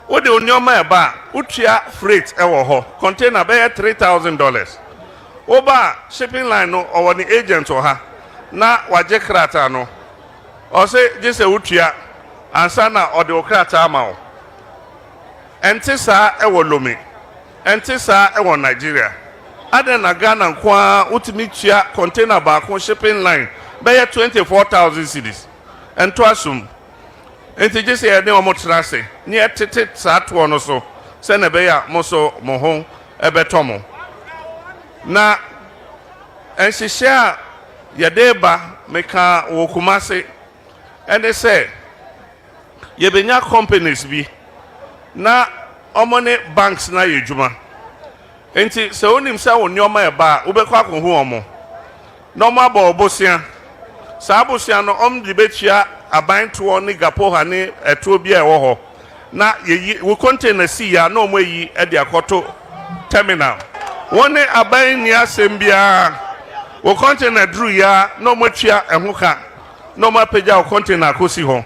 What the onyoma eba utia freight ewo ho container be $3,000. Oba shipping line no or the agent or ha na waje krata no or say just a utia ansana or the okrata ama enti saa ewo Lome enti saa ewo Nigeria ade na Ghana kwa utimi tia container ba shipping line be 24,000 cedis ento asum enti just e dey omo trase ni etete saa to no so se na be ya mo so mo ho ebetomo na enhihye yadeba meka wo Kumase ene se yebenya companies bi na omone banks na yejuma enti se onim se wonyoma eba ubekwa akohu omo no ma ba obosia sa abosia no omdi betua aban to ni gapo ha ni eto bia ewo ho na yeyi wo container si ya na omo yi e de akoto terminal woni aban ni asembia wo container dru ya na omo tua ehoka na omo apagya wo container akosi ho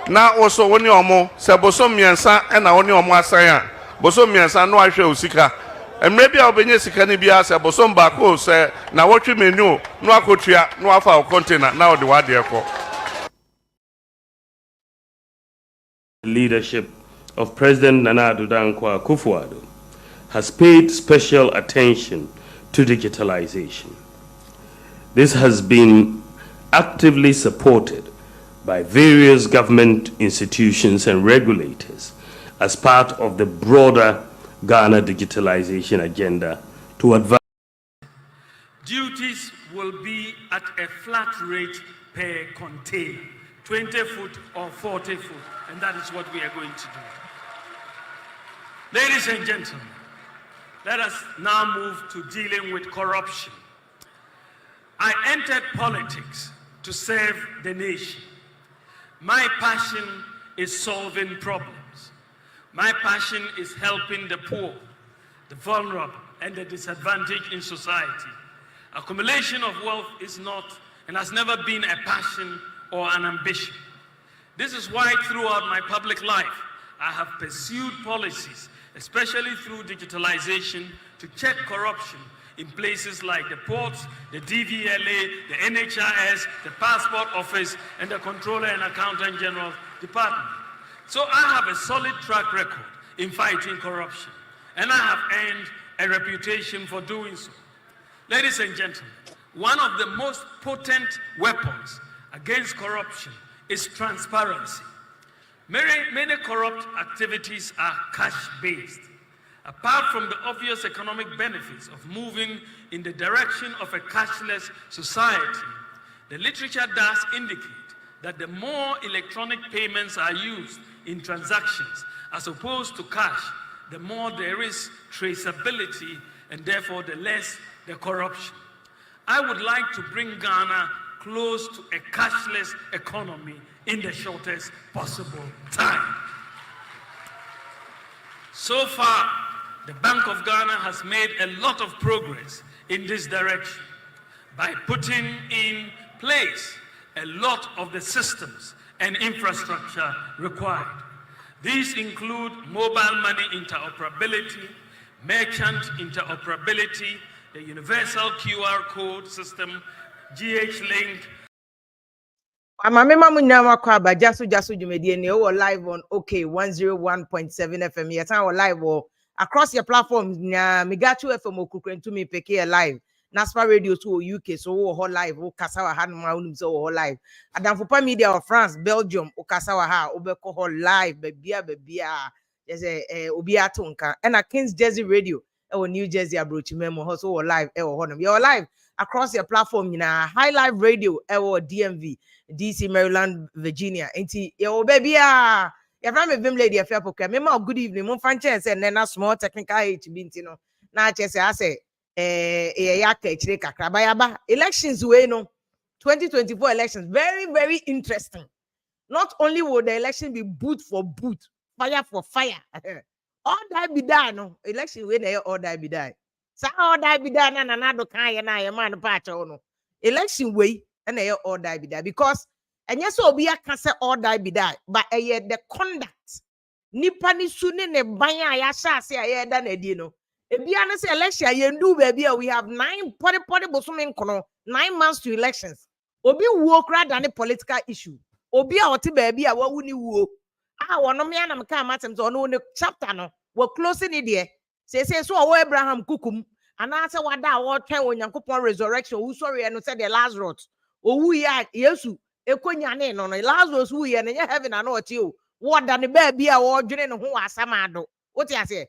na oso woni omo se bosom miensa e na woni omo asan a bosom miensa no ahwe osika emre bia obenye sika ni bia se bosom ba ko se na wotwe menu no akotua no afa wo container na ode wade ekọ. Leadership of President Nana Addo Dankwa Akufo-Addo has paid special attention to digitalization. This has been actively supported by various government institutions and regulators as part of the broader Ghana digitalization agenda to advance. Duties will be at a flat rate per container, 20 foot or 40 foot, and that is what we are going to do. Ladies and gentlemen, let us now move to dealing with corruption. I entered politics to serve the nation. My passion is solving problems. My passion is helping the poor, the vulnerable, and the disadvantaged in society. Accumulation of wealth is not and has never been a passion or an ambition. This is why throughout my public life, I have pursued policies, especially through digitalization, to check corruption in places like the ports, the DVLA, the NHIS, the Passport Office, and the Controller and Accountant General Department. So I have a solid track record in fighting corruption, and I have earned a reputation for doing so. Ladies and gentlemen, one of the most potent weapons against corruption is transparency. Many corrupt activities are cash-based. Apart from the obvious economic benefits of moving in the direction of a cashless society, the literature does indicate that the more electronic payments are used in transactions as opposed to cash, the more there is traceability and therefore the less the corruption. I would like to bring Ghana close to a cashless economy in the shortest possible time. So far, the Bank of Ghana has made a lot of progress in this direction by putting in place a lot of the systems and infrastructure required. These include mobile money interoperability, merchant interoperability, the universal QR code system, GH-Link. Amamema munyama kwa ba jasu jumedie ne o live on OK 101.7 FM. Yes, I live across your platforms. Na Migachu FM okukrentu mi peke live. Naspa Radio to UK so wo live o kasawa ha no unum so wo live. Adamfopa Media of France, Belgium o kasawa ha obeko ho live bebia. Yes obi atonka. And a King's Jersey Radio or New Jersey abroach memo so live you're live across your platform High Live Radio or DMV DC Maryland Virginia enti yo baby your friend me lady afia poka me good evening mo fan chance and then a small technical HB ntino na che say ya ka chire kakra ba ya ba elections we no 2024 elections very interesting. Not only will the election be boot for boot, fire for fire. All that be done, no election when all that be done. So all that be done and another kind na man patch no. Election way and all that be done because and yes, so be a can say all that be done, but the conduct nipa ni su ne ne ban a ya hyase a ye da na di no ebia ne say election ye ndu baby we have 9 pori bosome nkono 9 months to elections obi wuo kra da ne political issue obi a wote baby a wawu ni wuo wono me anam ka matem so no ne chapter no we closing it there say so owo Abraham kukum ana say wada wo twen onyankopon resurrection wu sorry no say the Lazarus owu ya Yesu ekonya ne no Lazarus wu ye ne heaven ana ote o wada ne baby a wo dwene ne ho asamado wote ase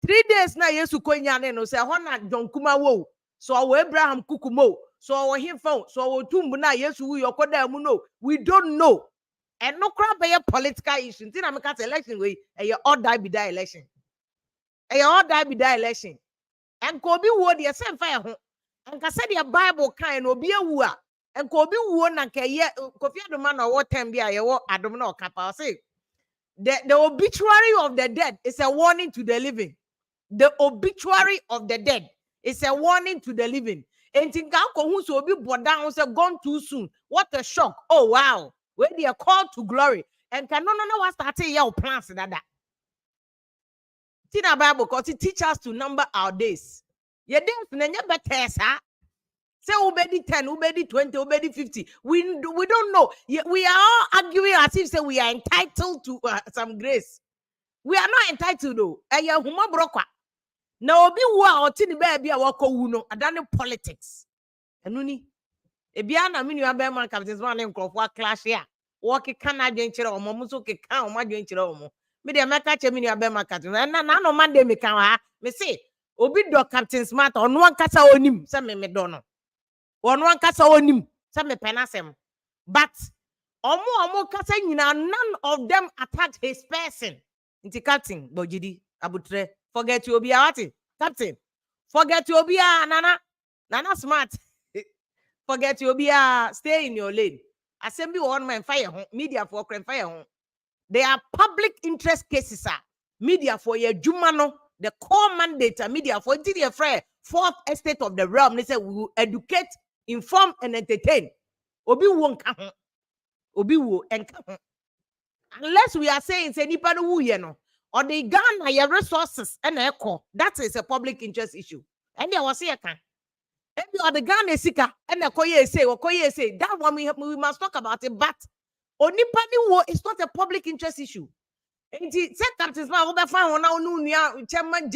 3 days na Yesu konya ne no say hona donkuma wo so owo Abraham kukumo so owo himfo so owo tumbu na Yesu wu yokoda mu no we don't know and no crap be political issue tin am ka election we e all die be die election all die be die election and ko bi wo de se mfa ho and ka se de Bible kan no obi awu a and ko bi wo na ka ye Kofi Adoma na wo time bi a ye wo adom na okapa say the obituary of the dead is a warning to the living. The obituary of the dead is a warning to the living. And think who so be brought down say gone too soon. What a shock. Oh wow. Where they are called to glory. And can no what starting your plans that. Tina Bible because it teaches us to number our days. Your days nenya better sir. Say obedi 10, obedi 20, obedi 50. We don't know. We are all arguing as if say we are entitled to some grace. We are not entitled though. Eya huma brokwa. Na obi wo a otini baby a wakowu no adane politics. Enu ni. Ebia na mini wa be man captains man nkrofo clash ya. Wo ke kana dwenkyere omo mo so ke kan omo dwenkyere omo. Me de meka che mini wa be man captains. Na no man de me kan ha. Me say obi do captain smart ono ankasa onim se me do no. Ono ankasa onim se me penasem. But omo kasa nyina none of them attacked his person. Inti captain Bojidi Abutre forget you be what captain forget you be nana smart forget you be stay in your lane assembly one man fire media for crime fire they are public interest cases media for your jumano the core mandate media for the fourth estate of the realm they say we will educate inform and entertain obi won't obi wo enka unless we are saying say nipa no wuye no or the Ghana your resources and echo that is a public interest issue and there was here can maybe or the Ghana sika and koye say that one we must talk about it but onipa ni wo is not a public interest issue and say captains ma wo be fan wona onu nua chairman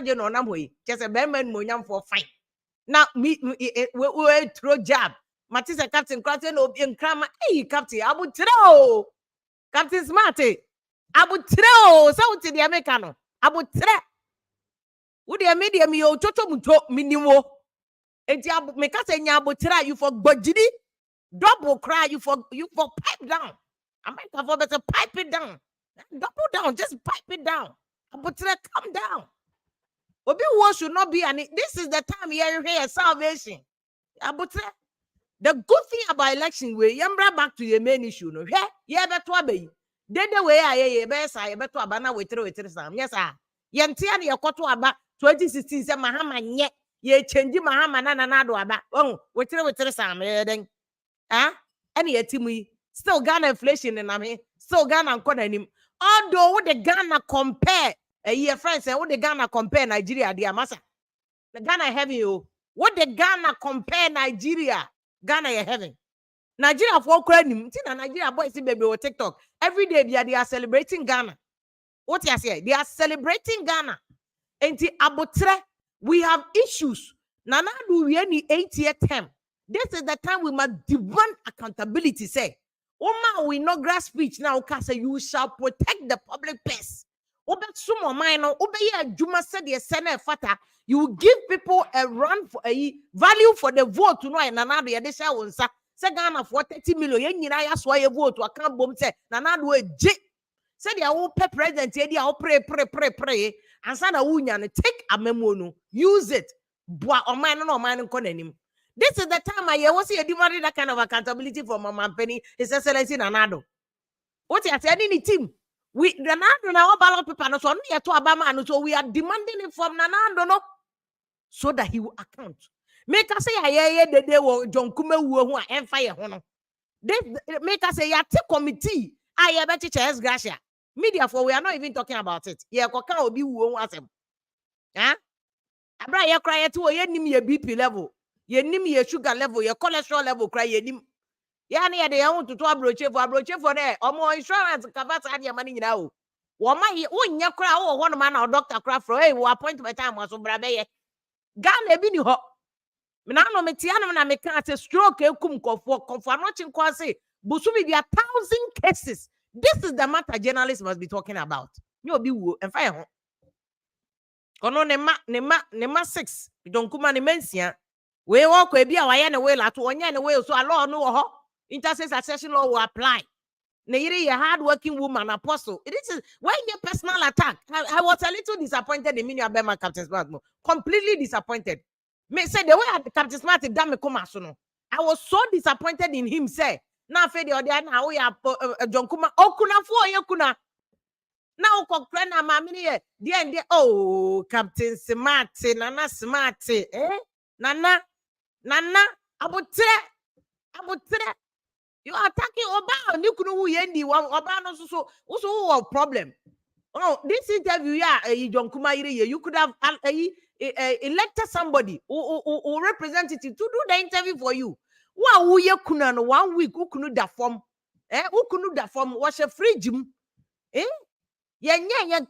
general na boy just a beman mo nyam for fine now we throw jab matisa captain captain obi nkrama hey captain abutre Captain Smarty, Abutre, so to the Americano, Abutre. Would the medium yo toto muto minimo? And make us a yabutra you for budgety, double cry you for pipe down. I might have for better pipe it down. Double down, just pipe it down. Abutre, come down. Obi war should not be any. This is the time you hear salvation. Abutre. The good thing about election we yambra back to the main issue no he ye beto abayi dede we aye be sa ye beto aba na wetere sam yes ah ye ntia na ye kwoto aba 2016 se mahama nye ye change mahama na do aba oh wetere sam ye den any ye timu yi still Ghana inflation in am still Ghana nko nanim although with the Ghana compare ye friends say with the Ghana compare Nigeria dia masa the Ghana heavy you what the Ghana compare Nigeria Ghana you heaven. Nigeria for credit. Nigeria boys see baby on TikTok. Every day they are celebrating Ghana. What you say? They are celebrating Ghana. And Abutre, we have issues. Nana do we any 8-year term. This is the time we must demand accountability. Say, Oma we no grass speech now. Say you shall protect the public peace. Obe sumo mine. Obe ye Juma said ye sene fata. You give people a run for a value for the vote to know and another ye desha wonsa. Say Ghana for 30 million. Ye nyina ya swa ye vote to account bomb say nana do a J. Say they are all president ye they are pray. And sana unya take a memo no. Use it. Boa or mine no mine konenim. This is the time I was here demanding that kind of accountability from Mama Penny, His Excellency Nanado. What you said any team? We Nanado now ballot paper no so near to Obama and so we are demanding it from Nanado no so that he will account. Make us say aye the day wo John Kume wo and fire hono. Make us say ya take committee. I bet you chess gracia. Media for we are not even talking about it. Yeah, koka obi wu asem. Huh? Abra ye cry to ye nim ye BP level. Ye nim ye sugar level, ye cholesterol level cry ye nim. Ya na ye de want to abroche for there. Omo insurance cover sa de money nyina o. Wo ma ye wonye kra wo ho no ma na doctor kra fro. Hey, wo appointment time so bra be ye. Ghana bi ni ho. Me na no me tia no na me kan say stroke ekum kofo no chinkwa say busumi be 1,000 cases. This is the matter journalists must be talking about. You be wo and fire ho. Kono ne ma 6. Don't kuma ne mensia. We walk we be a na we la to onya ne we so law no ho. Interstate succession law will apply. Ne yiri a hard working woman apostle. It is when your personal attack. I was a little disappointed in Minya Bema Captain Smart. Completely disappointed. Me say the way Captain Smart done me come no. I was so disappointed in him say. Na fe the other na we are John Kuma okuna fo ye kuna. Now kokra na mamini ye. The oh Captain Smart nana smart nana abutre you are attacking Oba Nikunu who yendi Oba no so problem. Oh, this interview John Kuma you could have elected somebody who representative to do the interview for you. Wa who ye kuna no 1 week who kunu da form who kunu da form was a free gym ye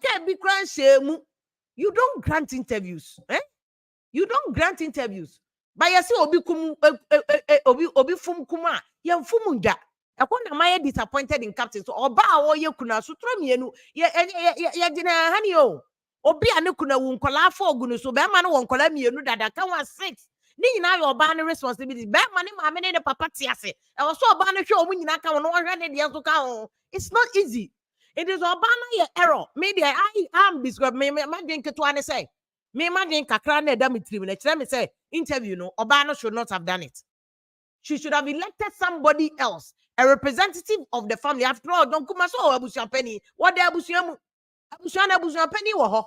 can be grand shame. You don't grant interviews you don't grant interviews. But you see obi fum kuma ye fum nda ekona my disappointed in captain so oba wo ye kuna so tromienu ye gina hani o obi ane kuna wu nkola afọ ogunu so be ma no nkola mienu dada kan wa 6 ni nyina ye oba ne responsibility be ma ne ma me ne papa ti ase e wo so oba ne hwe o mu nyina kan no hwe ne de so kan it's not easy. It is oba na ye error media I am describe me drink to ane say me imagine kakra na da mitrim na kire me say interview no oba no should not have done it. She should have elected somebody else, a representative of the family. After all, don't come so abusia penny. What the abusia penny wo ho.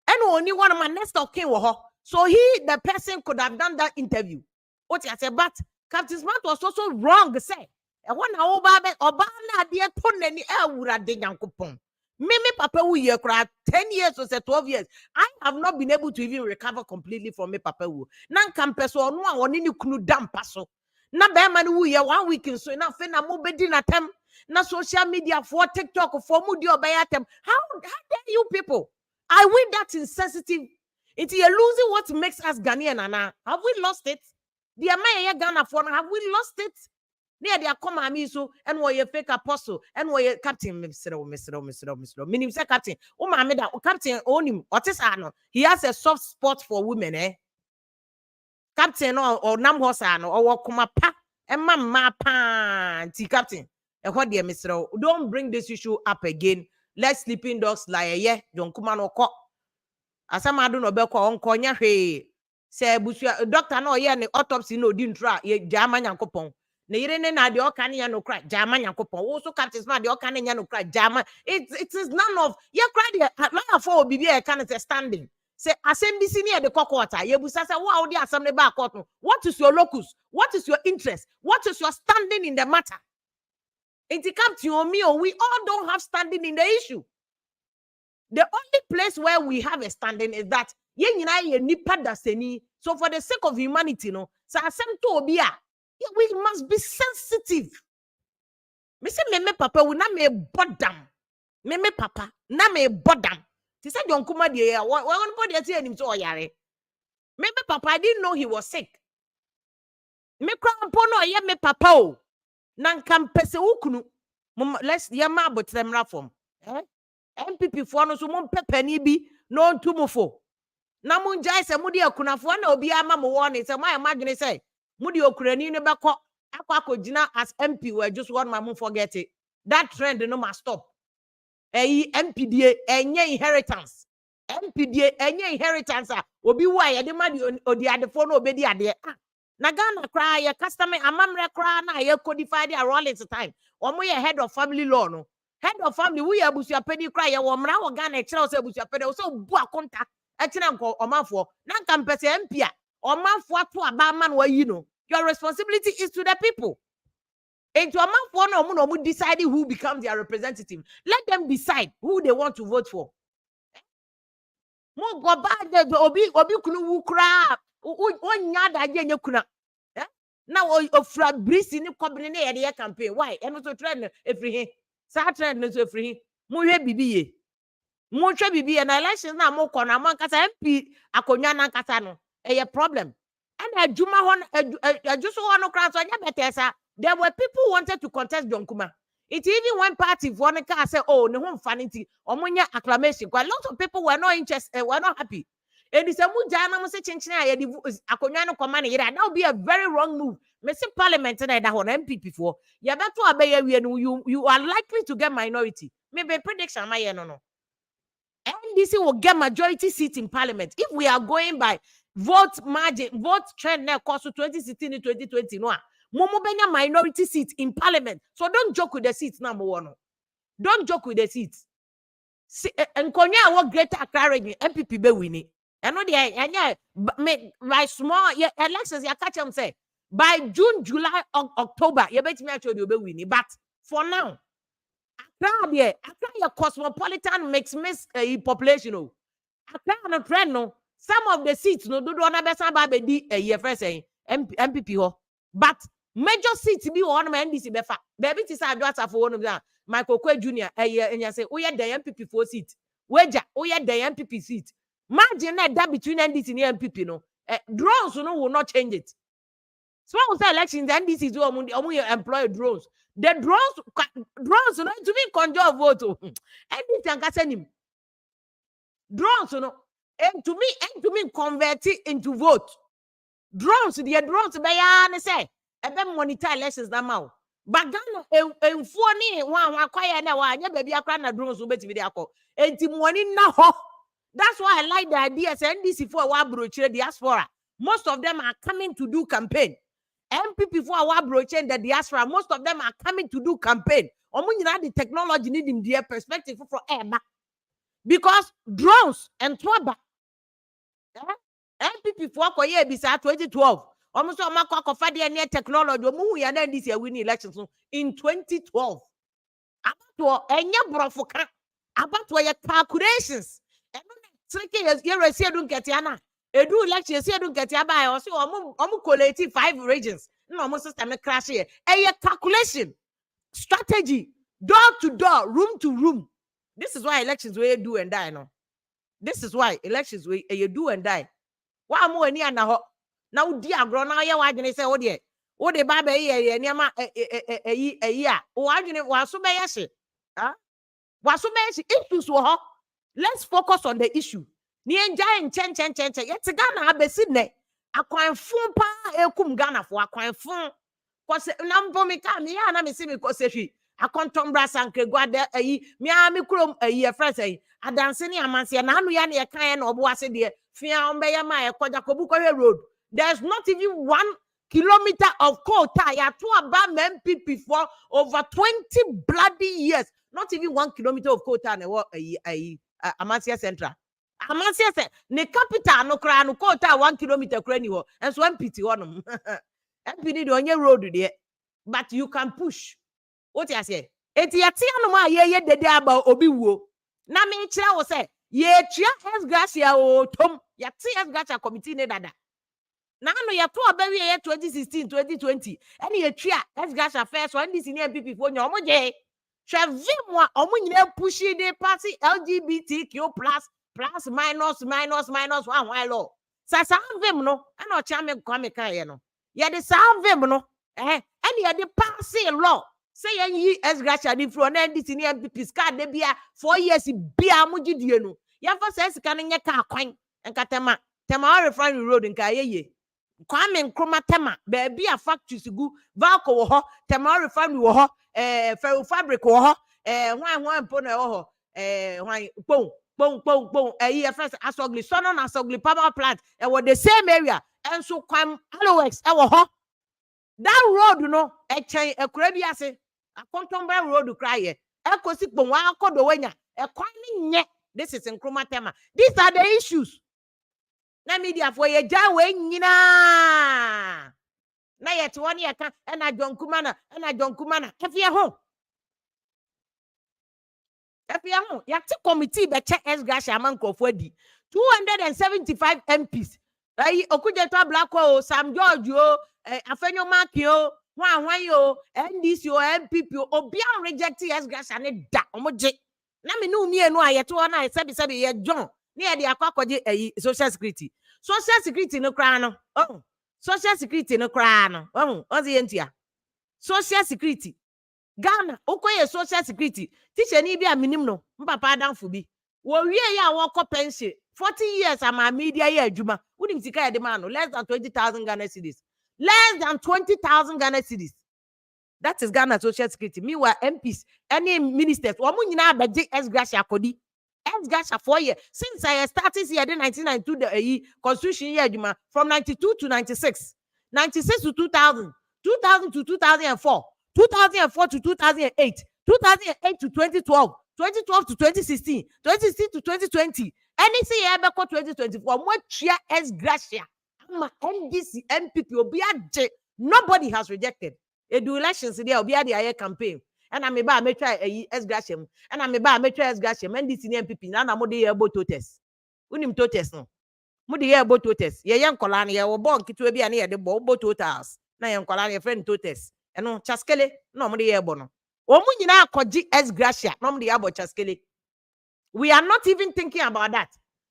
And only one of my next of kin wo ho. So the person could have done that interview. What I said, but Captain Smart was also wrong. Say, and one oba na de tonne ni ewura de nyankopon. Me papa wu ye kra 10 years or 12 years. I have not been able to even recover completely from me papa wu. Nan kampeso no a oni ni kunu dampa so. Na be man wu ye 1 week in so na fe na mo bedi na tem. Na social media for TikTok for mu di obaya tem. How dare you people? Are we that insensitive? It's you're losing what makes us Ghanaian, Nana. Have we lost it? The Amaya Ghana for have we lost it? Near their come so and why you fake apostle and why you captain Mr. Meaning say captain. Oh my captain own him. What is Arno? He has a soft spot for women, Captain or Namhosano or Kumapa and Mamma Pan Captain. And what dear Mr. Don't bring this issue up again. Let sleeping dogs lie, don't come on cock. As some I don't know about on Konya hey. Say doctor no ye autopsy no didn't try ye German and coupon. Ne na de okane no cry jama yakopon also Captain Smart de okane no cry jama it is none of ye cry de lawyer for bibi e can standing say asembisi ne de kokota ye busa say wo de assembly ba court what is your locus, what is your interest, what is your standing in the matter? It Captain Omi we all don't have standing in the issue. The only place where we have a standing is that ye nyina ye nipa daseni. So for the sake of humanity no say asem to obi a we must be sensitive. Me say me papa we na me bodam. Me papa na me bodam. Ti say John Kuma de one body ati anim so oyare. Me papa I didn't know he was sick. Me krampo no ye me papa o. Na nkampese ukunu. Let's yama abotrem reform. NPP fo no so mo pepani bi no ntumufo. Na mo njai se mo de akunafo na obi ama mo woni se mo imagine say Mudi Okurani ne beko akwa as MP we just want my mom forget it. That trend no must stop. MPDA enye inheritance. MPDA enye inheritance obi wa ye de ma odi ade fo no obedi ade. Na Ghana cry ye customer amamre cry na ye codify their role at time. Omo ye head of family law no. Head of family we abusua pedi cry ye wo mra wo Ghana e kire wo se abusua pedi so bu akonta e kire nko omanfo na nkampese MP a omanfo ato aba man wa yi no. Your responsibility is to the people. Into a month for no deciding who becomes their representative. Let them decide who they want to vote for. Mo go back the obi kunu wu kra onya da je kuna. Now ofra brisi ni kobene na ye campaign. Why? Eno to trend every hin. Sa trend no so free. Mo hwe bibiye. Mo hwe bibiye na election na mo kona man kasa MP akonya na kasa no. A problem. And adwuma hon adwuso hon kra so nya betesa. There were people who wanted to contest Donkuma. It even one party for the car say, oh, no one fanity or munya acclamation. Quite a lot of people were not interested, were not happy. And it's a mujana must change akonyano command. That would be a very wrong move. Mr. Parliament and that on NPP for you better obey you are likely to get minority. Maybe prediction my no. NDC will get majority seat in Parliament if we are going by vote margin, vote trend now cost to 2016 and 2020. No. Momo benya minority seat in Parliament. So don't joke with the seats, number one. Don't joke with the seats. And Konya what greater clarity MPP be winning. And no the by small elections you catch them say by June, July, October, you bet me actually be winning. But for now, Accra your cosmopolitan makes miss population. Accra no trend no. Some of the seats no do na be san ba be di year first MPP ho. But major seats be one man NDC befa. Baby ti sa adwa for one of them. Michael Kwe Jr. Enya say, "Oya the MPP 4 seat. Weja, oya the MPP seat." Margin that between NDC and MPP no. Drones no will not change it. So when we say elections, the NDC do employ drones. The drones no to be conjure vote. NDC can send him. Drones no and to me convert it into vote. Drones be ya say ebe monitor elections na ma but Ghana enfuo ni wan akwaya na wa anya baby akra na drones wo betimi de akọ enti money na ho. That's why I like the idea say NDC for our broche diaspora, most of them are coming to do campaign. MPP for our broche the diaspora, most of them are coming to do campaign. Omo nyina the technology need in their perspective for eba because drones and twaba MPP for akoye bisa 2012 almost near technology NDC win elections in 2012 about enya brofoka about your calculations and tricky as you don't get yana edu elections you don't get by or so collate 5 regions no almost system crash here a calculation strategy door to door room to room. This is why elections where you do and die no. This is why elections where you do and die. Why more any and now dear grown now ya wagin say oh dear what the baba ye niama year wagin was so be was so many issues were let's focus on the issue ni enja chen yet Ghana abesi ne akwan fun pa ekum Ghana for akwan fun cause nambo me ka me ya na me si me ko sehwi akontom brasa nkregwa de me a me krom friends adanse ni amanse na anu ya na ye kan na obo ase de fia ombe ya ma e koja kobukowe road. There's not even 1 kilometer of coal tie to about MPP for over 20 bloody years. Not even 1 kilometer of coal tie Amasia Central. Amasia ne capital no cry no coal tie 1 kilometer crane ho and so MPT one MP need on your road there. But you can push. What you say? Eti yati anu ma ye dede about obi wo. Na me kira wo say ye tua S gracia o tom yati S gracia committee ne dada. Now no ya to abawi ye 2016 2020 and ye tua S gracia first one this in MPP for nyo omoje. Hwe vimwa omo nyina pushi de party LGBTQ plus minus one why law. Sa vim no ana o cha me kwa me kan ye no. Ye de sa vim no and ye de pass law. Say ye S gracia di fro na NDC ni MPP ska de bia 4 years bia mugidie no. Ya fa say sika ne ka kwan enkatema tema refinery road nka ye. Kwame Nkrumah tema baby a factories gu Valco wo ho tema refinery wo ho ferro fabric wo ho hwan po na wo ho hwan pon first asogli sono na asogli power plant e wo the same area and so kwam Aloex e wo ho that road no e chen ekura bi ase akontomba road cry e kosi pon wa akodo wanya e kwan ni nye. This is Nkrumah tema. These are the issues. Na media for ye ja we nyina na yet one year can and I John Kumana and I John Kumana. If you home. If you home, you committee but check S Gasha Manko for 275 MPs. Okujeto Blacko, Sam George, Afenyo Makio, Juan NDC or NPP, Obian rejected S Gasha and da omoje. Nami no me no ayeto na I said ye John. Near the Akwakoje Social Security. Social Security no crown. Oh, Social Security no crown. Oh, Ozientia. Social Security. Ghana, Okoye Social Security. Teacher ni be a minimum. Papa down for be. Wo wie ya wo pension. 40 years am a media year juma. Unim sika de man less than 20,000 Ghana cedis. Less than 20,000 Ghana cedis. That is Ghana Social Security. Meanwhile, MPs, any ministers, woman nyina beje S Gracia Kodi. S Gracia 4 years. Since I started here in 1992, the constitution year juma from 92 to 96. 96 to 2000. 2000 to 2004. 2004 to 2008. 2008 to 2012. 2012 to 2016, 2016 to 2020, anything ever called 2024, what year S Gracia, NDC, NPP, nobody has rejected. They do elections there, will be at the campaign. And I'm about to try S Gracia, and I'm about to try S Gracia, NDC, NPP, and I'm about to test. Unim to test no. Mudi about to test. Ye young colony, or born to be near the boat totals. Now young colony, friend to test. And no, Chaskele, no, Mudi bono. Omunyina koji S Gracia normally about chaskele. We are not even thinking about that.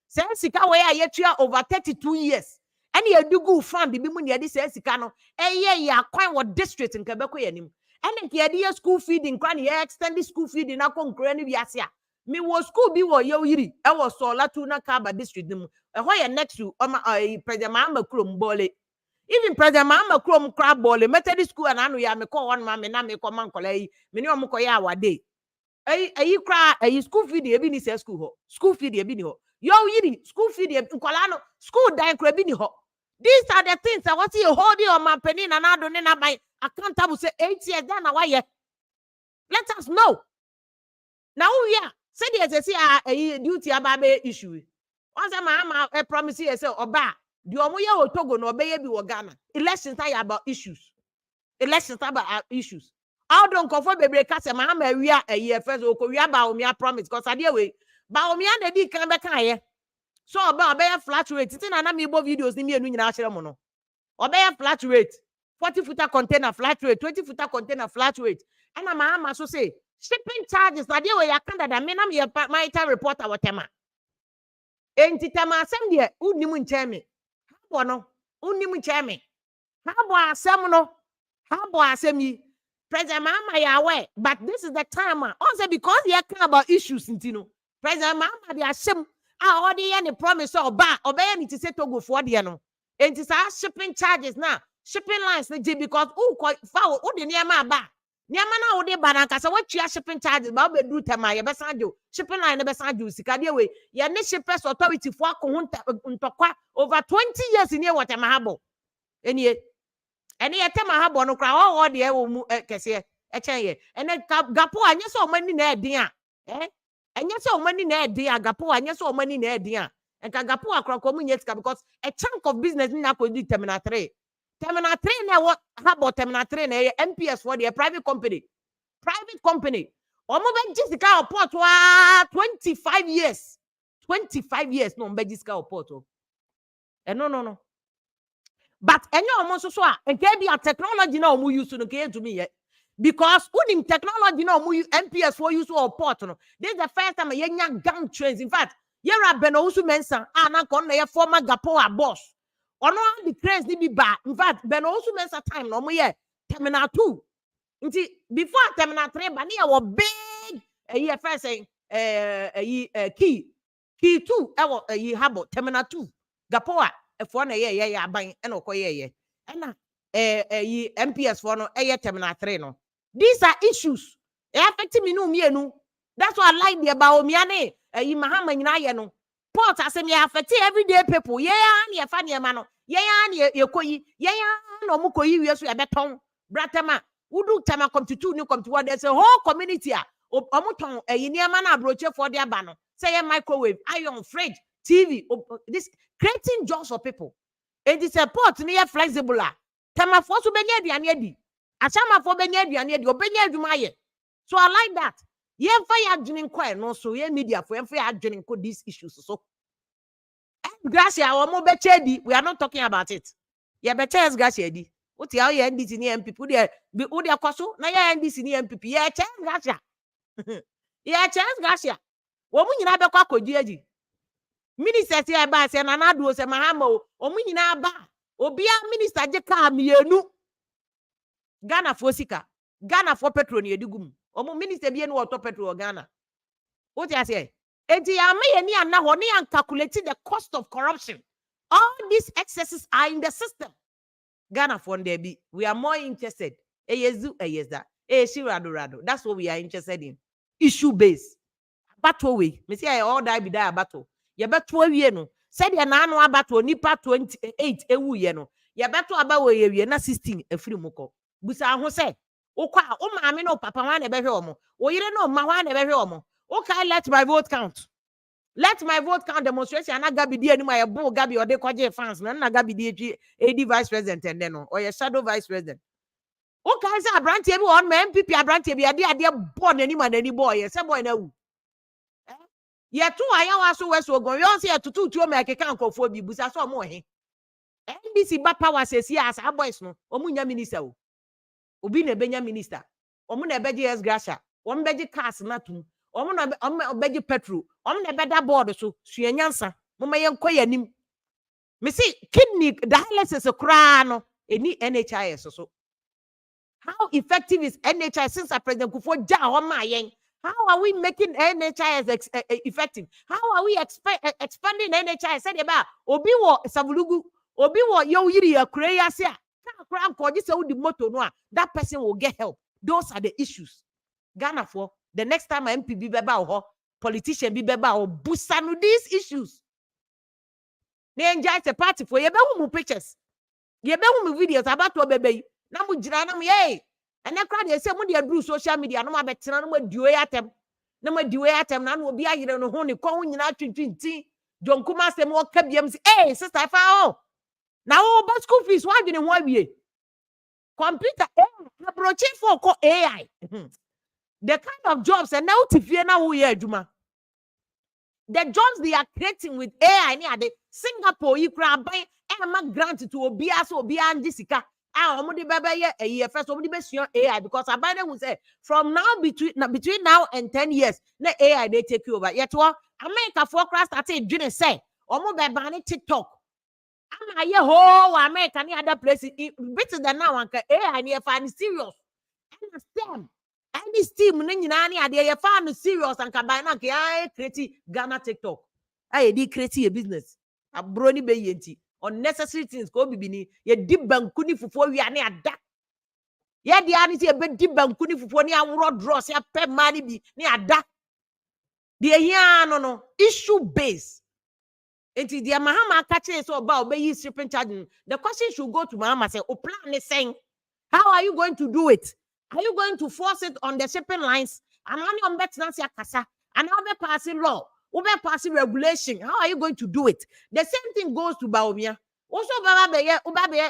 Say sika we are yet over 32 years. And you do go fan bibi mu ne de say sika no ya kwan wo district in Quebec yanim. And ye school feeding kwan ye extended school feeding akonkro ni wiase a. Me wo school bi wo ye yiri e wo so latu na Kaba district nim. E ho ye next to President Mahama Kurom Bole. Even President Mahama Krom crab ball, Methodist school and anu ya me call one man, me call man kolei, me no moko ya wa day. Cry school feed the ebini say school ho. School feed the ebini ho. Yo yiri school feed the nkolano school dine krabini ho. These are the things I want you holding on my penny and I don't know my accountable say 8 years then why ye. Let us know. Now we are say there's a duty about issue. Once a mama promise you say oba. The Omoya Otogo no obey be Ghana. Elections are about issues. Elections are about issues. I don't confirm baby case Mahama we are a year first or Korea Baomia promise because I dear way. Baomia de di can back here. So about flat rate. It's in an amiibo videos in me and national mono. Obey flat rate. 40-footer container flat rate, 20-footer container flat rate. And a Mahama so say shipping charges. I dear way I can't that mean I'm your my reporter what tema. Ain't it tema some dear Udnimun Chemi. No, unimu chemi. How asemi? President Mama ya aware, but this is the time. Also because you care about issues, you President Mama they asem. Already any promise or ba obey any to say to go for the no. And it's our shipping charges now. Shipping lines because quite foul. The near my ba. Nyamana ode banaka so what you shipping charges ba be do tema ye besanjo shipping line be sanjo sika de we ye ne shippers authority for akohunta ntokwa over 20 years in here what am habo eni ye tema habo no kra o de e wo mu kese e chen ye ene gapo anye so mani na edin a enye so mani na edin a gapo anye so mani na edin a enka gapo akra mu nyet because a chunk of business na ko di terminal 3 Terminal 3 now what about Terminal 3 na NPS for the private company. Private company. Omo Jessica port 25 years. 25 years no Jessica port. No. But any almost so and can be a technology now mu use no can to me yet. Because unim technology now mu NPS for use or port no. This is the first time yenya gang trains. In fact, yera Benosu Mensa na kon na former Gapoa boss. Ono the cranes ni be bad. In fact, Ben also mensa time no mo ye Terminal 2. Nti before Terminal 3 ba ni wa big first saying key 2 e habo Terminal 2. Gapoa e for na ye aban e no ko ye. E na MPS for no Terminal 3 no. These are issues. E affect me no mienu. That's what I like the about me ane Mahama nyina ye no. Port asem ya affect everyday people. Yeah, ya fa ne ma no. Yeah, ye koyi. Yeah, no mu koyi wi so ya beton. Bratama, udu tema come to 2 new come to 1. There's a whole community a omuton niema na abroche for their bano. Say microwave, iron, fridge, TV. This creating jobs for people. And it's a port near flexible. Temafo so benya aduane adi. Achamafo benya aduane adi, obenya adwuma ye. So I like that. Yemfa ya adwene nkwa no so ye media for yemfa ya adwene nko these issues so. Gracia omo be chedi, we are not talking about it. Ye be chess gracia di. What ya ye NDC ni MPP there be who there kwaso na ye NDC ni MPP ye chess gracia. Ye chess gracia. Wo mu nyina be kwa kodua agi. Minister say ba say na na do say mahama o mu nyina ba. Obia minister je ka mienu. Ghana for sika. Ghana for petrol ni edigum. Omo minister bi enu auto petrol Ghana. What you say? Enti ya me ni ana ho ni an calculate the cost of corruption. All these excesses are in the system. Ghana for there we are more interested. Eyezu eyeza. Rado. That's what we are interested in. Issue based. Battle way. Me say all die be die battle. Ye beto awie no. Said ya na anu abattle nipa 28 ewu ye no. Ye beto aba we ye na 16 efiri mukọ. Busa ho say okwa o maame no papa wan na be hwe omo. O yire no ma wan na be hwe omo. Okay, let my vote count. Let my vote count demonstration. And I Gabi di anymore. I bull Gabi or they kwaje fans. Na Gabi di AD vice president and then or your shadow vice president. Okay, say a branch every on my NPP a branch every idea born any man any boy. Yes, boy now. Yeah, two I also west will go. You see a to make a can't go for be busa so more. NDC ba power says yes, our boys no. Omunya minister. Obi ne benya minister. Omuna beji es gracia. One beji cast natum. Omo beji petrol. Omo na beda board so suenyansa. Mama yenko yanim. Me see kidney dialysis kra no eni NHIS so. How effective is NHIS since President Kufuor ja ho ma yen? How are we making NHIS effective? How are we expanding NHIS? Said about obi wo savulugu, obi wo yo yiri akure ya se a. Kra nko ji se wo di moto no a, that person will get help. Those are the issues. Ghana for the next time MPP beba ho, politician bi beba ho, busanu these issues. Ne enjoy the party for ye be hu pictures. Ye be hu videos about to bebe. Na mu jira na mu ye. And na crowd dey say mu dey do social media no ma betena no ma diwe atem. Na ma diwe atem na no obi ayire no ho ne ko hu nyina twintwintin. Jonkuma sem wo ka biam say, "Hey, sister fa o. Na wo ba school fees wa dwene ho awie. Computer approach for ko AI." The kind of jobs and now tifie na wo ye adwuma. The jobs they are creating with AI ni ade Singapore yi kra ban e grant to obia so obia andi sika. Omo de bebe ye a year first omo de be sure AI because abandon will say from now between now and 10 years na AI they take you over. Yet what America for crash started doing say omo be ban TikTok. Ama ye ho America ni other places better than now anka AI ni e fa serious. Understand? And this team ni nyina ni ade ye fa no serious anka ban na ke create Ghana TikTok. Ay di create a business. Abro ni be yenti. Unnecessary things ko bibini ye di banku ni fufuo wi ane ada. Ye di ani se be di banku ni fufuo ni awro dross ya pe mani bi ni ada. De hia no issue base. Enti dia Mahama kache so ba obeyi shipping charge. The question should go to Mahama say o plan is saying how are you going to do it? Are you going to force it on the shipping lines? And on betina sia kasa. And how be passing law? Ube passing regulation. How are you going to do it? The same thing goes to Baumia. Also,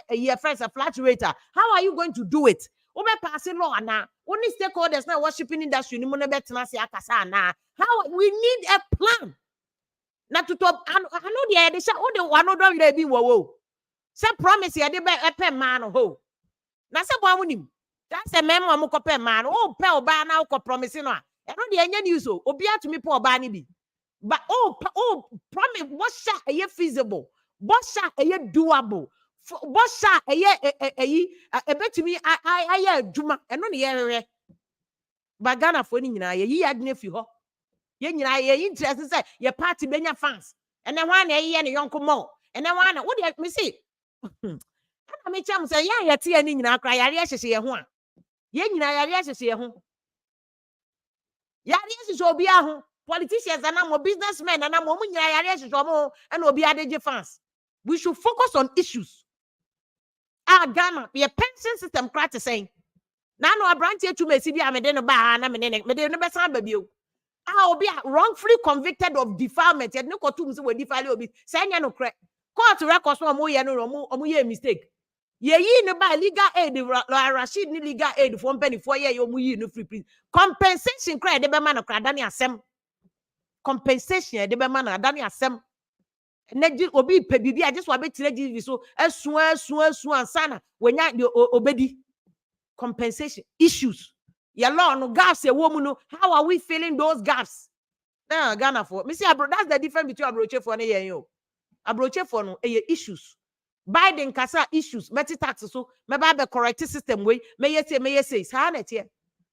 a year first a flat rater. How are you going to do it? Ube passing law na. Only stakeholders now shipping industry ni mone betina sia kasa na. How we need a plan. Na to top. I know the edisha. Oh, the one don't really be wo. Some promise ya de be a man ho. Na se bo amunim. That's a memo mo kope man. Oh, pe oba na ko promise no a. E no de enya news o. Obi atumi pe oba ni bi. But promise what shall a feasible? What shall a doable? What shall a bet to me? I juma and only area. But Ghana for ye had nephew. Ye interest say your party benya fans. And then one a and a young more. And then one what do you see? I mean, chum say, yeah, tea and in our cry. I see a one. Ye, I see a home. Ya, yes, is Obiaho. Politicians and I'm a businessman and I'm a woman and will be added fans. We should focus on issues. Ghana, be a pension system practicing. Now, no, a branch here to me, see, I'm a dinner bar and I'm a never baby. I will be wrongfully convicted of defilement. Yet no cartoons will defile you. Say, no crack. Court records no more, no mistake. Ye no by legal aid Rashid ni legal aid for penny 4 year you yi no free compensation cry de be man no kra dani asem compensation de be man no dani asem na obi pe bibi a just wa betire give so asu ansana wenya de obedi compensation issues ya law no gaps e wo mu no how are we filling those gaps now Ghana for me see that's the difference between abroche for na yen yo abroche for no issues Biden kasa issues meti tax so me ba be correct system way me say sa na tie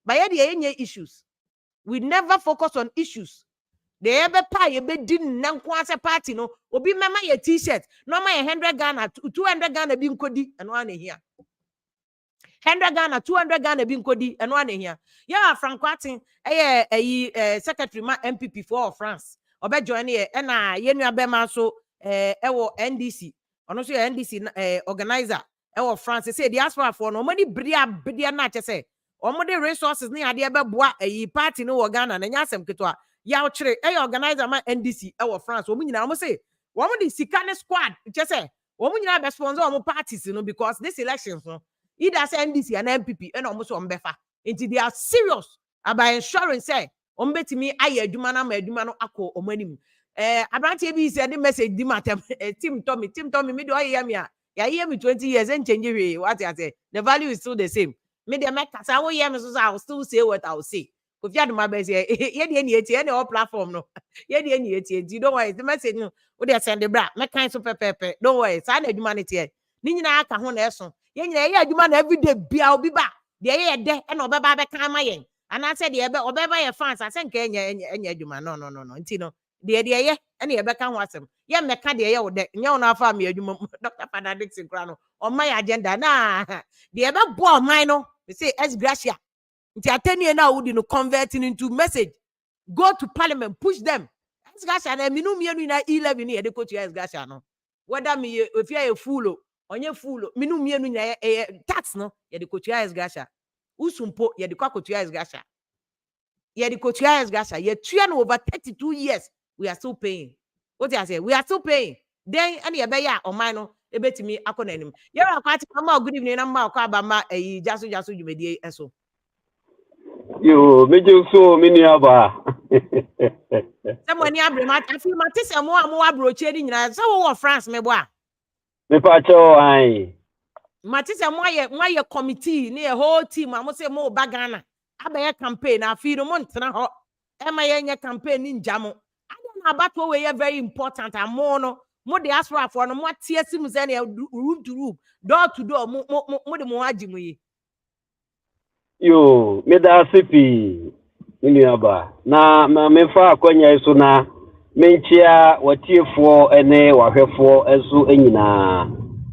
ba ye de yenye issues we never focus on issues the ebe pa ye be din na nko ase party no obi mema ye t-shirt no ma ye 100 Ghana 200 Ghana bi nkodi eno ana hia 100 Ghana 200 Ghana bi nkodi eno ana hia ya Franco Atin secretary ma NPP for France obe join ye na ye nua be ma so ewo NDC ono so NDC organizer ewo France say diaspora for no money bria na che say omo resources ni ade be boa party no wo Ghana na nya asem keto ya ochire organizer ma NDC ewo France omo nyina omo say omo di sikane squad che say omo nyina be sponsor omo parties no because this elections no either say NDC and NPP and omo so ombefa until they are serious about ensuring say omo betimi aye adwuma na ma adwuma no akọ omo anim Abranti be said the message di matem Tim Tommy me do hear me ya hear me 20 years and change what I say the value is still the same me dey make I will hear me so I will still say what I will say if you had my best here ye dey any all platform no ye dey any you don't worry the message no we dey send the bra make kind so pepe don't worry say na humanity here ni nyina aka ho na eso ye nyina ye adwuma na everyday bia obi ba dey ye de e na obeba be kan ma yen and I said the obeba ye fans I say nka enya adwuma no nti no de ye ene ye beka ho asem ye meka de ye wo de nya wo na afa me adwuma Dr. Father Dixon kra no on my agenda na de ye be bo man no we say ex gratia nti atenie na wo di no converting into message go to parliament push them ex gratia na minu mienu na 11 ye de ko to ex gratia no whether me if you fool onye fool minu mienu na tax no ye de ko to ex gratia usumpo ye de kwa ko to ex gratia ye de ko to ex gratia ye tua no over 32 years we are still paying. What I say? We are still paying. Then any beya or mine ebetimi akonanim. Yera kwati mama good evening na ma kwa ba ma jaso jumedie eso. Yo, mejo so mini aba. Someone ni abre ma afi matise mo abroche ni nyina so wo France mebo a. Me pa cho ai. Matise mo ye committee ni a whole team am say mo ba Ghana. Abaye campaign afi no mo ntena ho. E ma ye nya campaign ni njamo. About what we are very important and more diaspora for no more tears room to room, door to door, more the moajimu. Yo, me da sipi aba na me fa akwanya iso na menchia watiefo ene wahwefo enso enyina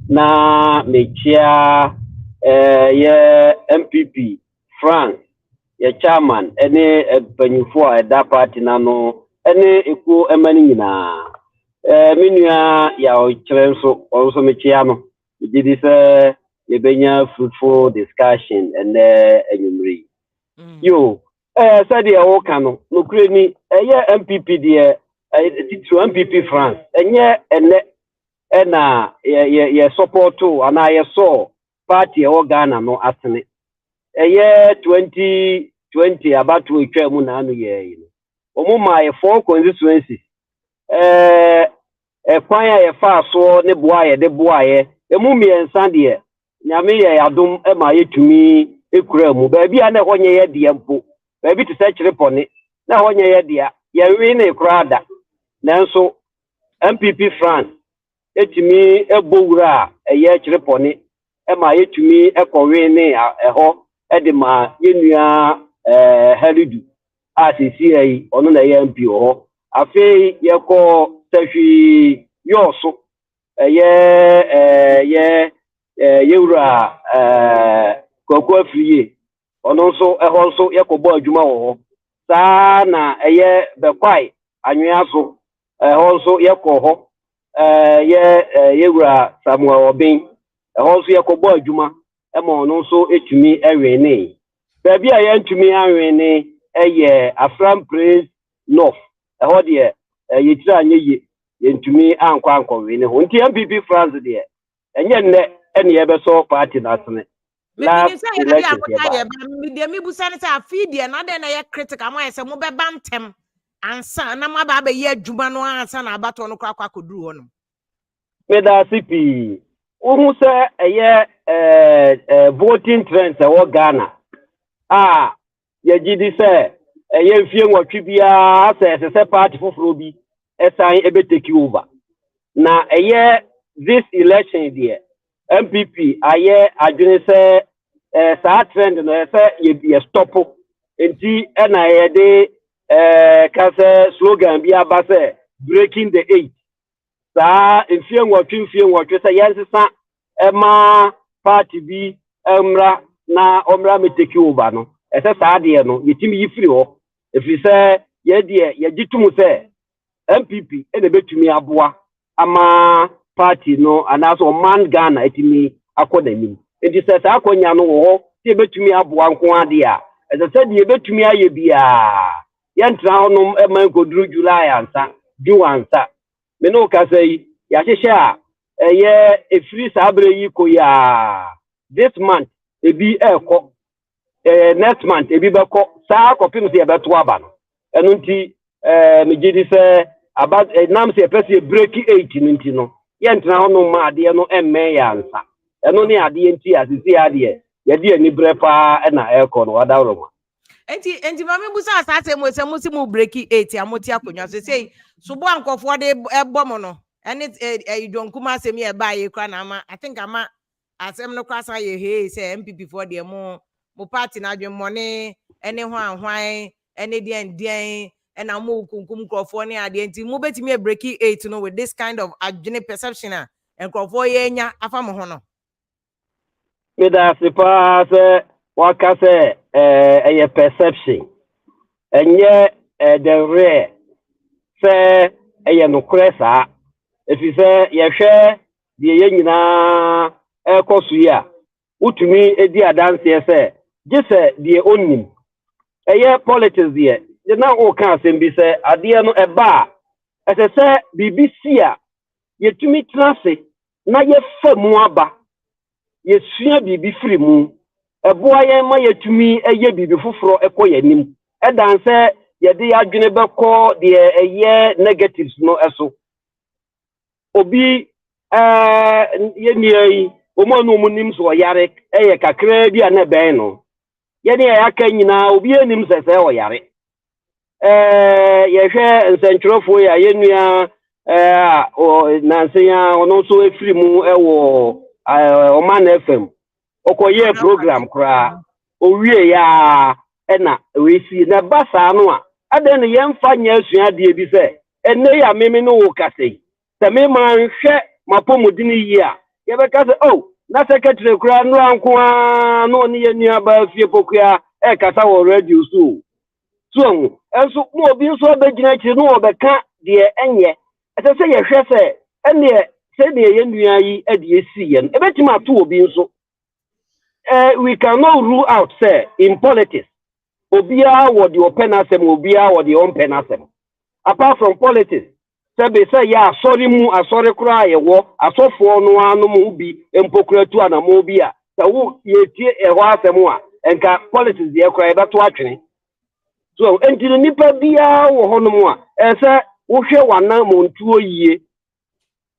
na mechia ye NPP France ye chairman ene banyufo a da party na no ene eko emani nyina menua ya o krenso also mechia no did this Yebenya fruitful discussion and enyumri. Yo, said the Okano, no crani, MPP dear, to MPP France, and ye support too, and I saw party or Ghana no asking it. A year 2020 about to Munanu year. Omuma 4 constituencies. A choir a fast so ne boy, the boy, a mummy and Sandia. Nyame ya adom e ma yetumi ekura mu ba bia na honye ye de mpo ba bi te se chirepone na honye ye de ya wi na ekura da nanso MPP France etumi ebowura ye chirepone e ma yetumi ekowe ne ho e de ma yenua heridu asisi ai ono na ye MP ho afi ye ko tahwi yoso Yura Koko Free, Onoso, also Yakobo Juma, Sana, the Quai, Anuaso, also Yakoho, Yura Samuel Obin, also Yakobo Juma, Emon also it to me every name. Baby, I am to me every name, a Fram Praise North, a hot year, Yitra Ye, to me, Uncle, when MPP France there. And yet, and the ever party that's it. Last election, me busani say feed the another na critical am say mo be bantem ansa na ma ba be ye adwuma no ansa na abato no kwakwa koduru ho no. Me da CP. Who say voting trends e Ghana. Ye gidi say ye mfie nwotwe bia say party foforo bi esan ebe take over. Na this election there NPP aye adwene say sa trend no say ye stop enti na ye de ka say slogan bi aba say breaking the eight. Sa mfie nwotwe say yensesa ema party bi emra na omra me take over no ese sa de no yetimi yifiri ho efi say ye de ye gitumu say NPP ene betumi aboa ama party no anaso man Ghana etimi akonanim enti say sa akonya no ho ti betumi aboa nko ade a ese say de betumi aye bia ye ntra honom ema nkoduru July ansa Juansa me no ka say ya hyehyɛ a efiri sabre yi ko ya this month ebi ekɔ next month ebi bɛkɔ saa kɔpem se ebeto aba no eno nti me gidi sɛ about nam se pese break 8 nti no ye ntena ho no ma ade no emme ya nsa eno ne ade nti asisi ade ye de ani brepa na ekɔ no wadawro ma enti mama busa asase mo se mo si mo break 8 amoti akonwa so say subo ankofo de ebo mo no ene idonkuma asemi e ba ye kwa na ama I think ama asem no kwasa ye he say MPP for de mo party na adwen money ene hwan ene den ena mo kunkum krofo ne ade enti mo betimi e break 8 no with this kind of adwene perception a enkrofo ye nya afa mo ho no me da se pa se waka se a perception enye the rare se no kresa if you say ye hwe de ye nyina ekosu ya utumi edi adanse se je se de onim politics de na o kan asem bi se ade no eba ese se BBC a yetumi trase na ye famu aba ye sua bibi firi mu eboa ye ma yetumi eye bibi foforo ekoyanim edan se ye de adwene beko de negatives no eso obi ye niyi omo no munim so yare kakra bi ana ben no ye ne ya ka nyina obi enim sese o yare ye hwe nsentrofo ya ye nua nanse ya ono so efiri mu ewo Oman FM okoye program kra owie ya na we si na basa no a ade ne ye mfa nya asua de bi se enne ya meme no wo kasei se me man hwe mapomudini yi a ye be kase na secretary kra no anko a no ne ye nua ba fie pokua kasa wo radio so enso mo obi nso be gina chi no obeka de enye ese se ye hwe se enne se de ye nua yi de esi ye no ebetima ato obi nso we cannot rule out say in politics obia what the open asem obia what the open asem apart from politics say ya sorry kura ye wo asofo no anu mu bi empokura tu anamo bi a se wo ye tie ho asem a enka politics ye kura e beto atwene so enti nipa bia wo honom a se wo hwe wana montuo yie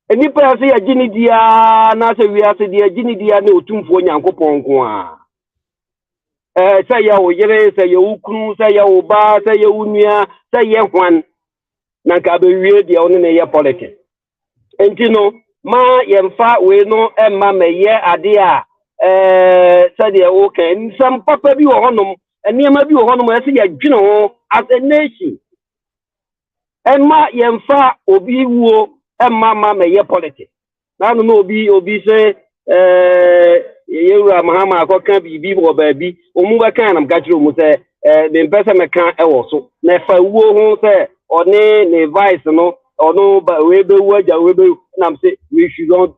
enipa se ya gini dia na se wi ase dia gini dia na otumfo nyankopon ko a say ya wo yere say ya ukunu say ya wo ba say ya unua say ya hwan na ka be wie dia ono na ye politics enti no ma yemfa we no emma meye ade a say dia wo kan nsam papa bi wo honom eniema bi wo honom ase ya dwene ho as a nation emma yemfa obi wo emma meye politics na no obi say yewura mahama akoka bibi wo baabi omu ba kan nam gachiro mu se me mpese me kan ewo so na fa wuo ho se one ne vice no ono ba we be waja we be nam say we should not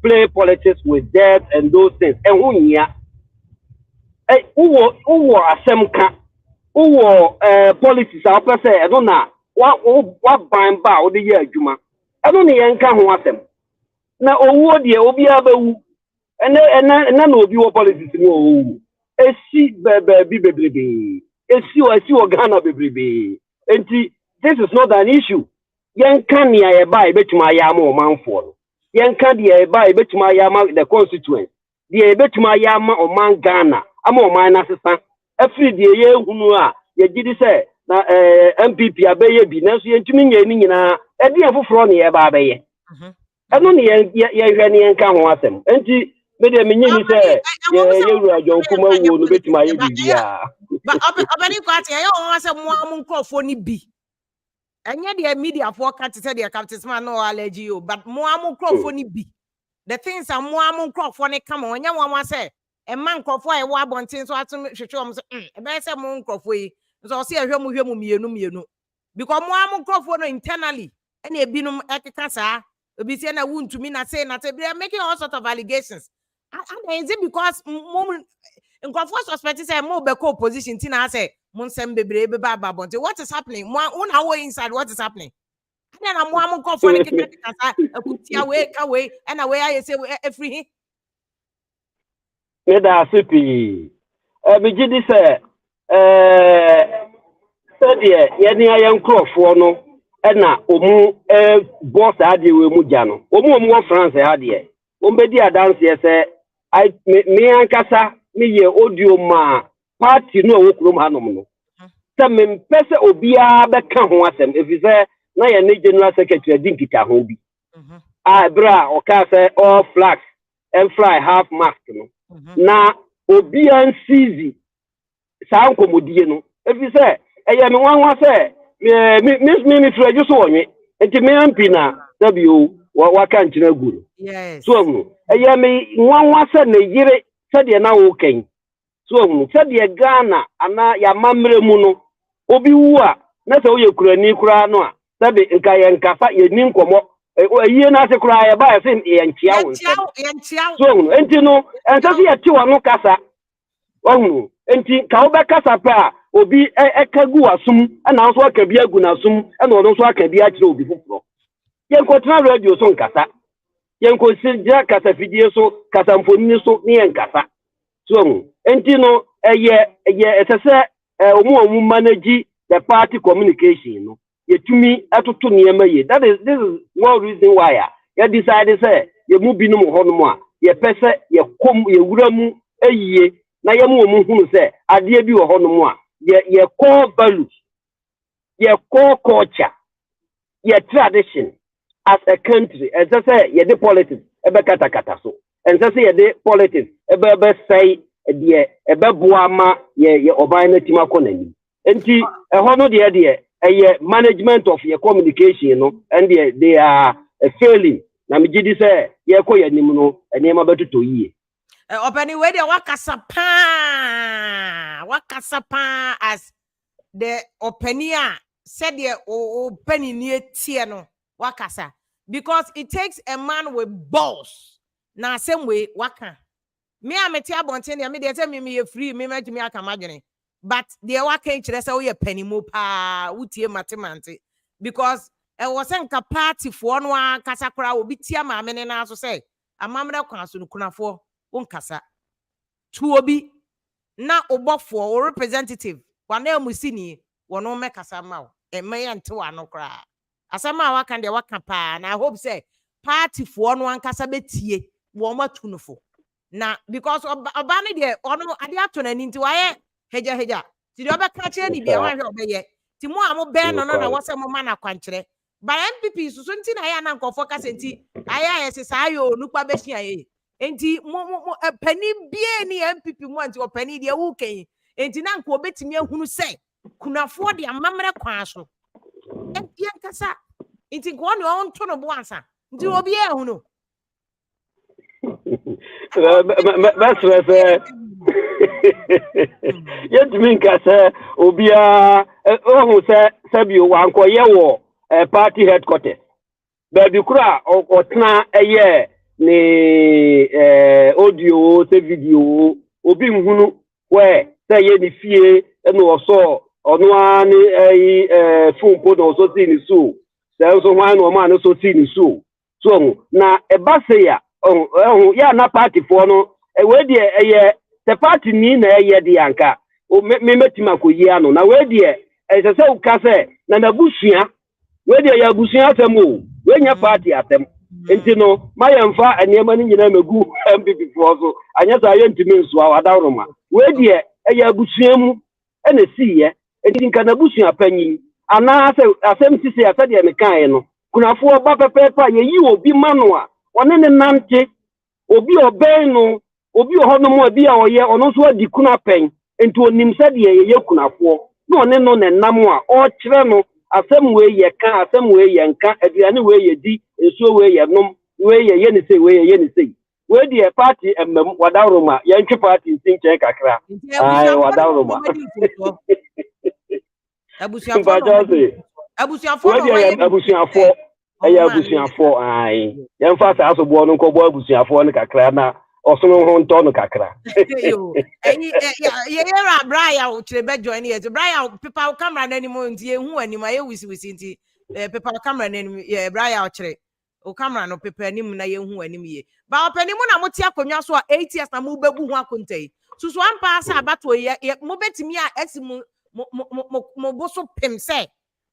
play politics with death and those things hu nya uwo asem ka uwo politics a opese no na wa ban ba o de ye adwuma eno ne ye nka ho asem na owuo de obi abawu and no be what politics no. Esi bebrebe. Esi Ghana bebrebe. And this is not an issue. Yan can ya buy betuma yama man for. Yan can ya buy betuma yama the constituent. The betuma yama or man Ghana. I'm on my assistant. Every day you ye did say na NPP abeye bi na so yentumi nya ni nyina e de afoforo ne ye ba abeye eno ne ye hwe ne enka ho asem enti me de me nyini say ye ru ajo kuma wo no betima ye bibia ba obani ko ati ye won asem mo am nkrofo ni bi enye de media for cat say de captain man no allergy o but mo am nkrofo ni bi the things are mo am nkrofo ne come onye won say e man nkrofo e wo abontin so atum hwehwe om so e be say mo nkrofo yi so say hwemu mienu because mo am nkrofo no internally and e binum ekeka saa obi say na wuntumi na say na they are making all sort of allegations and is it because nkrofo suspect say mo be co opposition tin na say mo nsem bebre be ba bonte what is happening mo una wo inside what is happening and na mo am nkrofo ne keka saa akutia we ka we and na we aye say every me da sipi me gidi say said yeni ayen krofo no na omu boss ade we mu ja no omu France ade ombedi adanse say me ankasa me ye audio ma party no wo krom hanom no se me mpese obia be ka ho asem efize na ye ne general secretary dinkita ho bi bra o ka say all flags and fly half mask no na obia nsizi sa nkomodie no efize eye me wanwa say me freju so wonwe enti me ampi na w waka nchina guru yes so eye me wanwa say na yire say de na wo ken so say de Ghana ana ya mamre mu no obi wu a na say oye kurani kura no a say be nka ye nkasa ye ni nkomo ayi na se kura ye ba say ye ntia wo so enti no enta se ye ti wo no kasa wonu enti ka wo be kasa pa obi ekagu asum na nso aka bi agu na asum na ono nso aka bi akire obi fufuro yen ko tena radio so nkasa yen ko sija kasa fidie so kasa mfoni so ne yen kasa so enti no eye esese omu manage the party communication no yetumi atoto niema ye this is one reason why ya decide say ye mu binum honom a ye pese ye kom ye wuramu eyiye na ye mu hunu say ade bi wo honom a your core values, your core culture, your tradition as a country, and so say the politics, kata so, and so say the politics, say the buama, your obina timakonani. And a honor the idea, a management of your communication, you know, and they are failing. Namijidi say, Yako Yanimuno, and name about to ye. Opening way the wakasapa as the openia said the opening near tiano wakasa because it takes a man with balls na same way waka me ametia bonten ya me dey tell me free me me akamagene but the waka nchire say we penny mo pa utie matemante because e was nka party for no akasa kra obi tia ma me na so say amamre kwa so kunafo unkasa tuobi na obofo or representative wana musini wono mekasa ma e meya nte wano kra asama waka de waka pa na I hope say party for no ankasa betie wo matunufo na because oba ne de ono ade ato na nti waye heja ti de obeka che ni de wan hwe obeye ti mu amo be no na wose mo ma na kwankyere ba NPP susu nti na ya na nkofo kase nti aya yesi sa ayo nukpa be hia ye enti mo pani bie ni NPP mo anti opani de wu ken enti na nko obetimi ahunu sei kunafo de amamre kwa so enti nkasa enti ko ne on to no bo ansa enti obi ehunu that's yet mean kasa obia ohun se bi wan ko ye wo party headquarters baby kura otna eye ni audio se video obi nhunu we say ye ni fie eno oso ono ani phone po no so ti ni so say so wan no man so ti ni so na eba say ya oh ya na party for no we dey the party ni na di anka me metima ko yi ano na we dey se se uka se na busua we dey ya busua atem o we nya party atem enti no mayemfa aniema ni nyina megu NPP for so anya sa ye ntimi nso awadawroma we dey ya busua mu ene siye enti nka na busua panyin ana asem sisi asade me kan no kunafo ba pepepa ye yi obi mano a one ne nante obi oben no obi ohono mo bi a oye ono so adi kuna pen enti onim sade ye kunafo no one no ne nam a o kire no asem we ye kan asem we ye nka aduane we ye di enso we ye nom we ye ni sei we ye ni sei we di party emem wadawroma ye ntwe party nsinche kakra ai wadawroma abusuafo aya abusuafo ai yemfa sa asobo no nko bo abusuafo no kakra na osono ho nto no kakra yo ye braya o chebe join ye braya people camera na animo nti ehu animo ye wisi nti people camera na animo ye braya o chire o camera no people anim na ye hu anim ye ba opani mu na motia konwa so 8 years na mu bebu hu akontai susu ampa asa abato ye mo betimi a esimu mo boso pem se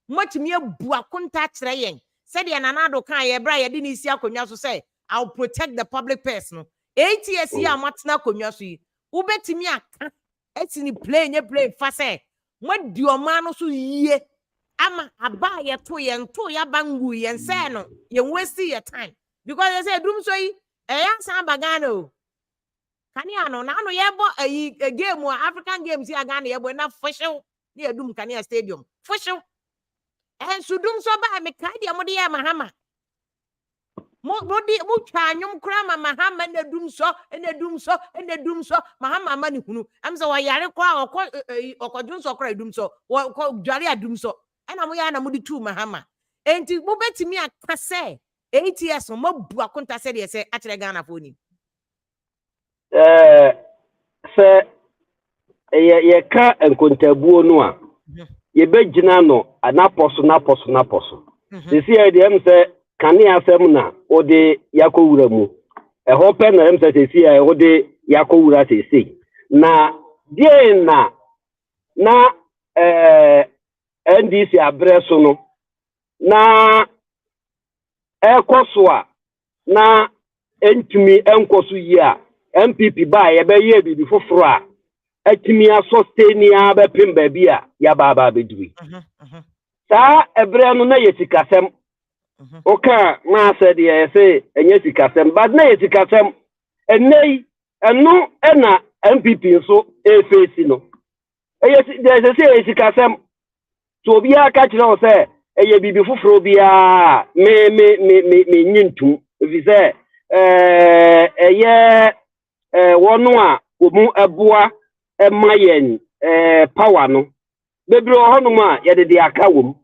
mo timi abu akonta kire yen said the nanado kan ye bra ye di ni isi akonwa so say I'll protect the public person 8 years ya matna akonwa so yi wo betimi aka etini play fa say mo di o ma no so yie ama aba ye to ya bangu ye nse no ye waste your time because they say dum so yi ya san bagano kania no na no ye bo a game African games ya Ghana ye bo na foshew na ye dum kania stadium foshew and sudum so ba me kai dia mo de ya mahama mo twa nyum kra mahama na dum so mahama ma ni hunu am so wa yare kwa okodun so kra dum so ko dware adum so na mo ya na mo di tu mahama enti mo betimi aka se 8 years mo bu akonta se de se a kire Ghana fo ni se ye ka enkontabuo no a ye begina no anaposo sisi e dem se kane asem na ode yakowura mu e ho pe na dem se sisi e ode yakowura sisi na die na NDC abreso no na ekoso a na entumi enkoso yi a NPP ba ye be ye bibi foforo a atimi sustain ya be pem ba bi a ya ba bedui sa ebre no na yesikasem oka na said ye say enye sikasem but na yesikasem enei eno na NPP so face no they say yesikasem to bi aka kire o say eye bibi foforo bia me nyintu vi say eye wonu a omu eboa emayen power no bebro honum a ye de aka wom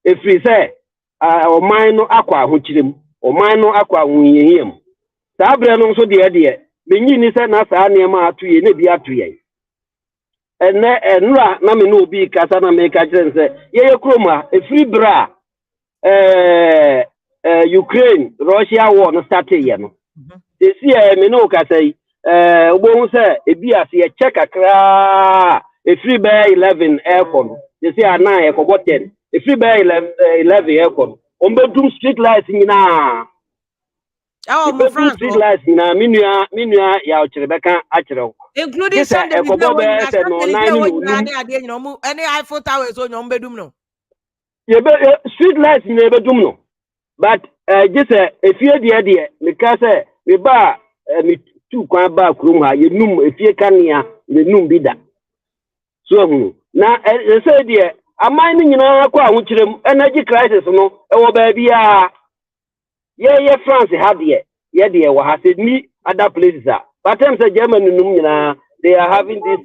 efri say oman no akwa ahokyirem oman no akwa ahoyehiem saa bre no so de benyi ni say na saa ne ma atoye na bi atoye enura na me no obi kasa na me ka kire say ye kroma efri bra Ukraine Russia war no start ye no esi me no kasa yi obo say ebi ase ye check akra efri be 11 aircon esi ana ye kobo 10 efri be 11 aircon ombedum street lights nyina mo France street lights nyina minua ya ochrebeka achrew including Sunday kobo be say no 9 ni ade nyina mo any Eiffel Tower so nyom bedum no ye be street lights ni bedum no but just efie de because we ba me tu kwa ba krum ha ye num efie kanea le num bida so hu na say de aman ni nyina kwa ahokyerem energy crisis no e wo ba bia ye France ha de ye wo ha said me other places but them say Germany num nyina they are having this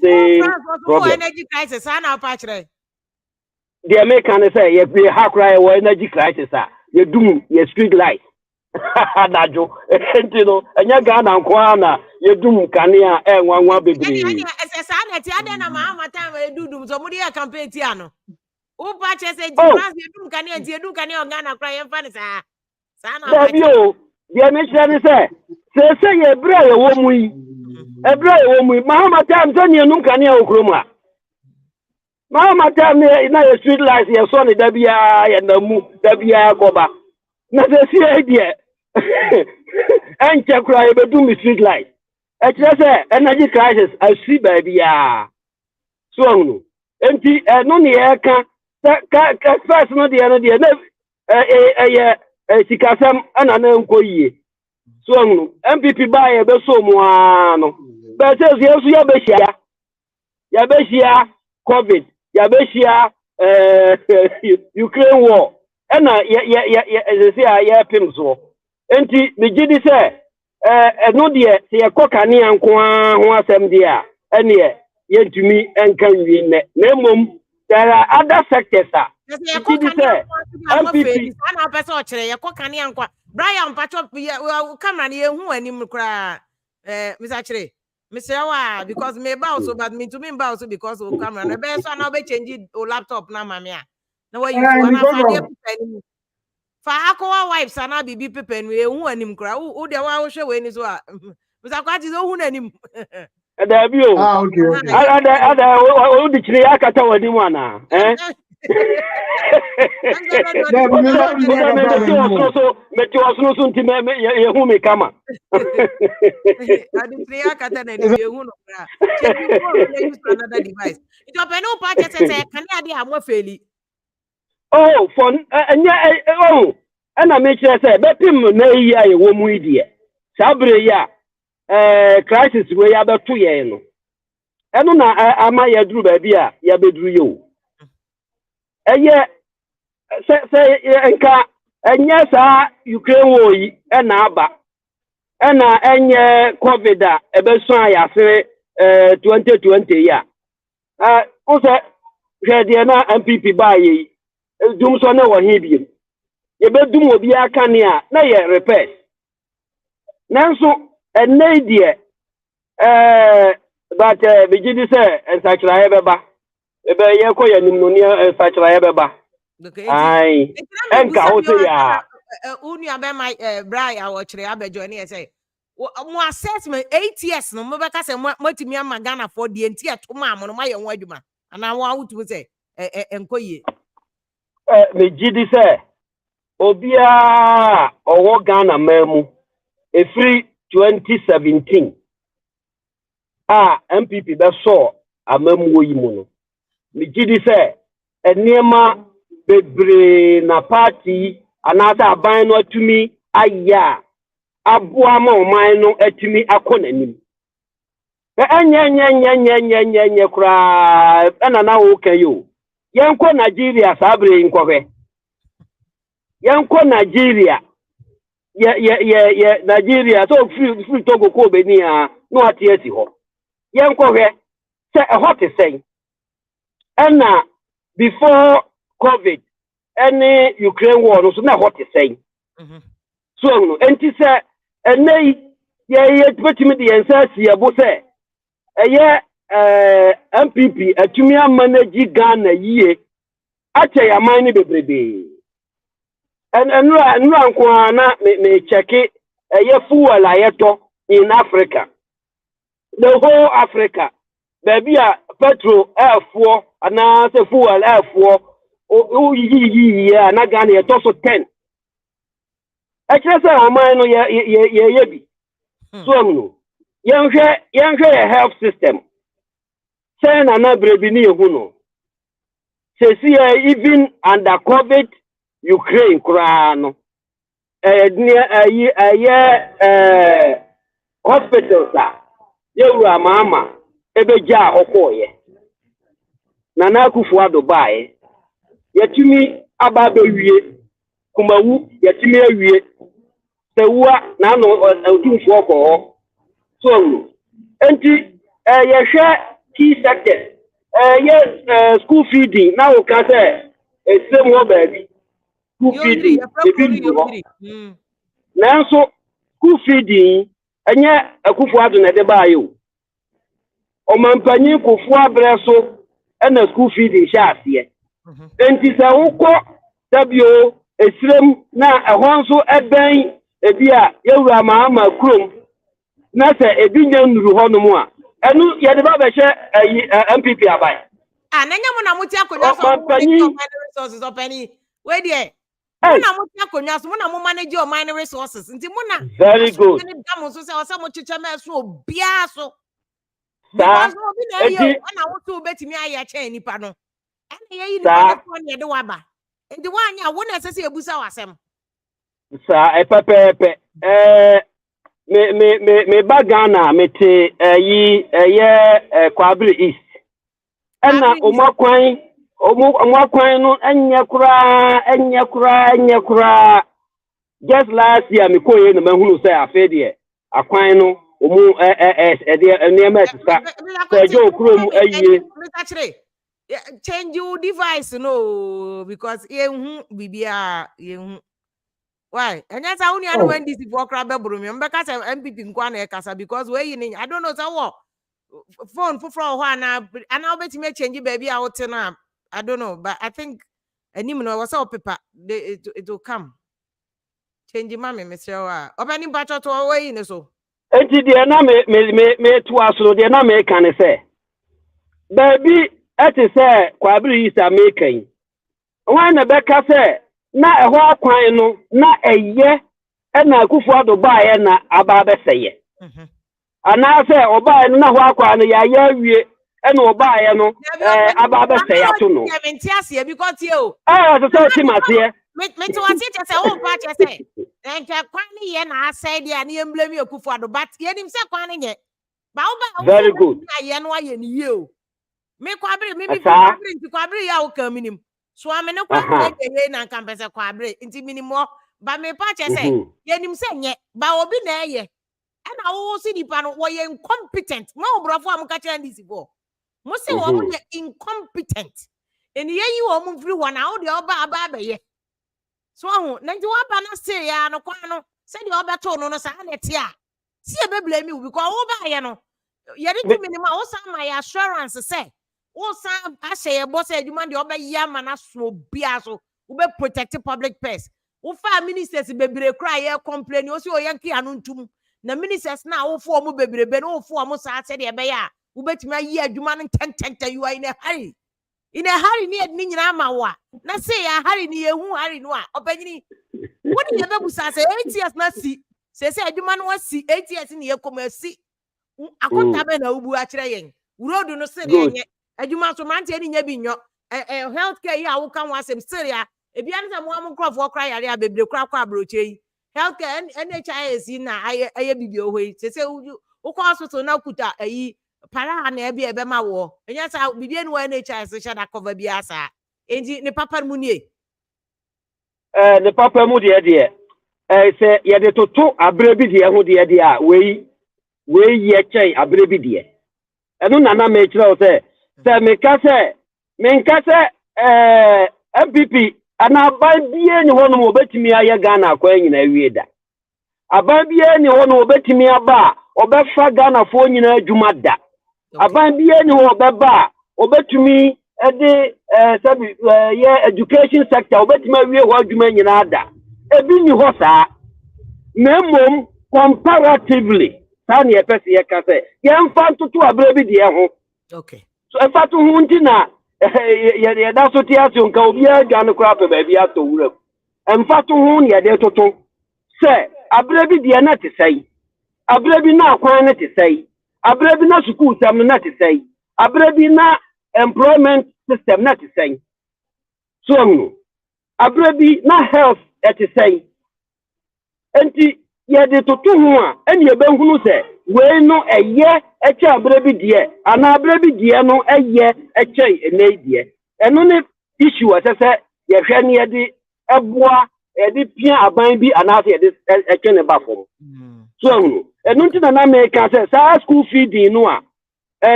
problem energy crisis ana pa kire the American say ye ha cry wo energy crisis ye dum ye street light adajo entino enya Ghana nkwa na ye dum kanea enwanwa bebre esa na ti ade na ma time e dudum so mudi ya campaign ti ano u pa che se France ye dum kanea Ghana kra ye fa ni sa na pa bio ye me chere ni say say ye bra ye wo mu yi ebra ye wo mu mahama time say ne num kan ya okroma mahama time na ye street lights ye so ne da bia ye na mu da bia goba na se si e die enche kra ye be do me street light e kire say energy crisis asi ba bia so anu enti no ne ye ka first no de no de na sikasam ana na nkoyie so anu NPP ba ye be so mu ano be se yesu ya be shia covid ya be shia Ukraine war ana ya pim so enti me gidi se no de se ye kokane anko ho asem de a ene ye ntumi enka wi ne na mom there are other sectors MPP ana pesa o kire ye kokane anko Brian Pacho camera na ehu anim kra Mr. Chire Mr. Wa because me ba also but me to me ba also because of camera na be so na be change o laptop na mama ya na wa use na fa dey paper fa akwa wipes na bibi paper no ehu anim kra wo de wa wo hwe we ni so a Mr. Kwati so hu nanim ada bi o okay ada o di chire akata wani mu ana so meti wasu so ntime ye hu me kama adi tria kata na ni ye hu no bra check for use another device it open no patch say kan ade amofeli oh for enya ana me kire say be pim na yi aye wo mu idie sabre ya crisis we ya beto ye no eno na ama ya duru ba bia ya beduru ye o eye se enka enya sa Ukraine wo yi na aba na enye covid a ebeso ayase 2020 ya o se hwede na NPP ba ye Dumsor na wo hibiem ye bedum obi aka ne a na ye repair nanso ene die but bigidi say ensachira ye beba ebe ye ko ya nim no ne ensachira ye beba ai enka o se ya unu abe my Brian wo kire abejo ne say mo assessment 8 years no mo beka say matimi ama Ghana for die enti etoma mo no maye ho adwuma ana wo awutu say enkoye bigidi say obia owo Ghana mamu efri 2017 NPP be so amamu yi mu no mi gidi se enema bebre na party anata aban no atumi aya aboa ma oman no atumi akonanim enye kura ana na wo kan yo yenko Nigeria sabre nkwohwe yenko Nigeria Nigeria so free Togo ko beni a no atiesi ho yenkwohwe se hot say na before covid any Ukraine war no so na hot say so no enti se enei ye betimi de yensa siebo se eye NPP atumi manage Ghana yie ache ya man ni bebrebe and nwa na me check fuel ayeto in Africa the whole Africa baby petrol airfo ana se fuel airfo yi na Ghana ye to so 10 actually say o man no ye bi so no yenhwe health system say na brebi ni ehu no say see even under covid Ukraine kurano hospitals yewura mama ebeja okoye na Akufo-Addo bae yatumi aba bewie kumawu yatumi awie sewua na no otumfo okọ so enti yehwe key sectors school feeding na o ka say esem ho baabi school feeding nanso school feeding enye Akufo-Addo na de bae o omampanyi Kufuor abreso na school feeding sha ase enti se wukọ tabio esrem na ehonso eben ebi a yewura ma krom na se ebi nya nuru ho no mu a enu ye de ba be hye NPP abai nanya mo na muti akonya so resources opani we there mo na muti akonya so mo na mo manage your mine resources nti mo na very good dam so se mo chiche me so obia so because obi na ye na wo to betimi aye cha nipa no ene ye yi nipa ko ne de waba ndi wanya wo na sese ebusa wasem sa pepepe me bagana mete Kwabri East ena omwakwan no enye kura just last year me koye no mahunu say afede akwan no omu enema sisa so okrom aye change your device no because yehu bibia yehu why and that's how only when this for crab brumi mbeka say MPP nkwa na ekasa because we yi I don't know say what phone for na and obeti me change baby out na I don't know but I think anim no was all paper it will come change mama me say wa obani bacho to we yi so enti de na me to asoro de na me kan say baby eti say Kwabri is American when na beka say na eho akwan no na eye na Akufo-Addo baaye na aba beseye ana se obaaye na ho akwan no ya awie na obaaye no aba beseye ato no ya menti ase because you so timase me to ase se o pa se enka kwan ni ye na ase dia na emblem Akufo-Addo but ye nim se kwan ni ye ba oba very good ye no aye ni ye o me Kwabri me bi Kwabri ya o kan minim so amene kwa ye na kampese Kwabri nti minimo ba me pa che se ye nim se nye ba obi na eye na wo si dipa no wo ye incompetent mo obrofo am ka che NDC bo mo se wo ye incompetent eni ye yi wo mo free one na wo de oba aba ba ye so ho na nti wo ba na se ya no kwa no se de oba to no sa na te a si e be blame you because wo ba ye no ye de tu minima wo sa my assurance se wo sa ahye ye boss adwuma de oba ya ma na so bia so wo be protect public purse wo fa ministers bebre kra ye complain o si o yanki anu ntum na ministers na wo fo mo bebrebe no wo fo mo sa se de be ya wo betimi ayi adwuma no tententa you are in a hurry ni nyina ma wo na say ya hurry ni ehu hurry no a opanyini wo ni ye bebusa se 8 years na si se adwuma no si 8 years ni ye koma si akonta be na ubu a kire yen road no se de enye adwuma so mante ni nya bi nyo healthcare ya wo kan wasem still ya ebia nza mo am crofo kra yare a bebre kra kwa abroche yi healthcare NHIS na aye bibio hoi se ukọ hospital na kuta ayi para na ebe ma wo enya sa bibie no NHIS sha da cover bia sa enti ne papa mu nie ne papa mu de se ye de toto abre bi de ho de a we ye chei abre bi de enu nana me kire o se me ka se MPP ana bie ni ho no mo betimi aye Ghana akwa nyina awie da aban bie ni ho no obetimi aba obefa Ghana fo nyina adwuma da aban bie ni ho obeba obetumi de ye education sector obetimi awie ho adwuma nyina da ebi ni ho saa na mom comparatively sa ne epese ye ka se ye mfa ntutu abra bi de ho okay so efa to hu ntina ye da so ti aso nka obi adwane kra pe ba bi ato wura emfa to hu ne ye de toto se abra bi de na te sai abra bi na akwan na te sai abra bi na school sam na te sai abra bi na employment system na te sai so no abra bi na health te sai enti ye de toto hu a eni e benhunu se we no eye eche abra bi de ana abra bi de no eye eche enei de eno ne issue asese ye hwe ne ye de eboa ye de pia aban bi ana se ye de eche ne ba fom so no eno nti na America se sa school feeding no a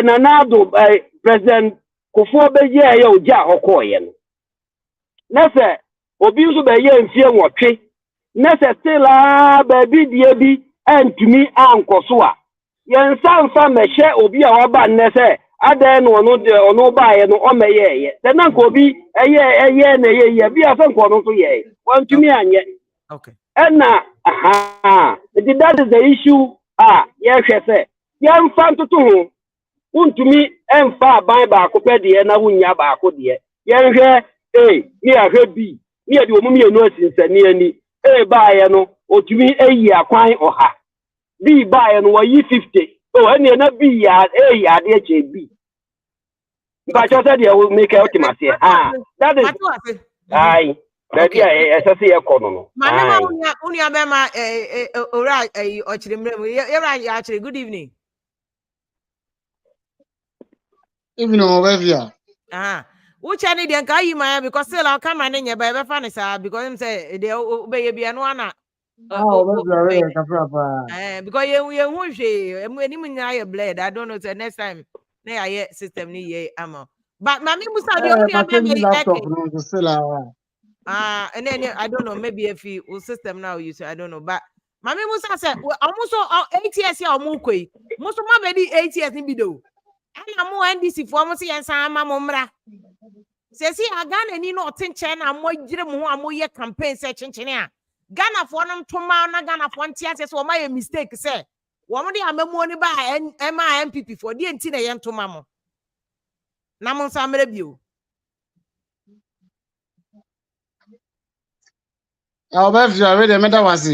na do president Kofo be ye oja okoye no na se obi nso be ye mfie nwotwe na se still baby die bi antumi ankoso a yensa mfa mehye obi a waba nne se adan no ono baaye no o meye se na nko obi eye na ye bi afa nko no so ye wantumi anye okay na that is the issue yɛhwɛ sɛ yɛmfa ntoto ho wontumi ɛmfa aban baako pɛ deɛ na wonya baako deɛ yɛnhwɛ ne ahwɛ bi ne yɛde wɔ mu mmienu asinsani ani baayɛ no otumi ayi akwan ɔha bi baayɛ no wɔyi 50 ɛne na bi yɛ adeɛ kyɛ bi mpakyɛ sɛ deɛ wo meka wotimaseɛ that is ai baabi a ɛsɛ sɛ yɛkɔ no Mama unia bema ora ochirimrem yera achiri good evening. Evening Ovavia. Uche ni den ka yi ma because still our camera nye ba be fa ne sa because him say dey obey bia no ana. Because ye hu hwe enim nya ye bled I don't know say next time na ya system ni ye ama. But mami musa dey unia bema laptop no still and then I don't know, maybe if you system now you say I don't know, but Mami Musa said almost 8 years here or more quick. Most of my baby 8 years in Bido. And I'm more NDC for almost and Sama Momra. Says he I got any no attention and more year campaign section. Ghana for them tomorrow, Ghana for 1 year says, well, my mistake, say. One day I'm money by NPP for the entire young to mamma. Namon Sam review. Ovavia we the matter was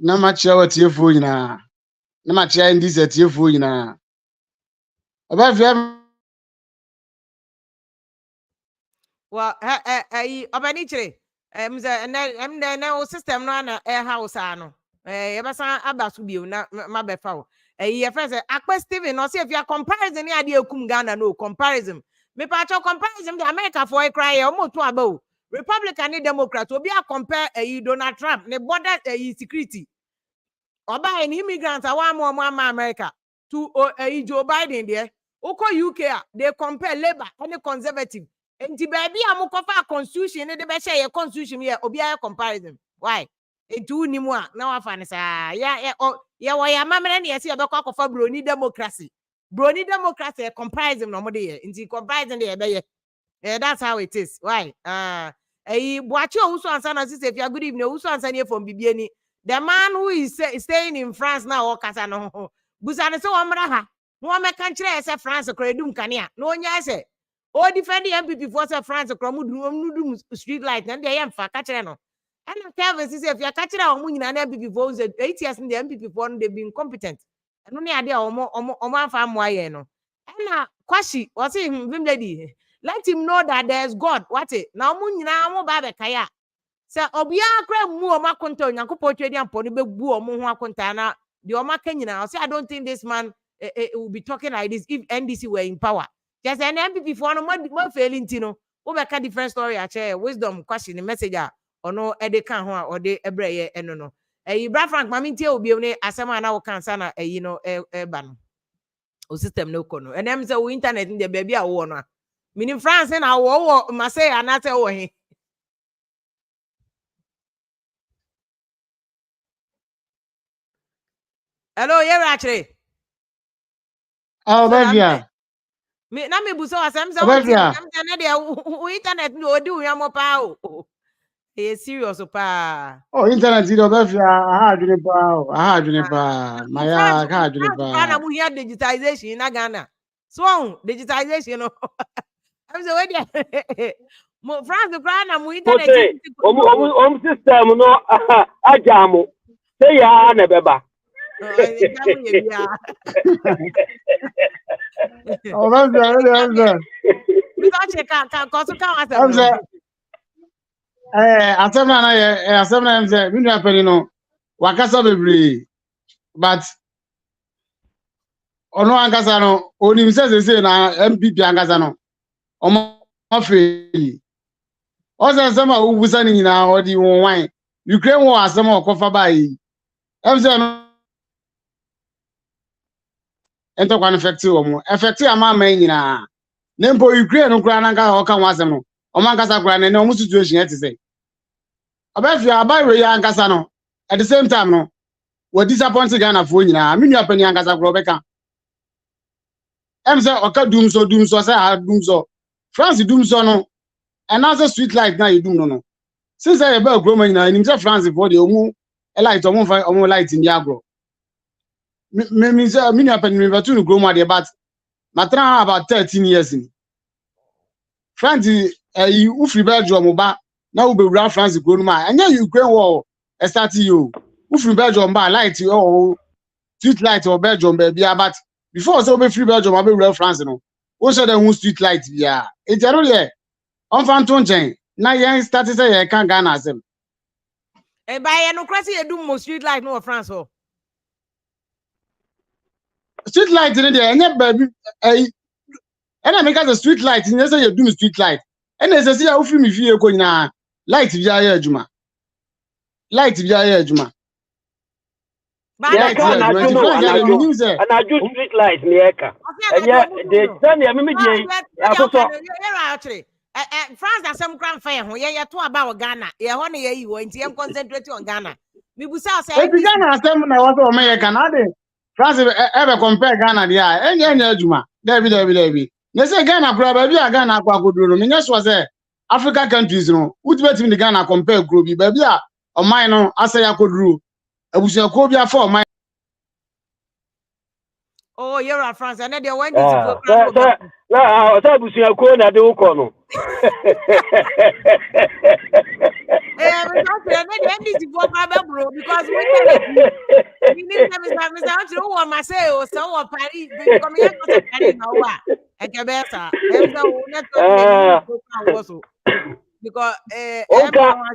na machia watiefo nyina na machia NDC atiefo nyina Ovavia well obanichire na system no na house ano yebasa abaso bio na mabefa wo ye friend say akpa Steven no say if you comparison ni ade ekum Ghana no comparison me pa cho comparison the America for cry e mo to aba o Republican and Democrat obi a compare Donald Trump ne border security oba any immigrants awa mo America to Joe Biden there oko UK they compare labor and conservative enti baby amukofa constitution ne de be share constitution here obi a comparison why etu ni mu a na wa fa ne sa ya wo ya mamre ne yesi obekwa akofa broni democracy comparison no mo de enti comparison de be ye that's how it is why Boachi Owusu answer na say if you are good evening Owusu answer here from Bibiani the man who is staying in France now o kasa no busa ne say wo mra ha wo meka kire say France kredum kanea no nya say o defend the NPP for say France krom street light na dey yemfa ka kire no and Kevin say if you ka kire o mu nyina na NPP for say 8 years in the NPP for they be incompetent no ne ade omo amfa mo aye no na kwashi o say him lady let him know that there's God. What it now? Munyina mo ba be kaya. Say obia kra mu o makonta onyankopɔ twedi ampo no be bu o mo ho akonta na de o maka nyina. Say I don't think this man will be talking like this if NDC were in power. Just an MPP for no mo failing tino. We be ka different story a share wisdom question the messenger or no e de kan ho a o de ebreye eno no. Bra Frank mami tie obi ne asema na wo kan sa na no ba no. O system no kono. And them say o internet in the baby a wo no. Meaning France and our must say another way. Hello, you're actually. Ovavia. Me na me buso asem say Ovavia. internet no do yamo pa o. E serious pa. Oh internet di Ovavia aha adwene pa maya ka adwene pa. Na mu here digitization na Ghana. So digitization no. I'm so ready. Mo France cry na mu internet. System no ajamu. Say ya na beba. Ovavia. We don't check cause ka Asemna na asemna mze mi nua pani no wakasa bebre but ono ankasa no onim sese na MPP ankasa no omo afeli oza sama ubusa ni nyina odi won wan Ukraine wo asema okofa bai mze no ento kwan effect wo mo effect ama nyina nempo Ukraine no kura na nka oka wasem no omo ankasa kura na omo situation eti say Obafia abawe ya ankasa no at the same time no we disappoint Ghana for nyina me nua pani ankasa kura obeka mze oka Dumsor say Dumsor France Dumsor no and also street light na you do no since I about grow nyina nim say France for the omu light omu light in the agro me say me happen me batu no grow there but matra about 13 years in France you free Belgium ba na we be France grow no ma anya Ukraine war start you free Belgium ba light or street light or Belgium baby but before so be free Belgium be real France no o so dem street light bia e jaro there on fan to nchen na yen start say ye kan Ghana asem e ba ye no kwase ye do mo street light no France ho street light in there enye baby ena make the street light in say you do street light ena say ya ofri mi fie ko nyina light bia ya adwuma light bia ya adwuma Yeah, can I do street light nieka. Yeah, the stand ya mimi die. Ya so France asem kran fa ho ye to aba Ghana ye ho ne ye yi wo nti em concentrate on Ghana mi busa say e Ghana asem na wo so me ye Ghana de France e compare Ghana dia enye adwuma David ne say Ghana kura ba bi a Ghana akwa koduro no me nya so say Africa countries no ultimately the Ghana compare group bi ba bi a oman no asa ya koduro abusuako bi afọ oman. Oh, you're a France and they went to na abusuako na de uko no NDC because we need Mr. Who want say or so or Paris come here to Paris now and Quebec because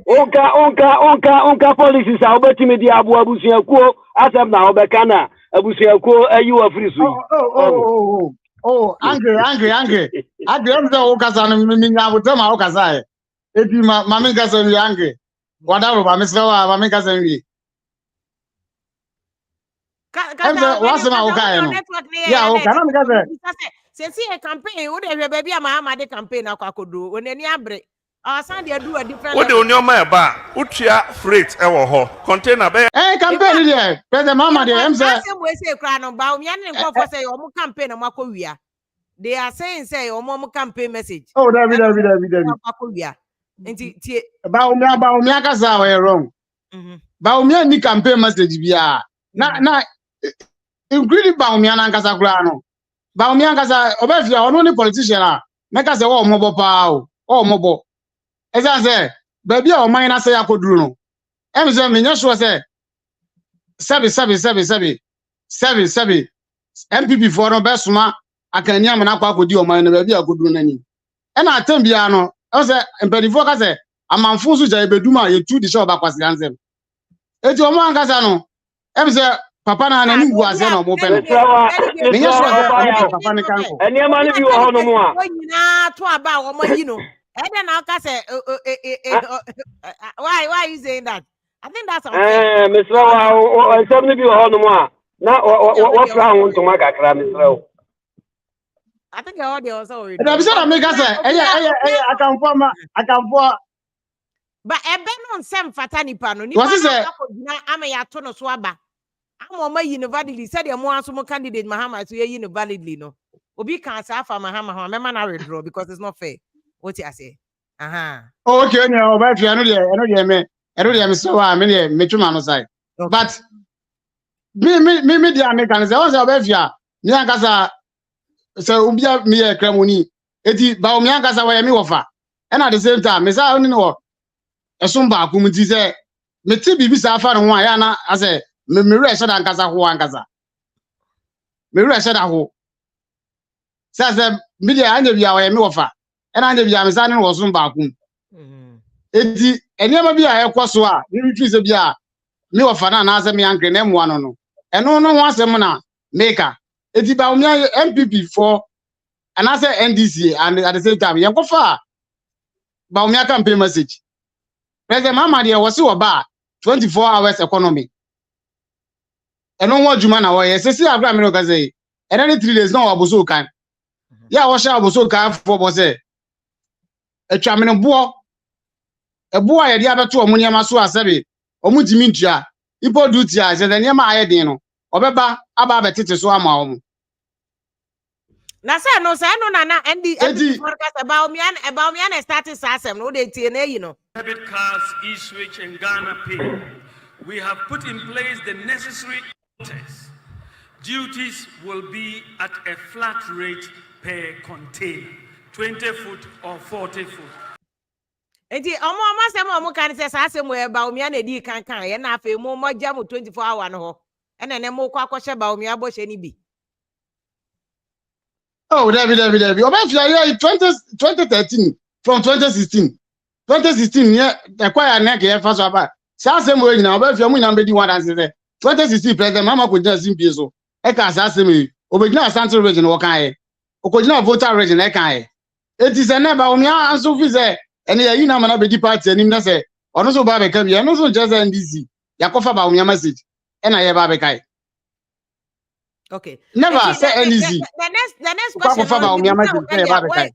onka policies a obetimi di abu abusuako asem na obekana abusuako ayi wa free so angry am say o kasa no mi nya botem a o kasa e bi ma mi kasa wi angry wada ba mi sra wa mi kasa wi kasa wasa ma o ka no ya o kana mi kasa since a campaign wo de baby ama de campaign akwakodo onani abre Sunday do a different. What the union my ba? Utia freight ewo ho. Container be. Campaign there. President Mama there. I'm saying. Same way say cry no ba. Me and go for say omo campaign na mako wia. They are saying say omo campaign message. Oh, David. Mako wia. Enti tie. Ba umi akasa we wrong. Ba umi ni campaign message bia. Na including ba umi ankasa kura no. Ba umi ankasa obefia ono ni politician a. Make say wo omo pa o. Omo bo. Eza say baby o man na say akoduru no em say me nya sure say 7 NPP for no besuma akani am na kwa akodi o man na baby akoduru nani e na atem bia no o say empedifo ka say amanfo so ja ebeduma ye tu di show ba kwase ansem eti o man ka say no em say papa na ni wu ase na o mo pe no me nya sure say papa ni kanko eni ama ni bi wo ho no mo a nyina to aba o mo yi no. And then I'll say, why are you saying that? I think that's okay. Mr. Wow, something you hold more. Now, what plan to make a cram, Mr. I think I already also. I can form. But a ben on some fatani pano. What is it? I'm a yatono swaba. I'm on my university. Said you're more some candidate Mahama to your validly no. Obi can't say for Mahama, my man, I withdraw because it's not fair. What you say? Oh, okay, no, but I know me so I mean, me too, man, side. But me, the Americans, I was a bevia, Niagasa, so Ubia, me a cremoni, eti, Baomiagasa, where me offer. And at the same time, Miss I only know a sumba, whom it is a Metibi Safa and Wayana, as a Mirror said, and Casa Huangaza. Mirror said, I hope. Says the media, I never be me offer. And I never am standing was some back. Eti, and never be a quaswa, you choose a beer. Me or Fana as a me uncle name one no. And no once a mona maker. Eti Baumia NPP for and I say NDC and at the same time, you go far. Baumia campaign message. President Mama dear was so about 24 hours economy. And no more Jumana way, see, I've got me no say. And any 3 days no abuso can. Yeah, what shall abuso can for was a champion boy. A boy, a diabeto, Munia so asabi, or Mutimintia, Ipo dutia, and the Yama Iadino, or Beba, Abba Titus Wama. Nasa no say no na NDC podcast about me and starting system no dey TNA you know. Debit cards, e-switch and Ghana Pay. We have put in place the necessary tests Duties will be at a flat rate per container, 20 foot or 40 foot. Enti omo amasem omo kan se sa asem we ba omi na di kan ye na afa mu mo jam 24 hour no ho ene ne mo kwa kwahye ba omi abohye ni bi. Oh, David. Obafia 2013 from 2016. 2016 yeah, the choir neck here first about. Sa asem we nyina Obafia mu nyina be di one dance say 2016 president mama ko jina simpie so. E ka sa asem e obegina Central region wo kan e. Okojina voter region e kan e. Eti se na ba omi anso fi se ene ya yi na mana be di party anim na se ono so ba be ka bia no so just NDC yakofa ba omi message e na ye ba be kai. Okay. Never say NDC. The next question.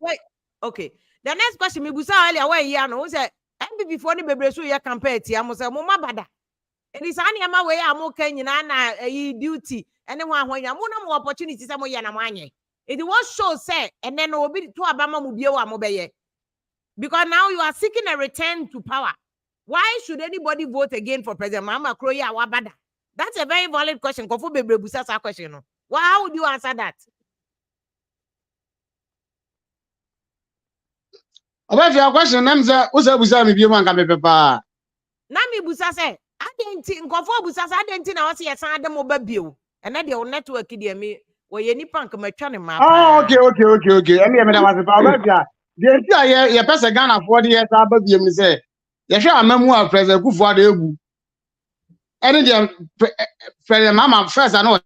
Wait. Okay. The next question me busa earlier why here no say NPP for ni bebre so ye campaign tia mo say mo mabada. Eni sa ni ama we am kan nyina na duty ene ho ahwanya mo na mo opportunity say mo ye na mo anye. It was show say and then obi to abama mu bie wa mo be ye. Because now you are seeking a return to power. Why should anybody vote again for President Mama Kroya Wabada? That's a very valid question. Kofu bebre busa sa question no. How would you answer that? Obafia question nam say usa busa me biem anka me pepa. Na me busa say adenti nkofo busa say adenti na wose yesan adem oba bio. Ene de network de me we ye nipa nka matwa ne ma pa. Oh, okay. Emi me da wase pa Obafia. The entire ye person Ghana for the years aba biem ni say ye hwe amamu a president Kufu ada egu. Ene de president mama first ano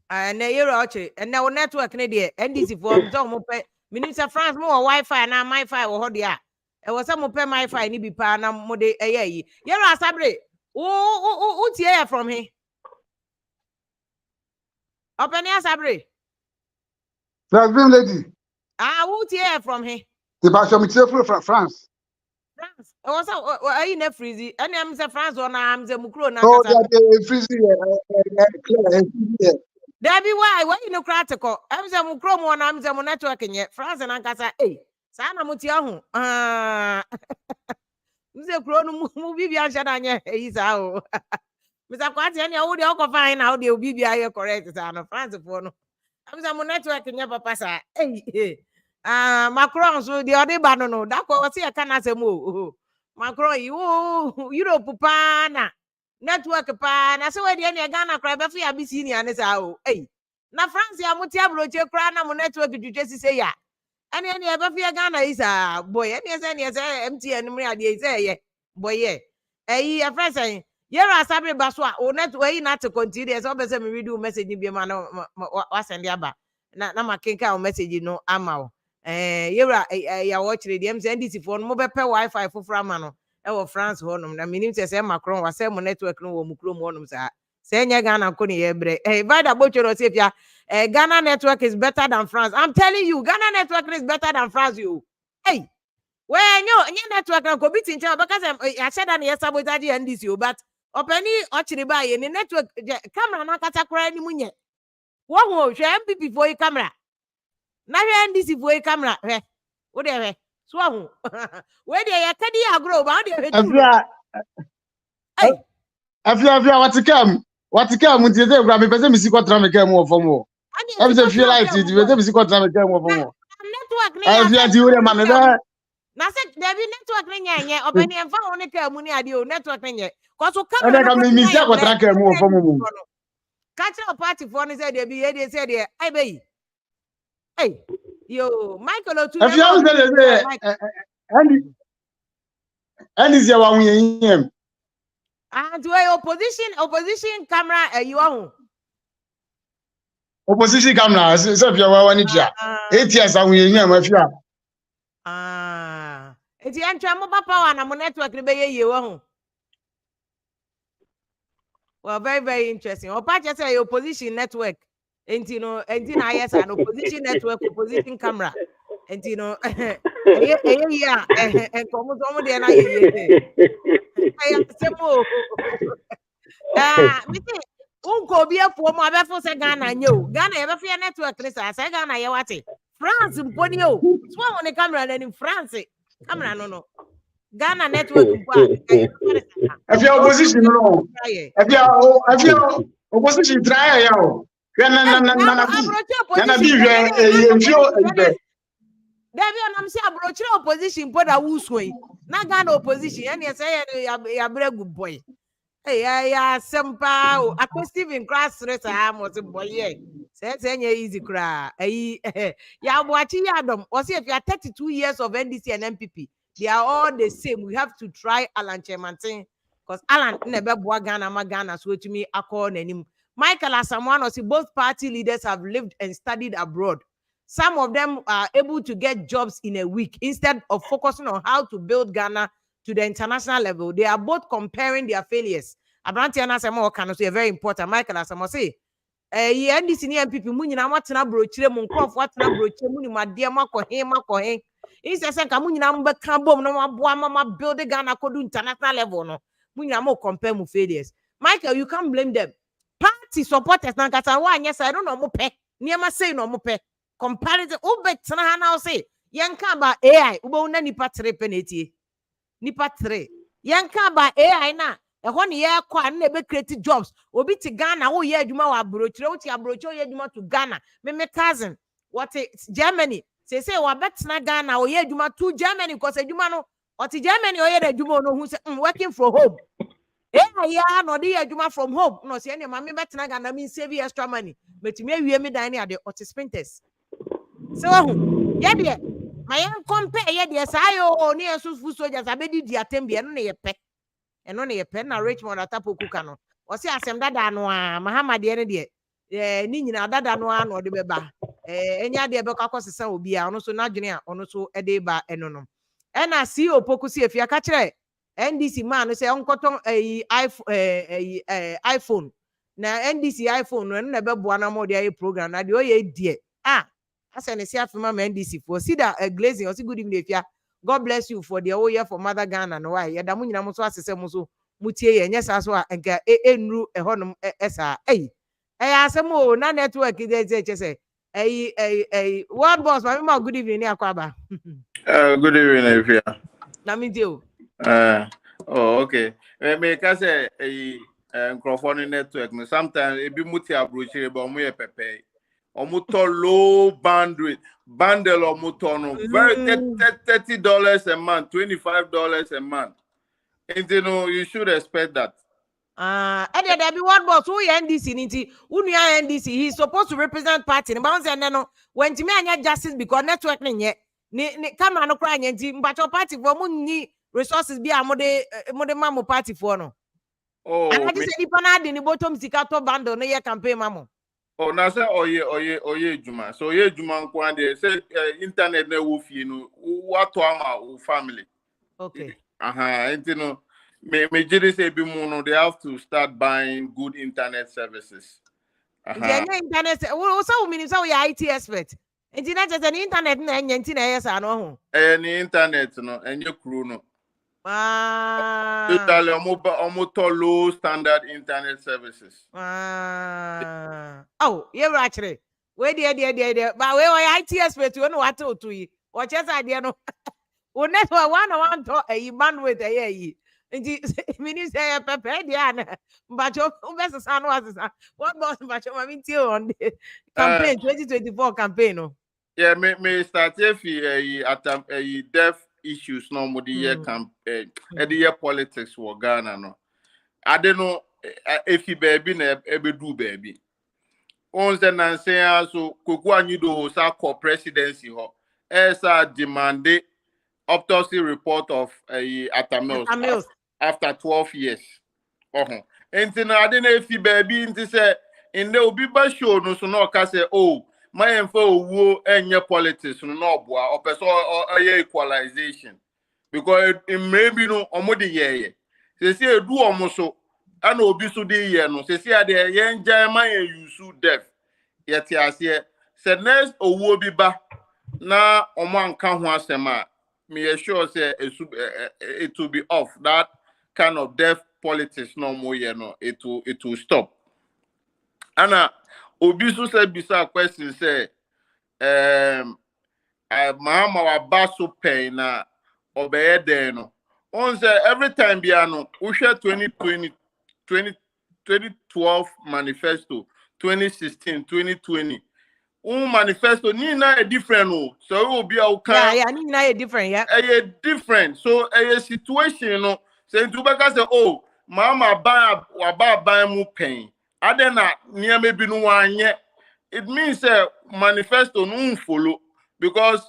na yero oche na wo network ne de NDC for so mo pe Minister France mo Wi-Fi na Wi-Fi wo ho de a e wo se mo pe Wi-Fi ni bi pa na mo de eye yi yero asabre o tie from here open here asabre President lady. Who tie from here The basho me tie from France. France e wo so ayi na freezy ene am se France or na am se mukro na Oh, kasa they freeze here. Debbie, why you no critical? I'm some chrome one, I'm some network in yet. France and Ancasa, Sana Mutiahu. Mr. Crono movie, Shadanya, he's out. Mr. Quatian, you would all find out the BBI correct, son of France for no. I'm some network in your papa. Macron, so the other banano, that was here can I say move. Macron, you know, Pupana. Network pa na se we de na Ghana kra be fa bi senior ne sa o na France ya mutia broche kra na mo network twetwe sise ya ene e be fa Ghana isa boy ene se MTN mu ya de say ye boy ye e friend say yero asabre ba so a o network yi na te continue so be say me read message bi ma na wa send aba na ma kenka o message no ama o yero ya watch the NDC phone mo be pe Wi-Fi foforo ama no France honum na minim se Macron wa se mo network no wo mukro mo honum sa se nya Ghana ko ne yebre Vida Bochoro se fia Ghana network is better than France. I'm telling you Ghana network is better than France you. When you network na ko bitin cha because I said that yes sabotage NDC but openi ochiri ba ye ne network camera na kata kra ni munye. Wo ho hwe MPP for camera. Na hwe NDC for camera hwe. Wo de hwe. So where they are kadi agro ba de afia what come nti dey gra me pese mi si kwatra me kam wo fomo am se feel like it we dey mi si kwatra me kam wo fomo network ni afia di we ma me ba na se dey be network ni nye obani emfa ho ne kam ni ade o network ni nye cause so come na mi si kwatra kam wo fomo mu catch up party for ni say dey be dey say dey ai be yo Michael Otu afia o say and is your one yen and opposition camera you are opposition camera say fia wa wani dia ATS awon yen ma fia eti antwa mo papa wa na mo network ni be ye wo well very very interesting opa che say opposition network enti na yes an opposition network opposition camera enti no ya komo so de na ye semo mi say unko bi afo mo abefo se Ghana nye o Ghana ye be fe network ni sa Ghana ye wate France mponi o so won ni camera na ni France camera no Ghana network mpo afia opposition no afia opposition try ya o. Na bi David, I'm saying approach opposition put a woosway. Na Ghana opposition, and you say ya good boy. Hey, ya sempa akwa Stephen Cross am was a boy. Say easy cry. Ya watching Adam. Or see if you are 32 years of NDC and NPP, they are all the same. We have to try Alan Chemantin because Alan never boa Ghana ma Ghana so to me accord him. Michael Asamoah see both party leaders have lived and studied abroad. Some of them are able to get jobs in a week instead of focusing on how to build Ghana to the international level. They are both comparing their failures. Abranti Asamoah can say very important. Michael Asamoah say, NDC ni NPP mu nyina watena brochire mu nkrofo watena brochire mu ni made makohen. Inse se ka mu nyina mbeka bom no maboa mama build Ghana kodu international level no. Mu nyina mo compare mu failures. Michael, you can't blame them. Party supporters na kata wa anya say no mo pe. Niema say no mo pe. Comparison ubetena ha na say yenka ba AI ubo na nipa 3 peneti nipa 3 yenka ba AI na ehon ye kwa na be create jobs obi ti Ghana wo ye adwuma wa abrochire wo ti abrochire ye adwuma to Ghana me cousin what Germany say wa betena Ghana wo ye adwuma to Germany because adwuma no what Germany wo ye adwuma no hu say working from home yeah no dey adwuma from home no say any ma me betena Ghana me save extra money metumi awie me dan ne ade ot sprinters. So yeah, my young compare yes, I near Sufu soldiers. I bet the attempt be no pe. And only a pen na Richmond at Tapo Kukano. Or see, I am that anwa, Mahama the end, Nina that one or the beba. Any other Bocacos will be on also Naginia, on also a day by Enonom. And I see you Pokusi if you catch it. NDC man say Uncle a iPhone. Now NDC iPhone, when never buana more the program. Now the dear. I send a afima NDC for see that glazing or see good evening if ya God bless you for the whole year for Mother Ghana and why ya damu nyina mo so asese mo so mutie ye nya sa so a enka enru ehonum esa asem o na network dey say world boss ma good evening ni akwaba Good evening if ya na me dey okay me ka say microphone network no sometimes e bi muti abrochire but mo ye pepe omuto low bandwidth bundle omuto no very $30 a month, $25 a month. And you know you should expect that. And there be one boss who NDC niti unia NDC he's supposed to represent party but no when to me anya justice because network ni camera no cry nti mbacho party for mu ni resources bi amode mamo party for no and I just say nipa na de ni bottom sika to bundle no ye campaign mamo. Oh, now say oye juma. So oye juma nkwande say internet na wo fie no what to our family. Okay. You know me jiri say bi mu no they have to start buying good internet services. Yeah, internet. So mean so you IT expert. Internet is an internet na nyanti na yes ano ho. Any internet no enye kru no. Totally almost low standard internet services. Oh, you're actually. Where dear. But where IT expert you know what to you. Or just idea no. Well, next one to a man with a ye. Minister Pepe Diana. But your best son was what was but your on the campaign 2024 campaign. Yeah, me start if a deaf issues no more the year campaign the year politics for Ghana no. I don't know if he baby na do baby. On the Nancy so Kuku Anyido sa co-presidency ho. Esa demanded autopsy report of Atamils after 12 years. And then I don't know if he baby into say in the Obiba show no so no can say oh my info wo enye politics no boa or person or equalization because it maybe no omodi ye say do omoso and obi so dey ye no say dey ye nja man use deaf yet ase say next owo bi ba na omo anka ho asema me sure say it will be off that kind of deaf politics no more ye no it will stop. Anna obi so say bisa question say Mahama wa baso pay na obeye den no on say every time biano we share 2020 2012 manifesto, 2016, 2020. Manifesto ni na a different no. So will be our yeah, ni na a different, yeah. A different. So a situation no. Say to baka say oh, mama buy mu pain. Adena near maybe no one yet. It means manifesto no follow because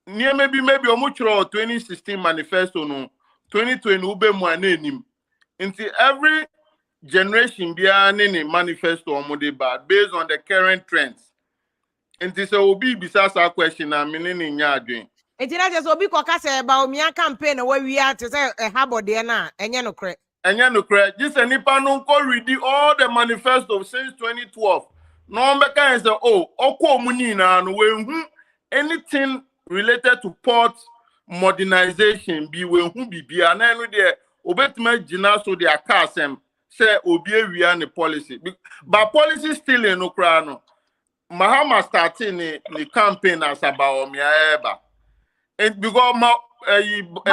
near maybe omuchro 2016 manifesto no 2020 ube mu anenim. Into every generation be any manifesto omode bad based on the current trends. Into so obi bisasa question na meaning nya adwen. Enti na just obi koka say ba omia campaign where we are to say habode na enye no kre. Enye no kre. Just nipa no ko read all the manifesto since 2012. No mbeka say oh okwo mu ni na no we anything related to port modernization be we hu bibia na no de obetuma gina so de aka asem say obi awia ne policy. But policy still in no kra no. Mahama starting the campaign as about Miaeba. And because one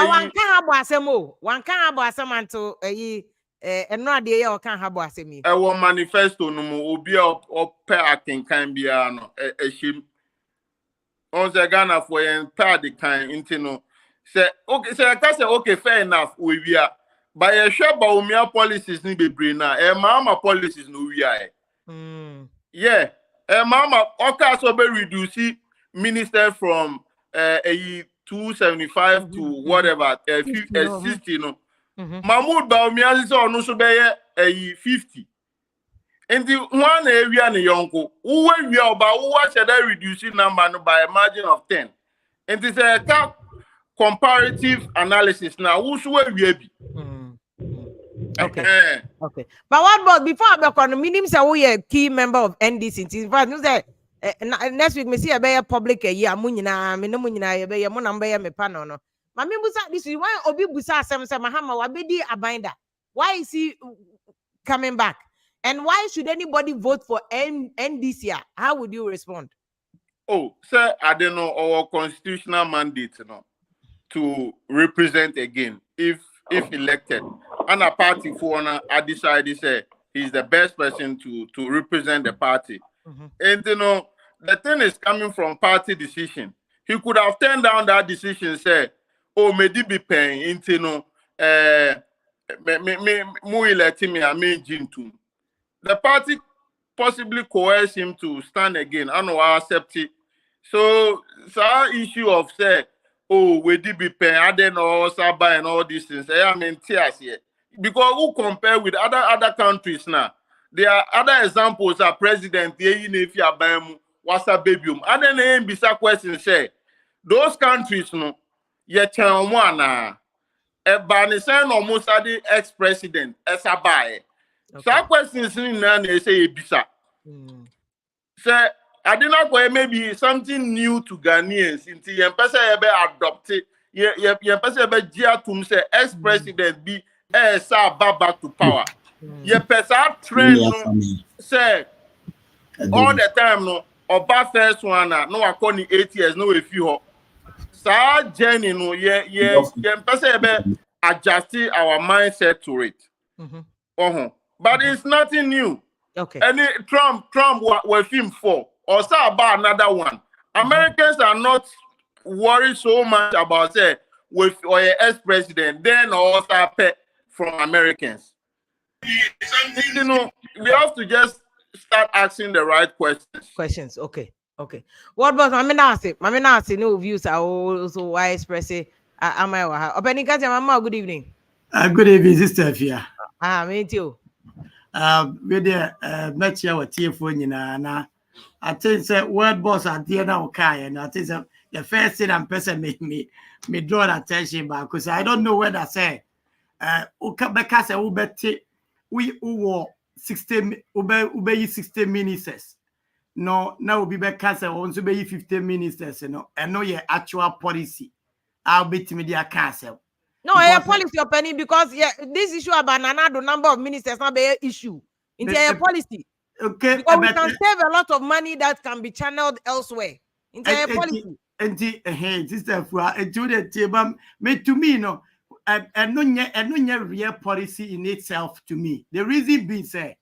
can't have asemo, one can't have asamanto and no idea or can't have asemi. Our manifesto no will be up acting can be a shim. On the Ghana for an the kind intino. Say okay, say I can say okay, fair enough, we are. By a share Baumia policies ni be brina, a mama policies no we are. Yeah. Mama, okay, so be reduce minister from 275 to whatever 60 no. Mahmoud Baumia is on so be 50. And the one area ne yonko, who we are about who should I reduce number by a margin of 10. And this a comparative analysis now. Who should we be? Okay. Okay. But what about before I back on the minimum say we a key member of NDC. In fact, you say next week me see a be public year munyina me no munyina be mo number me panel no. Ma me busa this is why obi busa asem say Mahama wa bedi abinda. Why is he coming back? And why should anybody vote for NDC? How would you respond? Oh, sir, I don't know our constitutional mandate to represent again if elected. And a party for I decided say he's the best person to represent the party. And the thing is coming from party decision. He could have turned down that decision, say, oh, maybe be paying into me letting me a the party possibly coerce him to stand again. I know I accept it. So our issue of say, oh, we did be paying, I don't know, Saba and all these things. I mean, tears here. Because who compare with other countries now? There are other examples of president, if you are buying what's a baby. And then the bisa question say, those countries, no, ye can one a banisen almost the ex-president, as a buy. So our question is they say bisa. Say, I did not go maybe something new to Ghanaians into your person adopted. Your person say ex-president be back to power. Your person trend say all the time no about first one no according 8 years no if you sa journey no your person adjusting our mindset to it. But it's nothing new. Okay. And Trump was him for or say about another one. Americans are not worried so much about say with or ex-president then also pay from Americans. We have to just start asking the right questions. Okay. What about Mami say no views are also why express it. Am I opening Mama? Good evening. Good evening, Sister Fia. Me too. With the match our TF na. I think that word boss at the end of Kai, and I think that the first thing I'm person make me draw attention back because I don't know whether say because we were 60 ube 60 ministers. No, now we be because on to be 15 ministers, you know, and no your actual policy. I'll be to media council. No, a policy penny because this issue about the number of ministers not be an issue. Into a policy. Okay. Because we can save a lot of money that can be channeled elsewhere. Into a policy. And hey, sister, for to the table, made to me, no. and no real policy in itself to me. The reason being said,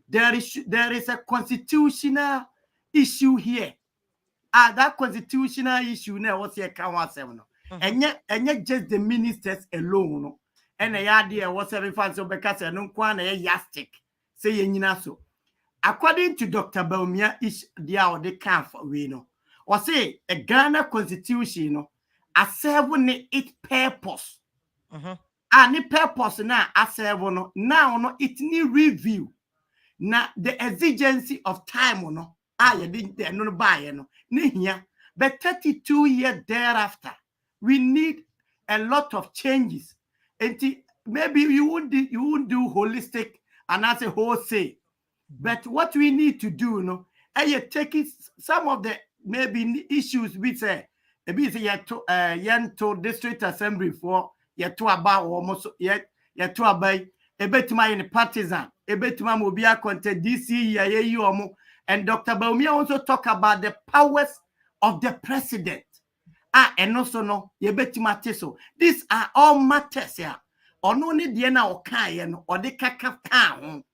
there is a constitutional issue here. That constitutional issue now was here can and yet just the ministers alone. And the idea was every fan so because I don't want a yastic. Say so. According to Dr. Baumia, is the camp we know. Or say a Ghana constitution a seven its purpose. And the purpose now a seven now it need review. Now the exigency of time no you didn't no buy no here. But 32 years thereafter, we need a lot of changes. And maybe you won't do holistic and as a whole say. But what we need to do, no, you take it, some of the maybe issues we say, maybe to district assembly for yet to about almost yet to about a bit my partisan, a bit my mobile content DC, and Dr. Baumia also talk about the powers of the president. And also no, you bet mateso. These are all matters here. Or only the na okayen or the town.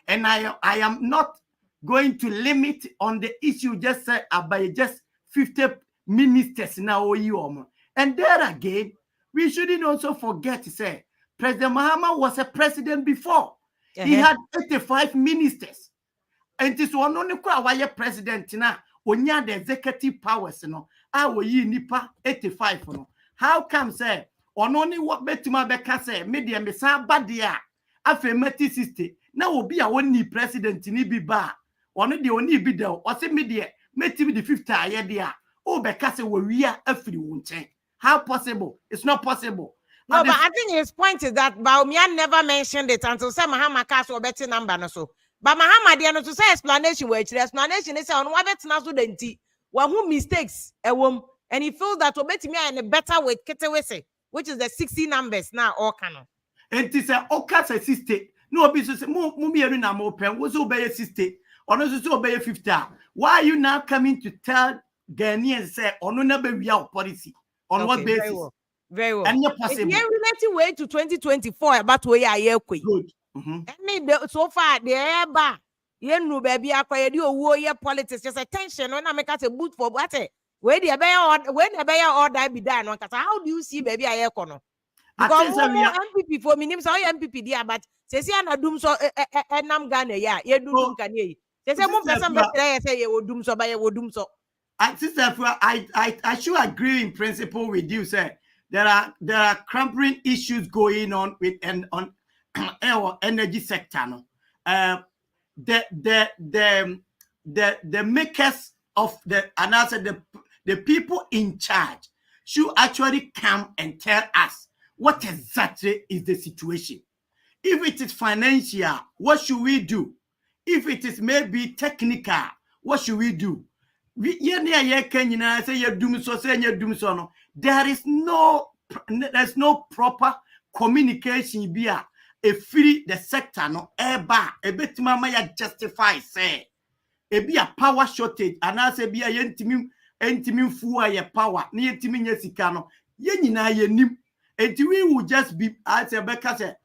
And I am not going to limit on the issue just said by just 50 ministers now. And there again, we shouldn't also forget to say President Mahama was a president before. He had 85 ministers. And this one only why president now. Onya the executive powers no we nipa 85 no how come say on only what betima beka say media me san badia afa mati 60 na obi a woni president ni bi ba ono de oni bi da o say media meti the 50 aye dia o beka say we wia afiri wo nchen. How possible? It's not possible. No, but I think his point is that Baumia never mentioned it until some Mahama cast or better number no so. But Mahama no to say explanation where the explanation is on what better naso denti one who mistakes a woman and he feels that obeti me in a better way ketewese which is the 60 numbers now all canon. And it is a okas assisted. No be so say mo me na mo pen wo so obey 60 or no so obey 50. Why are you now coming to tell Ghanaians say ono na be wia policy on what basis? Very well. And possible. If you're relating way to 2024 about where I am good. So far, the air you baby, I cry you warrior politics, just attention when I make us a boot for what where the bear order be done. How do you see baby I econo? Because MPP for me, names are MPP dear, but says I Dumsor and Nam Ghana, yeah, you do can ye. They say more person say you would Dumsor by your Dumsor. Sister, I should agree in principle with you, sir. There are crumbling issues going on with and on our energy sector. No? The makers of the people in charge should actually come and tell us what exactly is the situation. If it is financial, what should we do? If it is maybe technical, what should we do? There's no proper communication via a free the sector no eba a bit mama ya justify say e be a power shortage and as e be a yentimi fu a power na yentimi nya sika no ye nyina ye nim enti we will just be as a beka say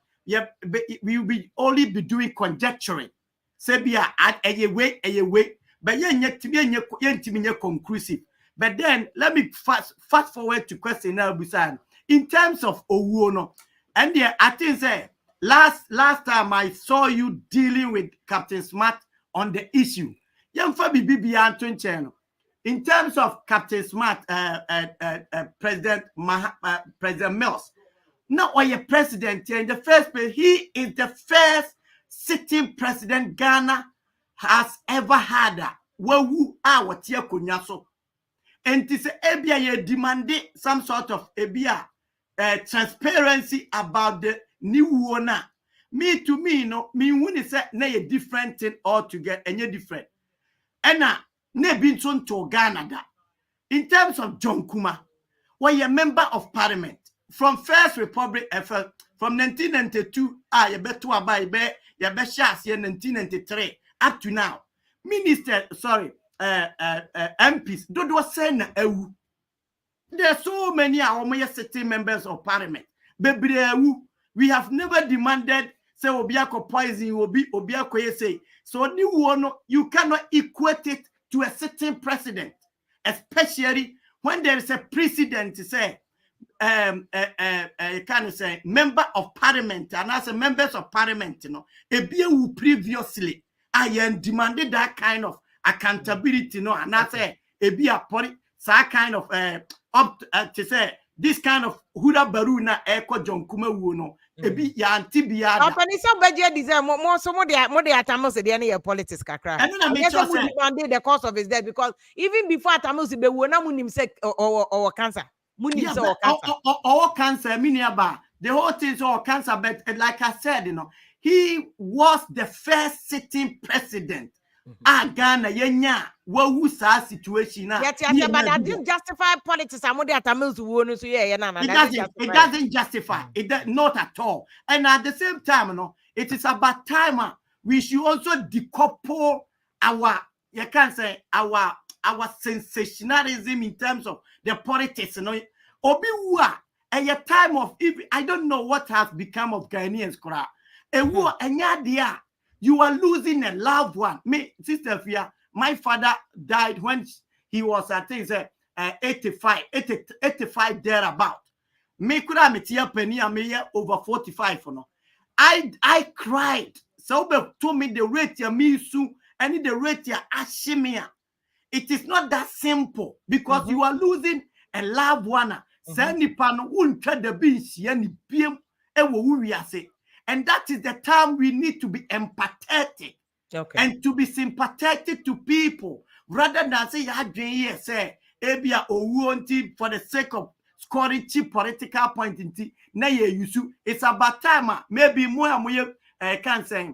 we will be only be doing conjecturing say be a way but yentimi nya conclusive. But then let me fast forward to question now Busan in terms of Owuono. And yeah, I think say last time I saw you dealing with Captain Smart on the issue. In terms of Captain Smart, President Mills, not only president in the first place, he is the first sitting president Ghana has ever had. And this ABA demanded some sort of ABA transparency about the new owner. Me when it said na a different thing altogether and you're different. And now ne been to Ghana that. In terms of John Kuma, was a member of parliament from First Republic from 1992, you bet to abide you bet shas 1993 up to now. Minister, sorry. MPs don't was saying there are so many sitting members of parliament Bebrewu. We have never demanded say obiako poison obiako say. So you cannot equate it to a sitting president, especially when there is a precedent to say kind of say member of parliament and as a members of parliament, who previously I demanded that kind of accountability, and I say kind of up to say this kind of huda baruna eko John Kumewu ebi ya antibia da. Company so budget deserve more so more the atamos the any politics kakra. And I make sure say the cause of his death because even before atamos be wona munim say or cancer. Munim say or cancer. Or cancer miniaba. The whole thing is all cancer, but like I said, he was the first sitting president. Ghana yenya wawu sa situation na. But that didn't justify politics. It doesn't justify. It does not at all. And at the same time, it is about time we should also decouple our our sensationalism in terms of the politics. Obiwa a time of I don't know what has become of Ghanaians. You are losing a loved one. Me, Sister Fia, my father died when he was, I think, 85 thereabout. Me could have met here penny over 45. I cried. So they told me the rate ya me su and the rate ya ashimia. It is not that simple because you are losing a loved one. Send pan won't try the beach yani PM say. And that is the time we need to be empathetic and to be sympathetic to people rather than say, say, for the sake of scoring cheap political point in tea. It's about time, maybe more can say,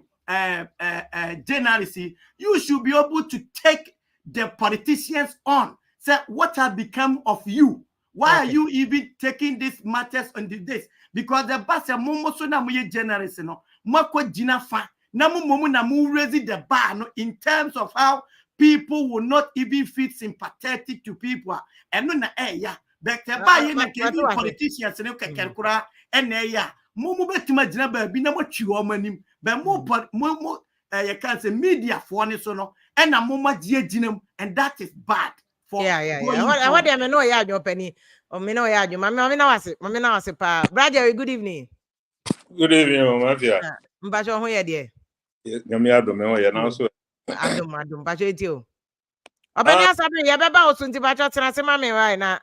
journalists, you should be able to take the politicians on. Say, what has become of you? Why are you even taking these matters on this? Because the bass a momo so na muye generous mako jina fa na mumu na mu raise the bar in terms of how people will not even feel sympathetic to people and no na ya but the bar na ke politicians ne kekerkura ya mumu betima jina ba bi na mo twi o manim but mo you can say media for ne so no and na mumu gie jinam and that is bad. Yeah. What do I know? Yeah, your penny. Or me know ya. Mamma was a pa. Brother, good evening. Good evening, Mafia. Mbacho ho ye de. Gamiado me ho ye na so. Adum bacho etio. Obani asabe ye beba osunti bacho tena se ma me right na.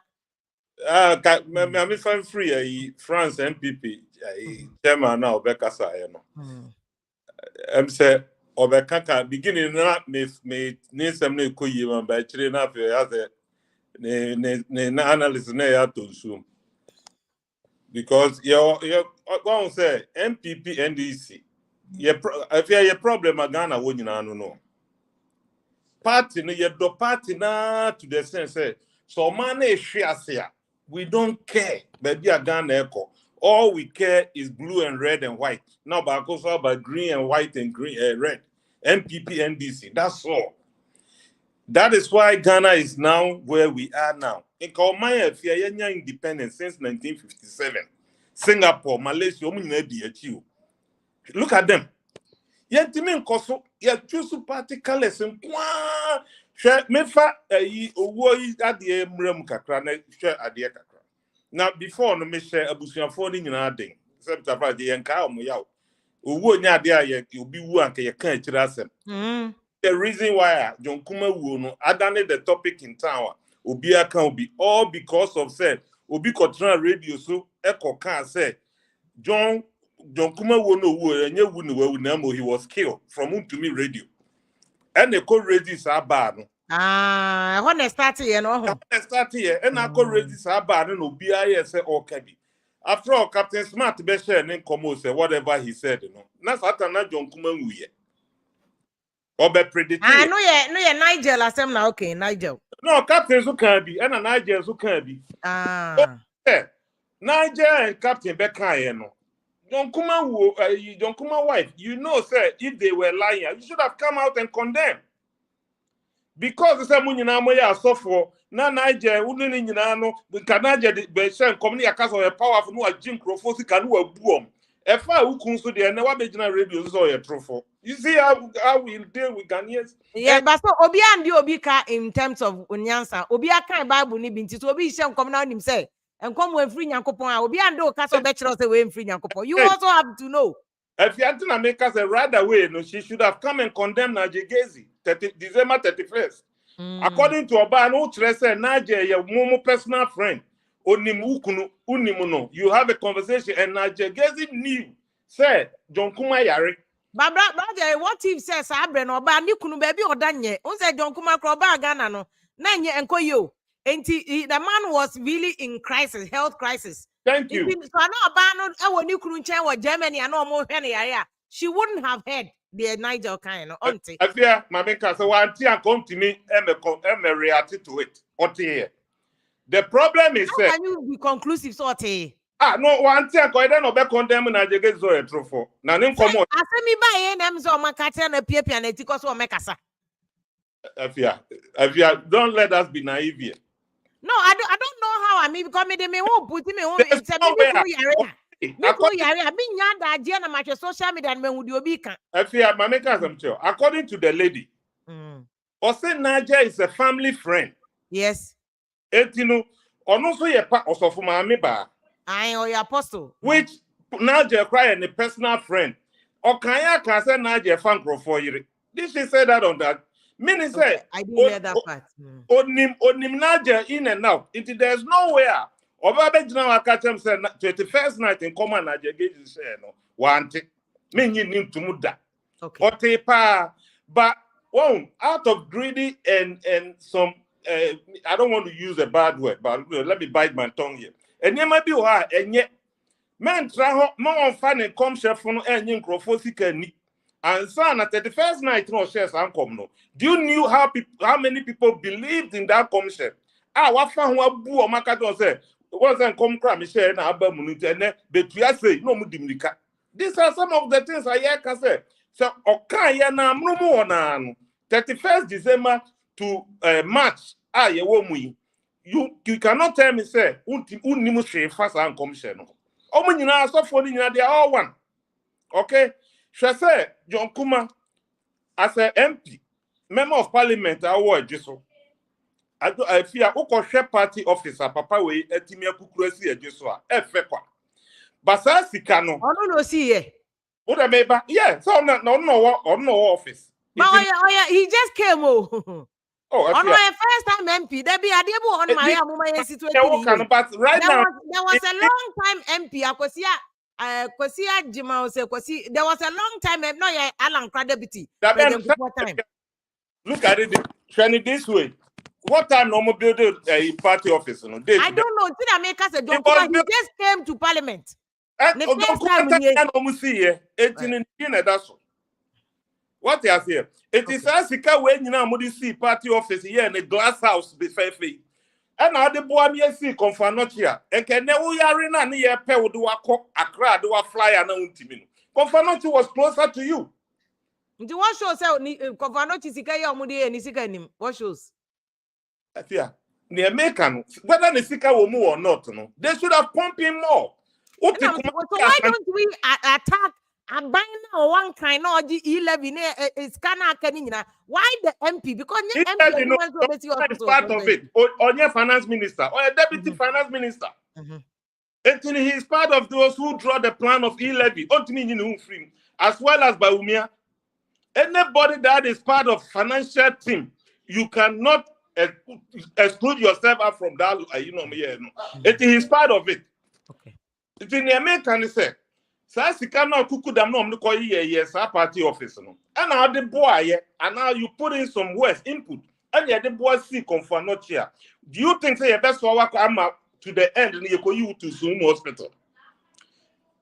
Me fan free France NPP chairman na obekasa ye no. Say obekaka beginning na me nsem na ekoyi man ba chire na fe ya say ne analysis na ya tonsu because you go on say NPP NDC your problem Ghana wo nyina no party no your do party na to the sense say so man na ehwe ase we don't care but be a Ghana eko all we care is blue and red and white now back also about green and white and green red NPP NDC that's all. That is why Ghana is now where we are now. In Kaumaya, if you are independent since 1957, Singapore, Malaysia, look at them. Yet, Timin Koso, you choose party colors and Mefa, at the Mrem Kakra, share at the Kakra. Now, before no Michelle Abusian falling in our ding, except about the Yankao Moyao, who there, you'll be one, you can't the reason why John Kumewu no adane the topic in town Obia can be all because of said Obi Kotra radio so Eko can say John Kumewu no wo enye wu no wu na mo he was killed from whom to me radio and the call radio is bad no when they start here no and I call radio is bad no Obia say okay be after all Captain Smart be share name come say whatever he said no na Satana John Kumewu ye I know ye Nigel asem na okay Nigel. No, Captain so can be and Nigel so can be. Nigel and Captain Becca no. John Kuma wife, you know, sir, if they were lying, you should have come out and condemn. Because the Munyana Moya suffer na Niger unini nyina no nka Niger be shen company akasa o powerful no agin crofo sika no abuom efa ukun so de na wa begina radio so o trofo. You see how we deal with Ghanaians. Yeah, but so obi and obi ka in terms of onyansa obi aka Bible ni bi nti so obi hye nkom na onim say enkom we free nyankopon a obi and o ka so be kire say we free nyankopon. You also have to know. If you want to make us a right away, no, she should have come and condemned Najegezi December 31st. According to Oba, no trust Naje, your momo personal friend. Unimuno. You have a conversation, and Najegezi knew. Said John Kuma Yari. But brother, what if says Abre no Oba ni kunu baby or danye? Unse John Kuma Kroba Ghana no. Nanye enko yo. The man was really in crisis, health crisis. Thank you. So I know Germany and no area. She wouldn't have heard the Niger kind of auntie. I fear my maker so auntie and come to me and react to it. The problem is how can you be conclusive sort no auntie and go no be condemn na jege zo e trofo. Na nim come on. Asemi ba nem so makata na piapia na tiko so mekasa. Afia, don't let us be naive here. No, I don't know how I mean because me who put me home it's a bit social media and me obi kan. Afia, my make us according to the lady. Ose Naja is a family friend. Yes. Etino ono so ye pa osofo maame ba. I or your apostle. Which Naja cry and a personal friend. Okanya can say Naja fan for you. Did she say that on that? Meaning say I didn't hear that part. Onim Naja in and out. There's nowhere. Oba be jina wa catch him say 21st night in common Naja gauge say no. Want it. Mean you need to move that. Okay. Otepa, but out of greedy and some I don't want to use a bad word, but let me bite my tongue here. And you might be why and yet men try more fun and come chef from any microphone and son at the first night no shares uncommon. No. Do you knew how many people believed in that concept? What fun what boo or Macadon said wasn't come cram share and Abamunit and but we say no mudimika. These are some of the things I can say. So okay na mrumu na 31st December to March you cannot tell me say unimu she fast and commission no omo nyina so for nyina they are all one. Okay, she say John Kuma as a MP member of parliament award jiso I fear ukoshe party officer papa we etimi akukurasi ejiso a efe kwa basa sika no ono no see here. What I yeah, so no office. But he just came. Oh, on my first time MP, there be a debo on my situation. But right now, there was a long time MP. Kosia Jima was there was a long time. No, yeah, Alan credibility. Look at it. Training this way. What time normal build a party office? No, I don't know. Did I make us a joke? He just came to Parliament. What you here? It is Africa when you know see party office here in the glass house be fair. And now the boy me see confirm here. And can never yarina near pay would do a cock a crowd do a flyer no ultimate. Confirm was closer to you. Do what shows out confirm Sikaya Mudi and Nisika what shows? Yeah, the American whether the Sika will move or not, no, they should have pumped him more. So why don't we attack a buying one kind of G11 is Kana? Why the MP? Because the MP is part of it, or your finance minister, or a deputy finance minister. He is part of those who draw the plan of e-levy, as well as Baumia. Anybody that is part of financial team, you cannot exclude yourself out from that. It is part of it. Okay. It's in the American say, Sasika no kuku dam no mko yes party office no. And now the boy and now you put in some words input. And yeah, the boy see confirm not here. Do you think say best work to the end and you to Zoom hospital?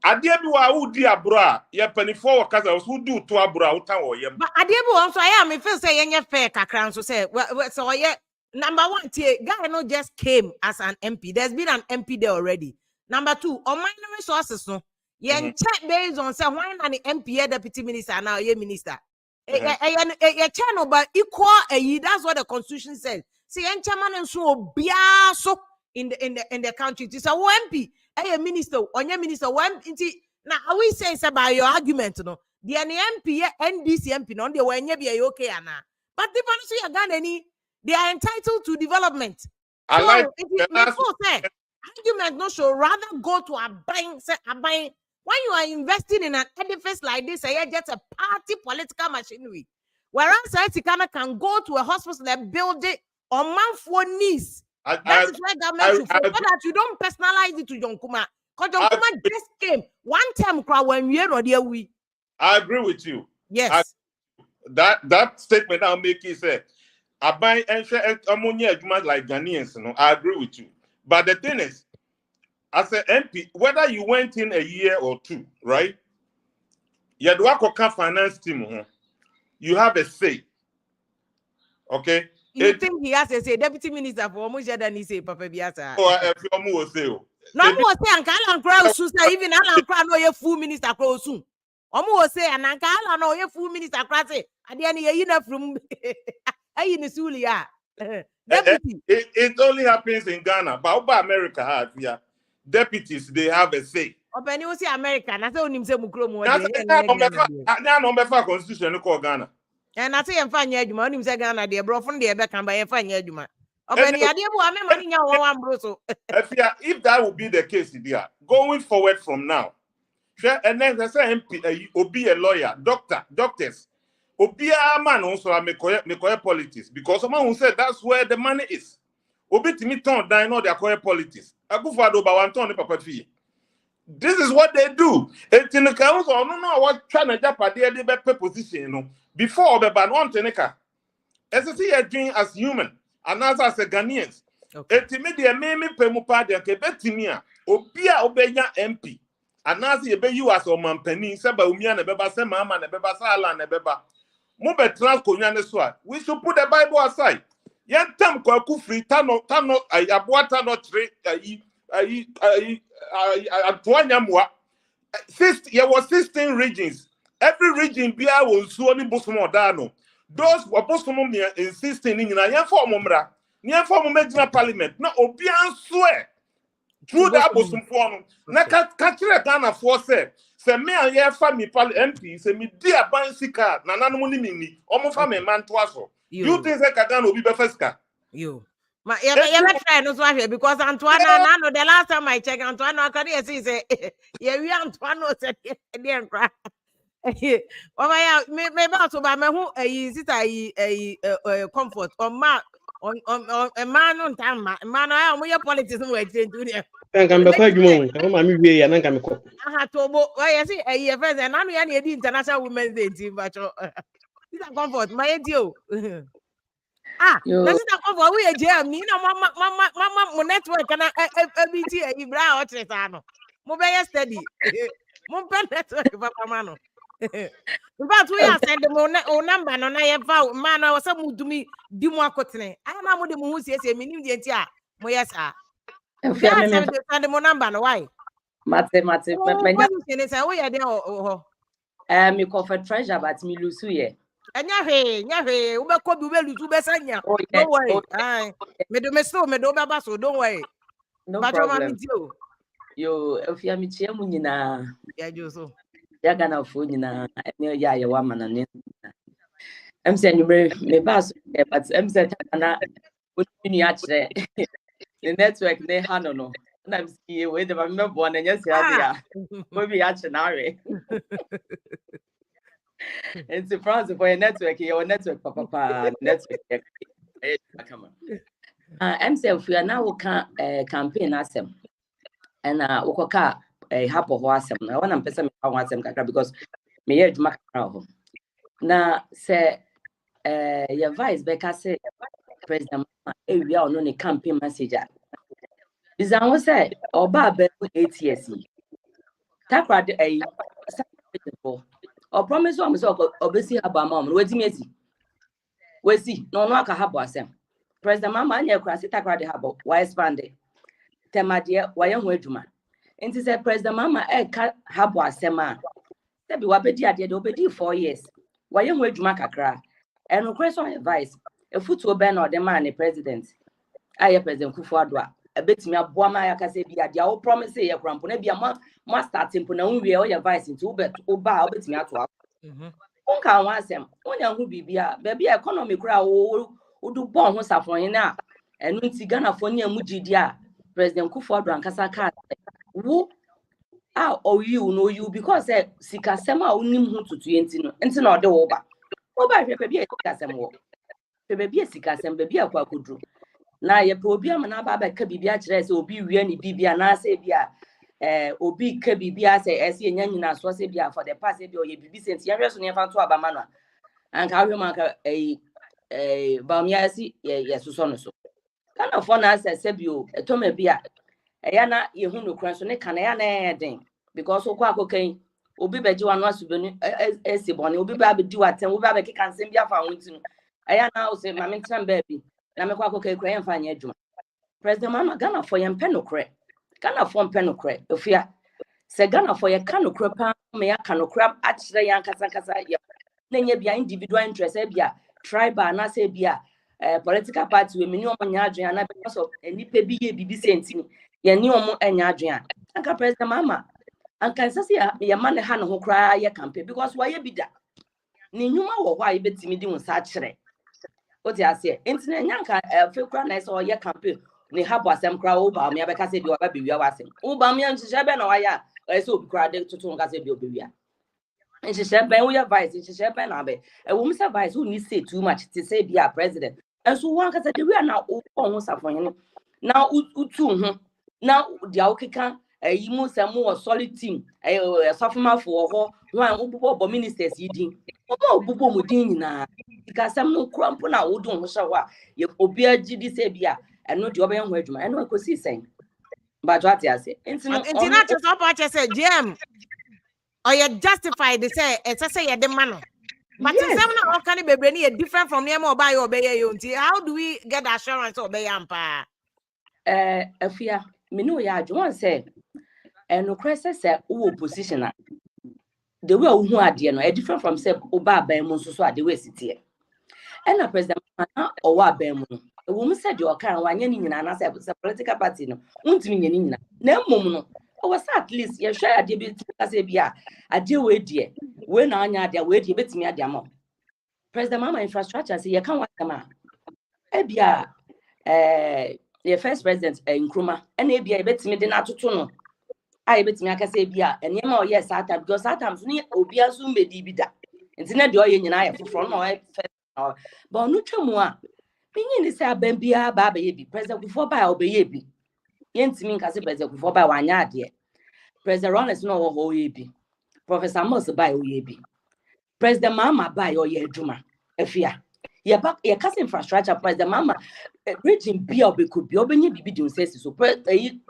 Adiebu wa udi abroa ye penifo workers who do to abroa utan or yem. But Adiebu also I am feel say yenye fair kakran so say so yeah number one guy no just came as an MP. There's been an MP there already. Number two, on minor resources, no, check based on say why not the MP deputy minister now, ye minister. A channel, but equal that's what the constitution says. see chairman so bia so in the country. It is a MP, a minister, on your minister, one now I will say about your argument, no. The NPP, NDC MP, no, they were be okay, Anna. But the ones who are any, they are entitled to development. I So like it argument no should rather go to a buying, say a buying. When you are investing in an edifice like this, you're just a party political machinery. Whereas Sikana can go to a hospital and build it on month for needs. That is why government should focus, so that you don't personalize it to John Kuma. Because John Kuma just came one time when we are there. I agree with you. Yes. That statement I'll make is I buy ammonia like Ghanaians. No, I agree with you. But the thing is, as an MP, whether you went in a year or two, right? You do a finance team. You have a say. Okay. You think he has a say, deputy minister for almost than he say, Papa Biasa. Oh, if you more say, no more say, and Alan Crow soon, even Alan Crow, no, your full minister Crow soon. Almost say, and Uncle Alan, no, your full minister Crossy, and then you know from Sulia. It only happens in Ghana, but over America, yeah, deputies they have a say. Open you see American, I told him say Mukromo. Now, number 5 constitution called Ghana. And I say, I'm fine, you man, him say Ghana, dear bro, from the back and by a fine Yaduma. Open the idea, I'm money one brutal. If that would be the case, dear, going forward from now, and then they say MP, or be a lawyer, doctors. Obi a man also make politics because someone who said that's where the money is. Obi timi turn down all their politics. Akufo-Addo ba wan turn papa fie. This is what they do. And in the council, no, what trying to jump at the position, you know, before the ban on Teneka. As I see a dream as human, and as a Ghanaians. Ultimately, me Pemupa, the Kebetimia, Obia Obeya MP, and as you as a man penny, Seba Umian, a Beba Semama, and a Beba Sala, and a Beba. Mube trans we should put the Bible aside. Yan tam kwa kufri tano abuata no tre Antoine Mwa. There were 16 regions. Every region bia was so ni bosomo dano. Those were bosomo insisting in yan form mumra. Yan form medina parliament. Na obian swear. Through that bosom form. Na kachire Ghana for say. Se me an ye family MP se me dia ban sika na nanu ni mini omo fa me man to aso. You think say Ghana obi be first ka? You. Ma you try no so here because Antoine no the last time I check Antoine can say we Antoine said dey cry. Oh my me ba so ba me hu comfort on a man on time man I am politics no exchange to there. Can be quite good. I'm we and can be. Aha to bo I say first and now you the International Women's Day team but this is comfort my deal. That's the comfort we jam ni na mama mo network na BT Ibra Otresa no. Mo be steady. Mo pe network papa mano. But we are send mo number no na ye fa man na so mu dumi di mo akotene. Ai na mo de mo hu siesie me nim de nti a mo yes a. Send mo number no why? Mate. What you say we are there me call for treasure but me lose ye. Nyahe, ube kobi ube lutu be sanya. Don't worry. Ai. Me do baba so don't worry. No but problem. Yo, if you am chia mu nyina. Ya joso. Ya Ghana fo nyina, ene ya ye wa mana ne. Em say me ba so but em say na oni a kire. The network they handle no. And I'm seeing where the member one and yes, yeah, maybe actually now. It's a France for a network, your network, papa, network. Come on. MCF, we are now campaign as them, and Okoka a hap of wasem. I want to person wasem because me age macro. Now, say, your vice Becca say, President, we are on a campaign message. Is I was say, or Baba 8 years. Takrad a or promise one was obviously about mom, waiting at we see, no one can have wasem. President Mamma and your class, Takrad habo, why expanded? Tema dear, why young wedgman. And he said, President Mamma, cat habo wasema. There be what be dear, 4 years. Why young wedgman cry? And request on advice. a foot to ban or the man, the president. I am President Kufuor. A bit me a boama, I can say, be a dear promise, a cramp, maybe a month, must start in Puna, we are your vice into bet, Oba, bit me at all. Unka wants them, one young who be baby economy crowd, who do bomb who suffer in now, and when Tigana for near Mujidia, President Kufuor and Kasaka. Who are or you know you because Sikasema only who to 20 and not the over. Oba, baby, Casamore. Baby, Sikasem, baby, a quackudru. Na ye probiam na baba ka bibia kire se obi wie ni bibia na se bia obi ka bibia se ese enya nyina so se bia for the past bia oye bibi sent ye hwe so ne fa to abama no anka hwe man ka ba mi asi ye so no so kana for na se bio etoma bia eya na ye hu no kran so ne kana ya na eden because okwa akokan obi beji wano asubenu esi bone obi ba be di waten obi ba be keka nsem bia fa wonti no eya na o se ma me tram ba bi na me kwa akokan kra ye mfa nya adwuma President Mama Ghana for yem penokre Ghana for penokre ofia se Ghana for ye kanokre pa me ya kanokre akire yan kasa ya na nya bia individual interest bia tribal na se bia political party we meni omo nya adwen na because of nipa bi ye bibi sentini ye ni omo anya adwen anka President Mama anka sase ya man ha no ho kra ye campaign because why ye bida ni nyuma wo hwa ye betimi di won sa kire oti ase internet nyanka fe kra na so ye campaign ni habo asem kra oba me abeka se bi oba bewia wasem oba me nhihye be na waya so obi kra de tutu nka se bi obewia nhihye be wo ya vice nhihye be na be wo mi se vice who ni say too much to say be a president and so one ka se de we na o ho safonye na utu ho na dia okeka yi mu se mu solid team safuma for ho wan obubo ministers yi din obubo mu din nyina ka sam no krampo na wo dun ho hye wa ye obi agidi se bia eno de oben ho adwuma eno ekosi sen ba jo ati ase entina to so pa che say gm or you justified say say ye de man but yes. Some na okani bebre ni different from them oba ye obeye yo nti how do we get the assurance obeye ampa afia me no ya adwon say eno krese say wo position a the way wo hu ade no different from say oba ban mu so ade we sitie ena president na owa ban mu wo mu said your kan wanye ni nyina na say political party no untimi nyeni nyina na mmom no o was at least ye hwe ade bi say bia ade we die we na anya ade we die betimi ade am president Mama infrastructure say ye kan wa kama e bia the first president Nkrumah ena e bia betimi de na toto no ai betimi aka say bia enema o yes at because at times ni obi asu medi bi da enti na de o ye nyina ye foforo na o first but no twemu a pinyi ni say abambia ba ba ye bi president Kufuor ba obeye bi yentimi nka say president Kufuor ba wanya ade president Ronald no wo ho ye bi professor Amos ba o ye bi president Mama ba yo ye adwuma afia ye kase infrastructure president Mama region bia obeku bia obenye bibi di unsesi so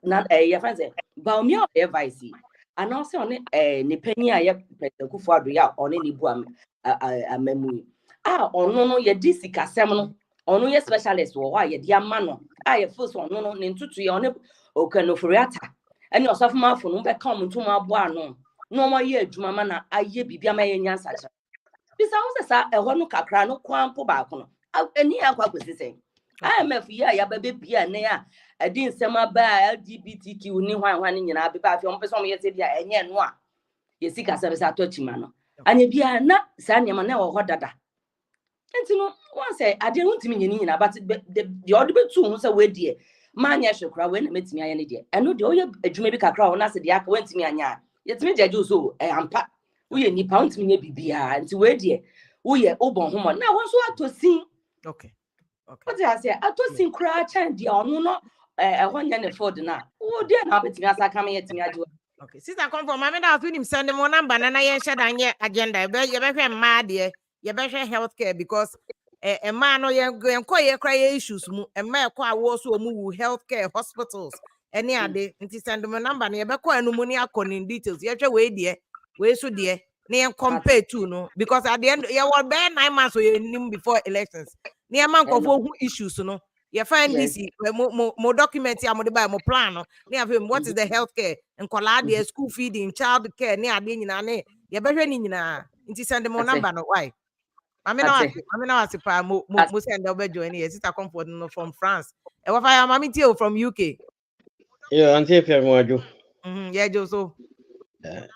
na ye friends ba omi o ye vice and also on ne panyi a ye president Kufuor do ya on ni bu amamu ono no ye DC kasem no ono ye specialist wo wa ye dia ma no ye first ono no ne ntutu ye ono okanoforiata ene osofo afo no be kam ntuma abo ano no mo ye adwuma ma na aye bibia ma ye nyansa kire bisa wo sa eho no kakra no kwampo ba ko no eni akwa kwesisen IMF ya ya bebe bia ne ya adi nsema ba LGBTQ ni hwan ni nyina be ba afi mo pese mo ye se bia enye no a ye sika se be sa to chima no anya bia na sa nyama na wo ho dada enti no wan say ade ntimi nyini nyina but the other betu hu say we die manya hwekra we na metimi anya ne die eno de oye adwuma bi kakra ho na se de aka we ntimi anya yetimi de aju so ampa we ye nipa ntimi nya bibia enti we die we ye obon homo na won so atosin okay what I say atosin kra chan de onu no ehonye ne ford na wo die na betimi asa kam yetimi aju okay sister come from mama that we send them number na ye share dan ye agenda ye be hwe ma de ye be hwe healthcare because a man no ye cry issues mu e ma ekwa wo so mu healthcare hospitals any ade nti send them number na ye be ko anu mu ni akoni details ye hwe we de we so de na ye compare to no because at the end ye will be 9 months so ye nim before elections na ye man ko who issues no ye find this mo document ya mo de buy mo plan no na what is the healthcare and kola the school feeding child care na ade nyina na ye be hwe ni nyina nti send them number no why Mamina wasipa mo send over join here. Sister Comfort no from France. E wa fire mami tie from UK. Yeah, auntie Pia Mwaju. Yeah, Jo so.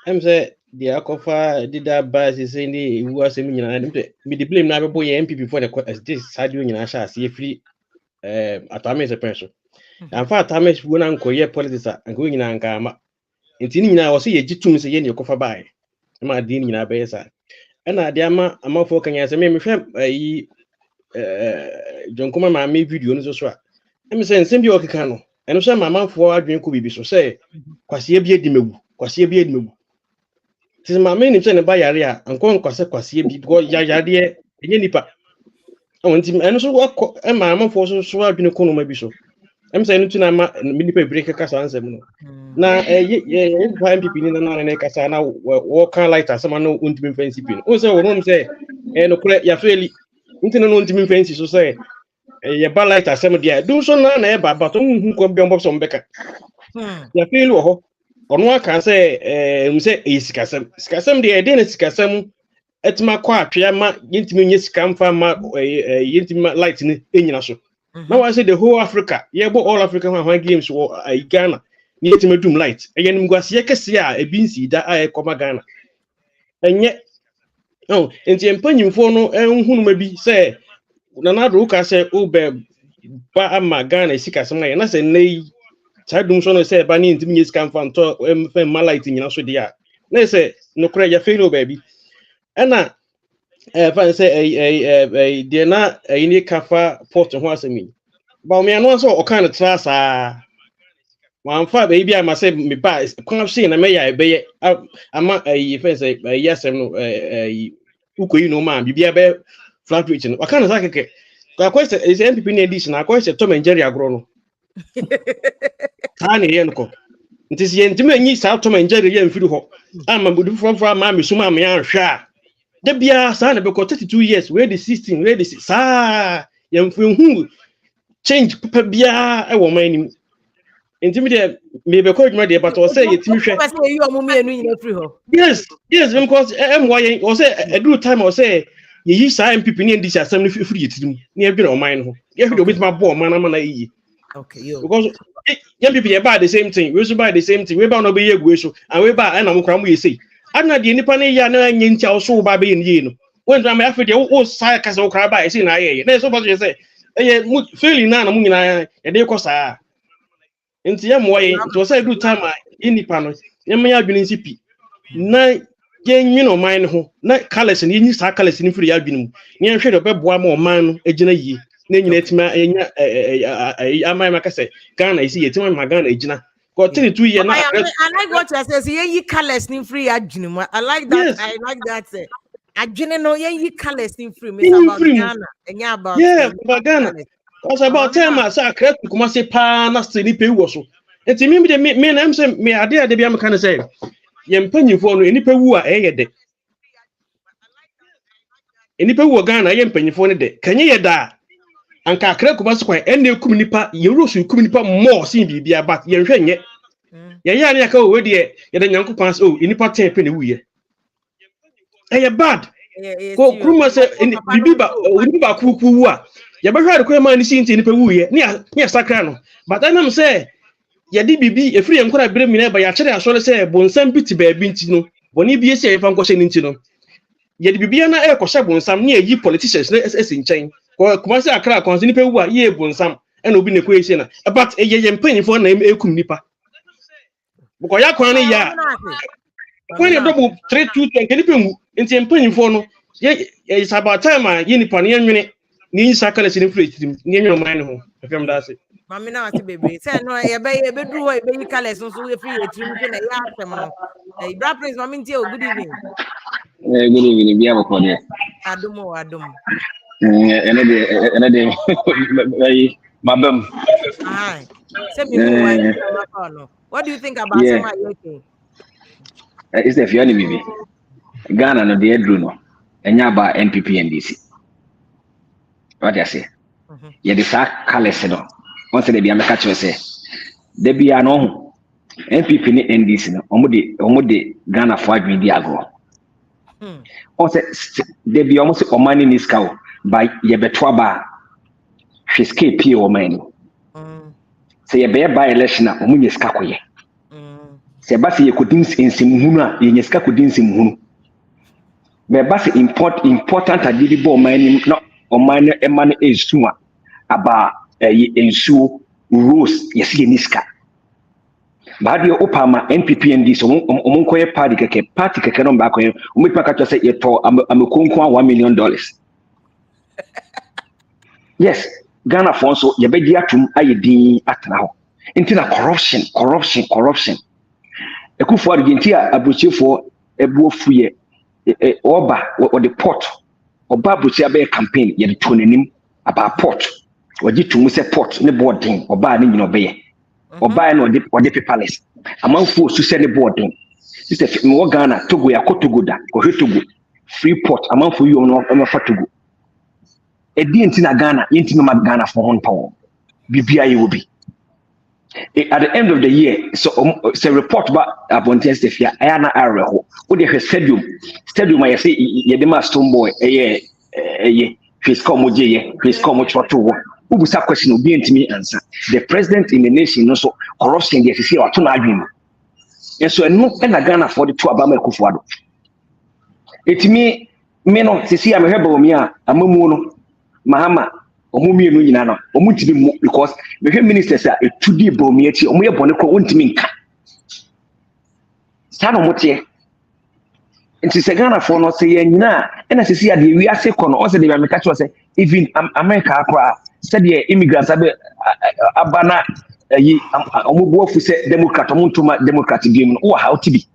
I'm say the Akofa did that bus is saying the was a million. Me the blame now boy NPP for the this side doing in Asha see free Atame is a person. And for Atame when uncle ye politics and going in Ankama. Intini na was a jitum say any Kofa by. My dean in Abesa. And I dear ama for can answer me John Kuma my video no so. I'm saying send you okay and so my man for drink could be so say kwasi ebie di mewu kwasi ebie di mewu tis my main nche ne ba yare a anko kwase kwasi ebie because yare enye nipa awonti eno so wakọ e ma man for so adwene kono ma bi so em say no tuna ma nipa break kasa ansem no na NPP ni na kasa na wo kan light asema no untimi fancy pin o say wo no say no kure ya feli ntina no untimi fancy so say ye ba light asem dia Dumsor na e ba but hu ko bi ombo so mbeka ya feli wo ho ono aka say say sikasem dia de na sikasem etima kwa atwe ma yentimi nye sika mfa ma yentimi light ni enyina so now I say the whole Africa yeah but all Africa when games wo Ghana ni yentimi dum light eyenim gwase ye kese a ebinsi da a ekoma Ghana enye oh enti empanyimfo no ehunu ma bi say na do ka say ube ba ama Ghana sikasem na say nei Dumsor no say ba ni ntimi nye sika mfa nto emfa ma light nyina so dia na say no kra ya fail baby ena fan say de na ini kafa port ho asemi ba me anu so o kan trasa wan fa baby am say me ba kon see na me ya ebe ama fan say yesem no ukoyi no ma bibia be flat rate no kan sa keke ka question is NPP na NDC na question Tom and Jerry agro no kan ye nko nti se yentime nyi sa Tom and Jerry ye mfiri ho ama budu fofo ma me suma me anhwa de bia sa na be ko 32 years we the 16 we the sa yemfu hu change papa bia e wo manim ntimi de me be ko dwuma de but o say yetimi hwe say you omo me enu nyina free ho yes because why o say eduru time o say ye yi sa NPP ni NDC asem ni free yetirim ni adwene o man ho ye hwe de obitima bo o man na yi okay yo because NPP ye buy the same thing we so buy the same thing we buy no be ye gu so and we buy na mo kra mo ye say ana de nipa na ya na anya ntia so ba be ni no when do me afi de wo sai ka se wo kra ba say na ye na so ba so say feeling na mo nyina ye de ko saa enti ye mo ye to say do time nipa no ye me adwene nsipi na ye nwino man ho na colors ni nyi sa colors ni firi ya adwene mu ni hwe de be boa ma o man no agina yi na nyina etima enya amai maka say Ghana isi yetima ma Ghana agina got 2 years now. I like what you say. Say you colors in free adjunum. I like that. Yes. I like that. Say adjunum no you colors in free. It's about Ghana. And about about Ghana. It's about time I say create kuma say pa na say ni pe wo so. Enti me de me na am say me ade de bia me kan say ye mpanyimfo no ni pe wu a ye de. Eni pe wu Ghana ye mpanyimfo no de. Kanye ye da. Anka kra kuma so kwan ene kum nipa ye rosu kum nipa more sin bibia but ye hwe nye ye ya ne aka o we de ye da nyankopon so nipa 10 pe ne wuye ye bad ko kuma se biba kuku wu a ye be hwe de ko ma ni sin nipa wuye ne sakra no but anam say ye di bibi e free enkora bere mi na ba ya kire aso le say bonsam biti ba bi nti no boni bi ese e fa nko hye ni nti no ye di bibi na e ko hye bonsam ne yi politicians na esi nchen kuma se akra konse nipa wu a ye bonsam ena obi ne ko ese na but ye mpanyifo na ekum nipa buko ya kwan ne ya kwan ne double 322 nke nipa mu nti mpanyifo no ye is about time a ye nipa ne nwene ne yin sakala se ne free tim ne nwene man ne ho afem da se mami na wati bebe say no ye be duru ho ye be colors so we free tim ke na ya asem no bra praise mami ntie o good evening good evening bia mo ko ne adum ene de very mabam hi say me no what do you think about some yoke is the fiani bibi Ghana no de edru no enya ba NPP NDC what I say ye de sa colors no once de bia me catch we say de bia no NPP ni NDC no omo de Ghana fo adwen di agro Also, they be almost a money in this cow by Yabetwaba. She's KP or money. Say a bear by election of Munis Se basi ye kudins in Simhuna, Yeska kudins in Hunu. Me basi important adidi bo mine no or mine a man is suma about ensu rose yes niska. But you opama NPP and this omunkoye party keke no back when we pack to say ye to am $1 million. Yes, Ghana for so ye be atum aye din atna ho. Intina corruption. Ekufu Argentina abuchefo ebuofuye oba or the port oba abuchi abe campaign ye to nanim about port waji to say port ne boarding oba ni nyino be oba no de paperless amanfo su se ne boarding sister me Ghana Togo ya kotogo da ko Togo free port amanfo yi ono fa Togo edi ntina Ghana yenti no Ghana for hon power bibia ye obi. At the end of the year, so report about Abontian Stefia, Ayana Araho, who they have stadium, I say, Yedema Stoneboy, Chris Comoje, Chris Comochoto, who was a question will be to me answer. The president in the nation also corruption, the FCC or Tunagim. And so, no, and I Ghana for the two Abama Kufuado. It me, no, to see I'm a Hebomia, a Mumuno, Mahama. Omumi no nyina no omutibi mu because the ministers are tudi bomi ati omo ye bone ko ontimi nka sa no motie nti se Ghana for no se ye nyina na se sia de wi ase ko no o se de America cho se even America akwa se de immigrants abana yi omo boafu se democrat omo ntoma democrat game no wo ha otibi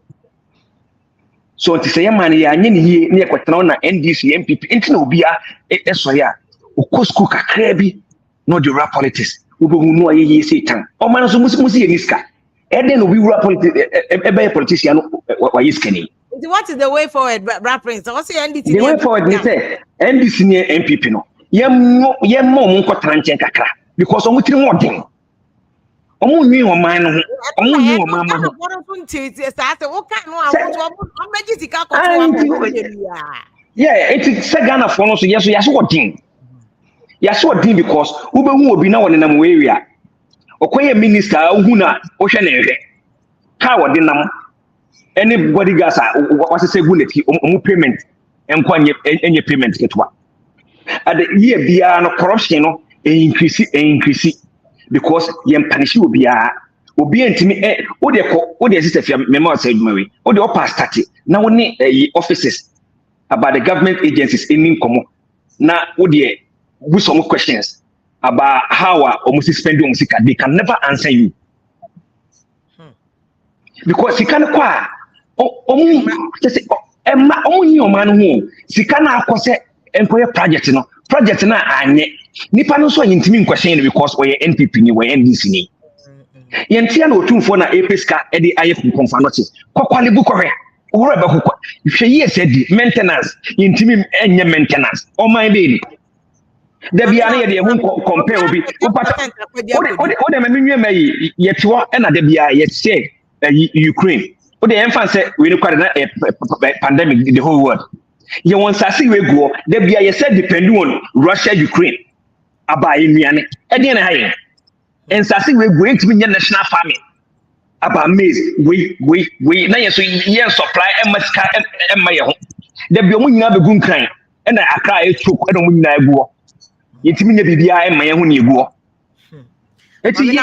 so nti se ye man ya anye ne yie ne yekwetena na NDC NPP nti na obi a eso ya Okosku kakrebi no the rap politics. Ubo no aye Satan. O man so musi ye niska. Eden no we rap politics e politician wa yiskani. What is the way forward, rapping? So what's the NDC? The way forward they say NDC near NPP no. Ye mo mun ko tranchen kakra because omo tiri mo den. Omo nwi o man no. Omo nwi o man no. Yeah, it's Ghana for no so yes what den. Yaso din because ubehu obi na wona nam area okoye minister uhuna o hwe na ehwe ka wode nam anybody gas what say guneti omu payment enkwanye enye payment ketwa at the year bia no corruption no increase because yem punish obi entimi wo de sister fia memo say adwuma we wo de opa start na wo ne offices about the government agencies in komo na wo de with some questions about how almost spending music, they can never answer you. Because you can't quite only man who she can't employer project na anye nipa no so intimi question because we NPP ni we NDC yentia no tumfo na epeska e di aye konfa no che kokwale bu kohwe owura be kokwa hwe ye said maintenance intimi enye maintenance o man be there be any de won compare obi o de me nwe mai yetiwo na de bia ye say Ukraine o de emfa say we no kwade na pandemic the whole world ye won sase we go de bia ye say depend on Russia Ukraine aba enuane e de na haye en sase we go entimi nya national farming aba maize we na ye so ye supply emaska ema ye ho de bia mo nyina be gun kran e na akra e chok e no mo nyina eguo yetimi nya bibia ema ye ho ne eguo eti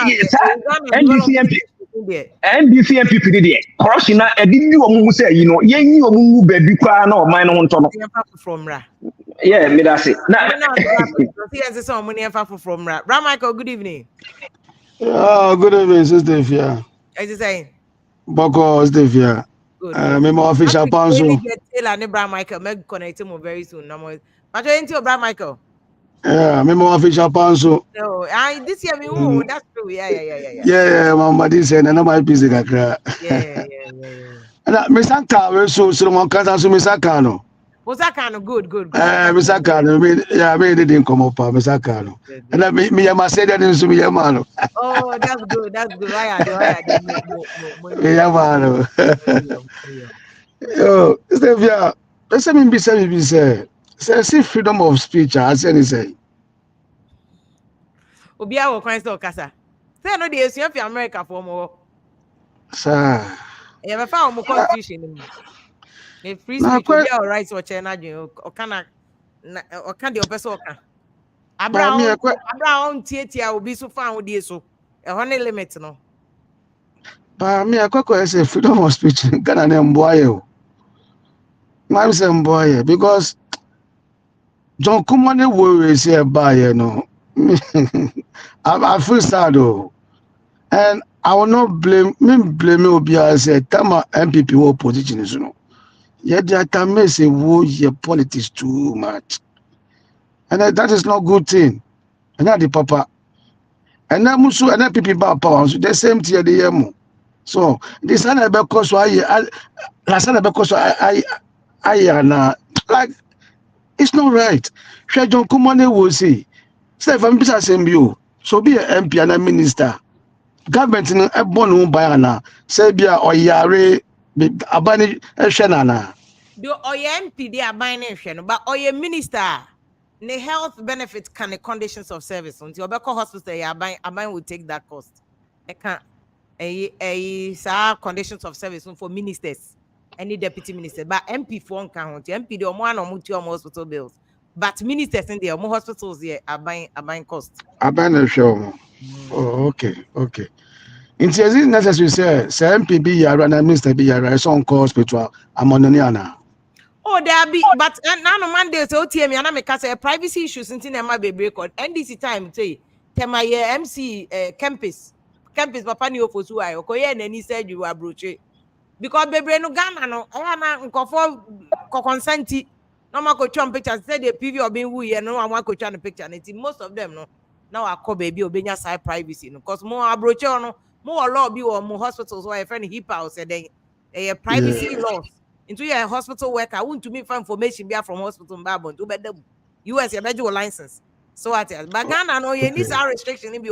NDC NPP de corruption na edidi wo mu say yi no yenyi wo mu baabi kwa na o man no nto no yeah me that say na yes so money from Bra Michael, good evening. Good evening sister Fia. As you saying Boko sister Fia. Me mo official panso tell and Bra Michael me connect him very soon no more but you Bra Michael. Yeah, me mo official panso. No, this year me that's true. Yeah, mama this and na my busy kakra. Yeah. Na me sanka we so mo kasa so me sanka no. Was that kind of good? Me sanka no me didn't come up me sanka no. Na me ma say that so me ma no. Oh, that's good. Why me ma no. Yo, Stevia, Let's say freedom of speech. I say. Obia wo kwan say okasa. Say no dey esuan fi America for mo. Sir. E be fa mo constitution ni. The free Na speech kwe obia all right so che na dwen o kana o kan de o pese o kan. ba mi ekwe Abra on tietia obi so fa ho die so. E ho ne limit no. ba mi ekwe say freedom of speech Ghana na mboaye o. Man say mboaye because John Kumane worry say buy no. I feel sad though. And I will not blame Obi as a Tama NPP opposition is no. Yet the time say wo your politics too much. And that is not good thing. And that the papa. And now Musu and NPP ba power so the same thing the yemu. So this one because I last time because I na like it's not right. Shey John Kumane will say if I'm bisa sembio so be an MP and a minister. Government no ebon no buy na say bia oyare abani ehwe na na Do oye MP dey aban na ehwe no but oye minister ne health benefits can the conditions of service until obeko hospital ya aban will take that cost. E can conditions of service for ministers any deputy minister but MP for nkan ho MP dey omo na omo ti omo hospital bills but ministers in the omo hospitals here aban cost. abani ehwe omo. Oh, okay. It is necessary say MPB yara na minister be yara so on call hospital amonani ana. Oh, there be, but now no Monday so OTM and I make say privacy issues in my baby record. NDC time say tema ye MC campus papa ni ofosu ayo ko ye na ni said you are broche because baby no Ghana no na nkofo ko consenti no ma ko chom pictures say the PV obi wu ye no wan ko twa no picture na most of them no now akọ baby obenya side privacy no cause mo abroche no mo law bi wo mo hospitals where friend HIPAA or say then privacy laws into your hospital worker want to make information be from hospital mbabo to be them US your medical license so what else but Ghana no you need some restriction in be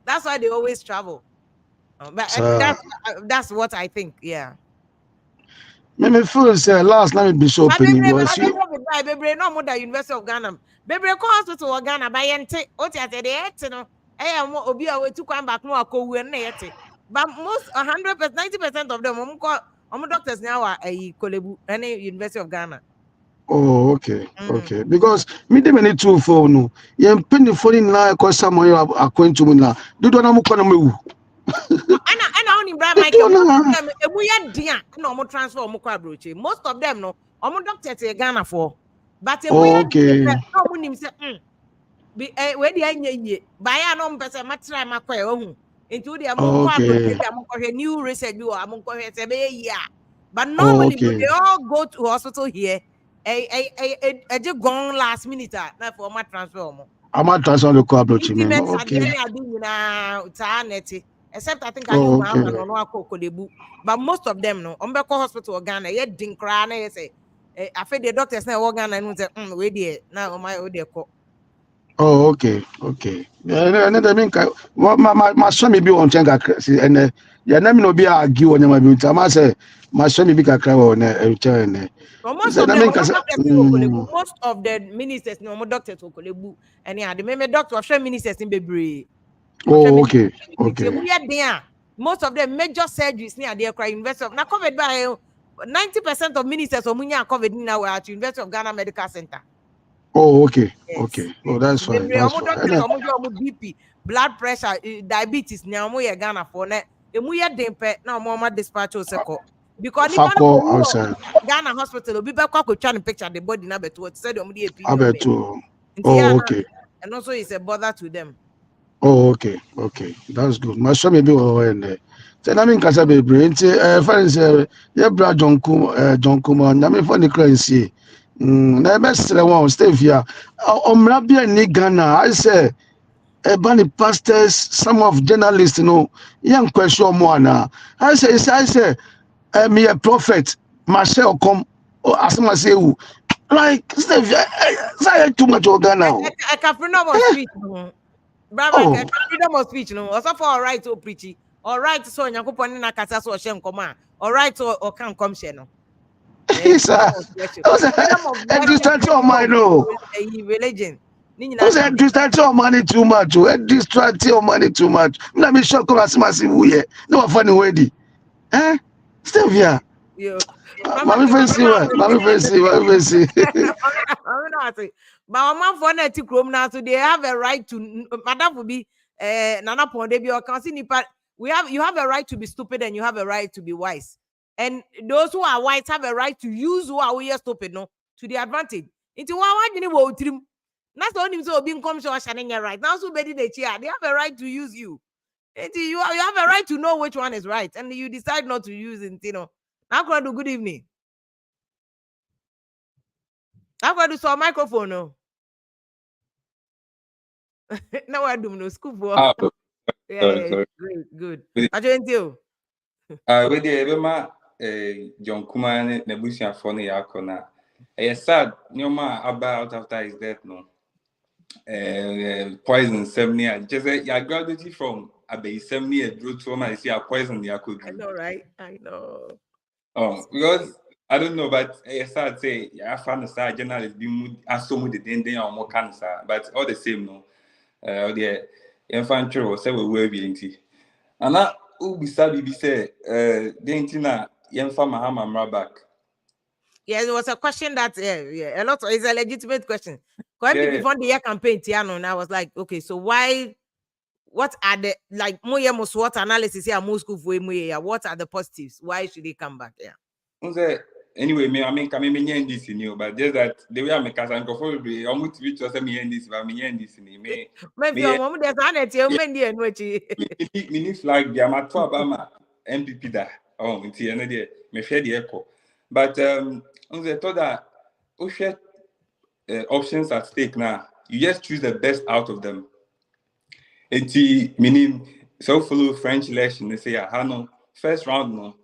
that's why they always travel but that's what I think yeah Me feel say last night be so opening was you baby no more than University of Ghana baby ko hospital of Ghana by yente o ti ate de ete no mo obi a we tu kwan back no akowu na yete but most 100% 90% of them doctors now are Kolebu any University of Ghana. Oh, okay. Because me dem any two phone no. Ye penny phone na cause someone you are going to me na. Do do na mo kono mewu. Ana only bra Mike emuya dia na omo transfer omo kwa broche. Most of them no omo doctors in Ghana for. But okay. Omo nim say we dey anye ba ya no mpese matry makwa ohun. Into the new research but normally they all go to hospital here. Just gone last minute now for my transfer. I'm transfer the car approach me. Except I think I know but most of them no. Hospital Ghana, you didn't cry. You say, I feel the doctors now Ghana and say, wait there now my old call. Oh, okay. Yeah, I mean, my son may be on Chenga, and yeah, let me know be a give on my beauty. I say, my son may be a crowd on a return. Most of the ministers, no more doctors who could and yeah, the member doctor of ministers in Bebre. Oh, okay. We are there. Most of the major surgeries near the University of now covered by 90% of ministers of Munya covered now at University of Ghana Medical Center. Oh, okay. Oh, that's fine. BP, blood pressure, diabetes. Now we are Ghana for net. We are dempe now more dispatch also because outside Ghana hospital. Be back trying to picture the body number two. Said oh, okay. And also it's a bother to them. Oh, okay. That's good. My son may be over in there. Then I mean, Casa be brain. Friends, yeah, brother John Kuma. I mean, for the currency. Na best one stay here. Omrabia ni Ghana. I say, bunny pastors, some of journalists, young question more. I say, me a prophet, Marcel come, or as I say, like, say too much of Ghana. I can freedom of speech, brother. Freedom of speech, no. Also for all right to preach, all right, so Yakupon na kasa so shem koma, all right, or can come share no. Freedom Sir, of worship. I was Freedom of a worship, distract your freedom of mind, no. religion. I was a distract your money too much, oh, distract your money too much. Let me shock you as massive way. No funny way. Eh? Still here. Yo, Mami fancy what? Mami fancy, mami fancy. but one for na tikrom now, so they have a right to. Madam will be Nana Ponde be or you have a right to be stupid and you have a right to be wise. And those who are wise have a right to use who are we stupid no to the advantage. Into one you know trim. That's the only so being come show shining your right. Now so they have a right to use you. You have a right to know which one is right, and you decide not to use it, you know. Now go do good evening. I'm going to saw microphone. No, no, I do no school for. Yeah, good. I join you. With the Ebema, John Kuman, Nebusia Phone Yakona. Sad, no man about after his death, no. Poison 7 years. Just say, you graduated from about 7 years, drew to my see a poison Yaku. I know, right? I know. Oh, because I don't know, but sad say, I found a side journalist being assumed the day or more cancer, but all the same, no. The infantry was several way being tea. And that who be sabi be say, Dentina, Yemfa Mahama back. Yeah, it was a question that, a lot of, it's a legitimate question. Because before the year campaign, Tiano, and I was like, okay, so why, what are the, like, more SWOT analysis here, most school for what are the positives? Why should they come back? Yeah. Anyway, I mean, come in NDC, you know, but just that the way I make us and probably almost reach us me NDC, but me NDC, me. Maybe your mom there's an mini flag, the amateur Obama NPP da. Oh, it's the end me share the echo. But on the thought that we share options at stake now. You just choose the best out of them. It's meaning so follow French election. They say, no, first round no.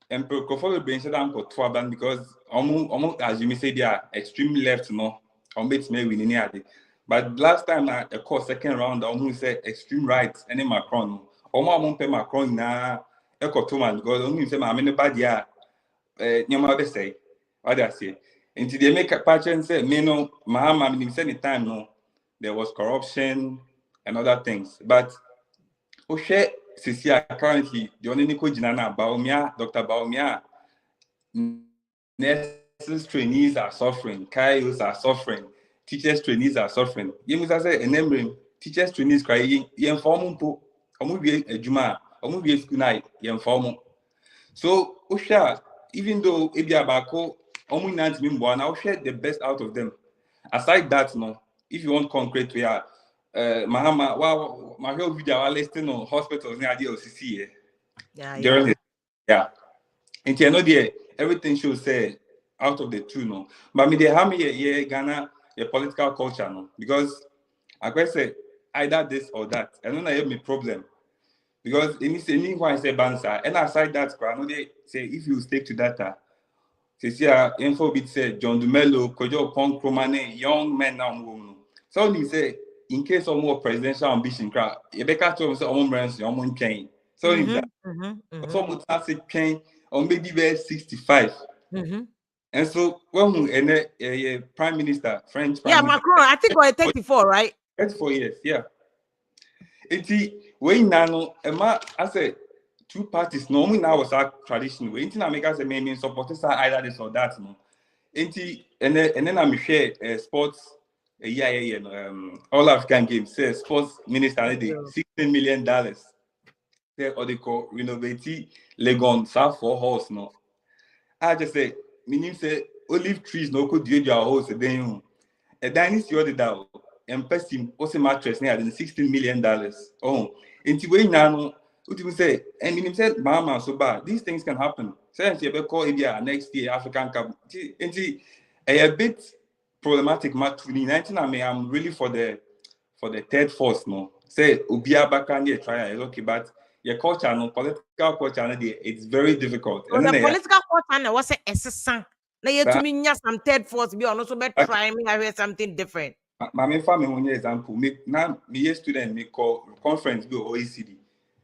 And follow the bench down for 2 because almost as you may say they are extreme left no. Almost may win any other. But last time I call second round, almost say extreme right and Macron. Almost pay Macron na echo Thomas because only say my many bad yeah. Nyama say what I say. Until they make a patch and say, me no, Mahama, any time no, there was corruption and other things. But Oshe Sisia currently the only Nico Jinana Baumia, Dr. Baumia, nurses trainees are suffering, Kaios are suffering, teachers trainees are suffering. You must say a name teachers trainees crying, inform po, Omubi a Juma, Omubi school night, inform. So Osha, even though Ebia Bako, I'll share the best out of them. Aside that, no, if you want concrete, we are Mahama, wow, my whole video are listing on hospitals near the OCC. Yeah. And you know, everything should say out of the two, no. But me, they have me, Ghana, a political culture, no, because I say either this or that. I don't have me problem. Because anyone say bansa, and aside that, I know they say if you stick to data. Info bit say John Dumelo, Kojo Pong Kromane, young men now. So he say, in case of more presidential ambition, Rebecca told us on brands, your own chain. So in that, so much asset chain on maybe 65. And so when a prime minister, French prime minister, Macron, I think we're 34, right? 34 years, yeah. It's when now, I say, 2 parties normally now was our tradition. We ain't make us a main supporters either this or that. No, and then I'm share sports all African games. Say sports minister $16 million. Say or they call renovate Legon South for horse. No, I just say meaning say olive trees no could do your horse then a dynasty order that and person also mattress near $16 million. Oh, into way now. What do you say? And he said, Mama, so bad. These things can happen. Say, you call India next year, African Cup. And see, a bit problematic match. 2019, I mean, I'm really for the third force, no. Say, Ubia Bakandi try, okay, but your culture, no, political culture, it's very difficult. And the political culture was a SSN. Now you to me, some third force be also be trying me. I hear something different. My family, one example, now, me student, me call conference, go OECD.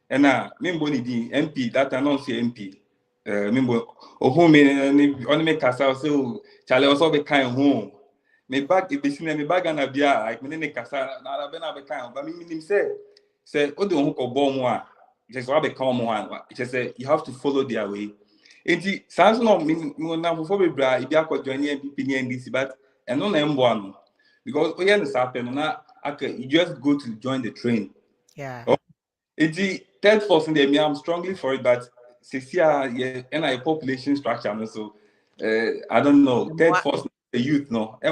And now, me boni di MP that announce MP. Remember, home only make us so Charlie also be kind home. Me bag if be me bag and a beer like me ne kasa na be na be kind but me say o de ho ko bom a just wa be come one just say you have to follow their way. Enti sans no me na for be bra e bi akọjoin NPP ni NDC but eno na embo ano because o yen sa pe no na you just go to join the train. Yeah. Enti third force in there me I'm strongly for it but Cecilia, yeah, and a population structure, so I don't know. Third force, the youth, no, I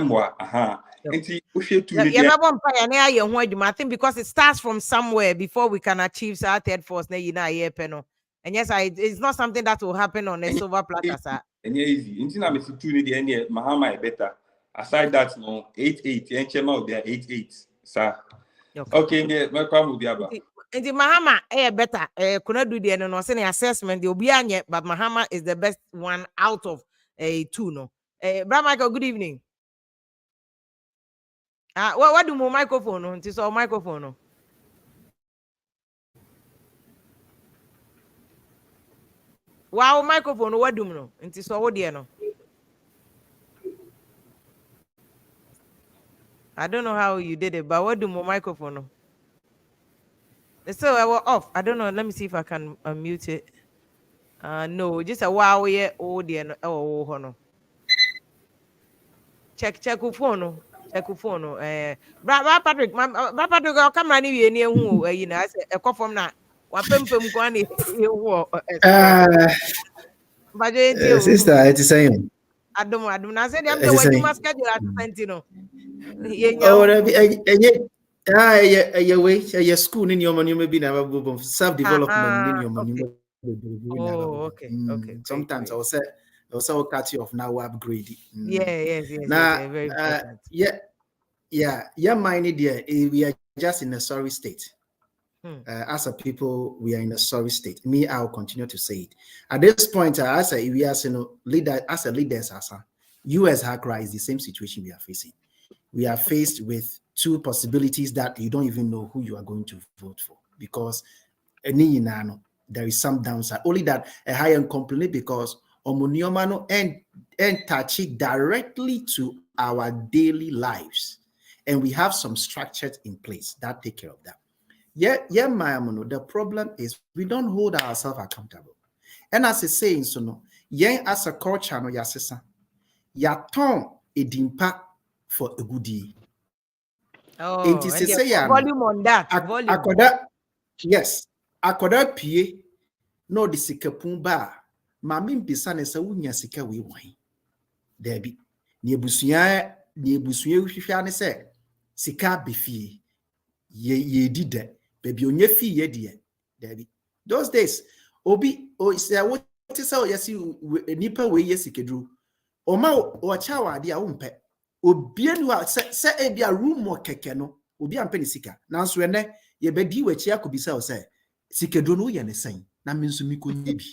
think because it starts from somewhere before we can achieve our third force. And yes, it's not something that will happen on a silver platter, sir. And easy. Until I'm the Mahama better. Aside that, no, 8-8, and Chema will be 8-8, sir. Okay, my crime will be about. And the Mahama better could not do the assessment the Obianye, but Mahama is the best one out of a two. No, Brad Michael, good evening. What do more microphone on? This all microphone. Wow, microphone. What do you know? It is all the no. I don't know how you did it, but what do more microphone? So I was off. I don't know. Let me see if I can mute it. No, just a wow, yeah, oh dear, oh no. Check phone. Check phone. Brad Patrick, Brad Patrick, I'll come running near who, you know, I said a cough from that. What pum guani, sister, it's the same. I don't. I said, I'm the way you must schedule at Sentino. Oh, your way, your school in your monument be never self-development in your monument. Oh, okay. Sometimes I'll say I'll cut you off now, upgrade it. Yes. Now, Very important. Yeah, mind it, we are just in a sorry state. As a people, we are in a sorry state. Me, I'll continue to say it. At this point, as a we are leaders, US Accra is the same situation we are facing. We are faced with two possibilities that you don't even know who you are going to vote for because there is some downside. Only that a higher complaint because omuniomano and touch it directly to our daily lives, and we have some structures in place that take care of that. The problem is we don't hold ourselves accountable. And as a saying, so no, as a culture, no yasesa, yaton edimpa for a goodie. Oh, and say volume on that. Akoda pie no the sikapumba. Mami mpisa ne sa wunya sika we wan. Debi. Ni ebusuya hwehwa ne se sika befie. Ye did baby onye fee ye de. Debi. Those days obi say what is say yesi nipa we yesikedru. Oma o chawa ade a umpe. Obienu a se ebia room o keke no obi ampe ne sika nanso ene ye bedi wachi akobisa o se sikedo no ye ne sen na menso mikonye bi.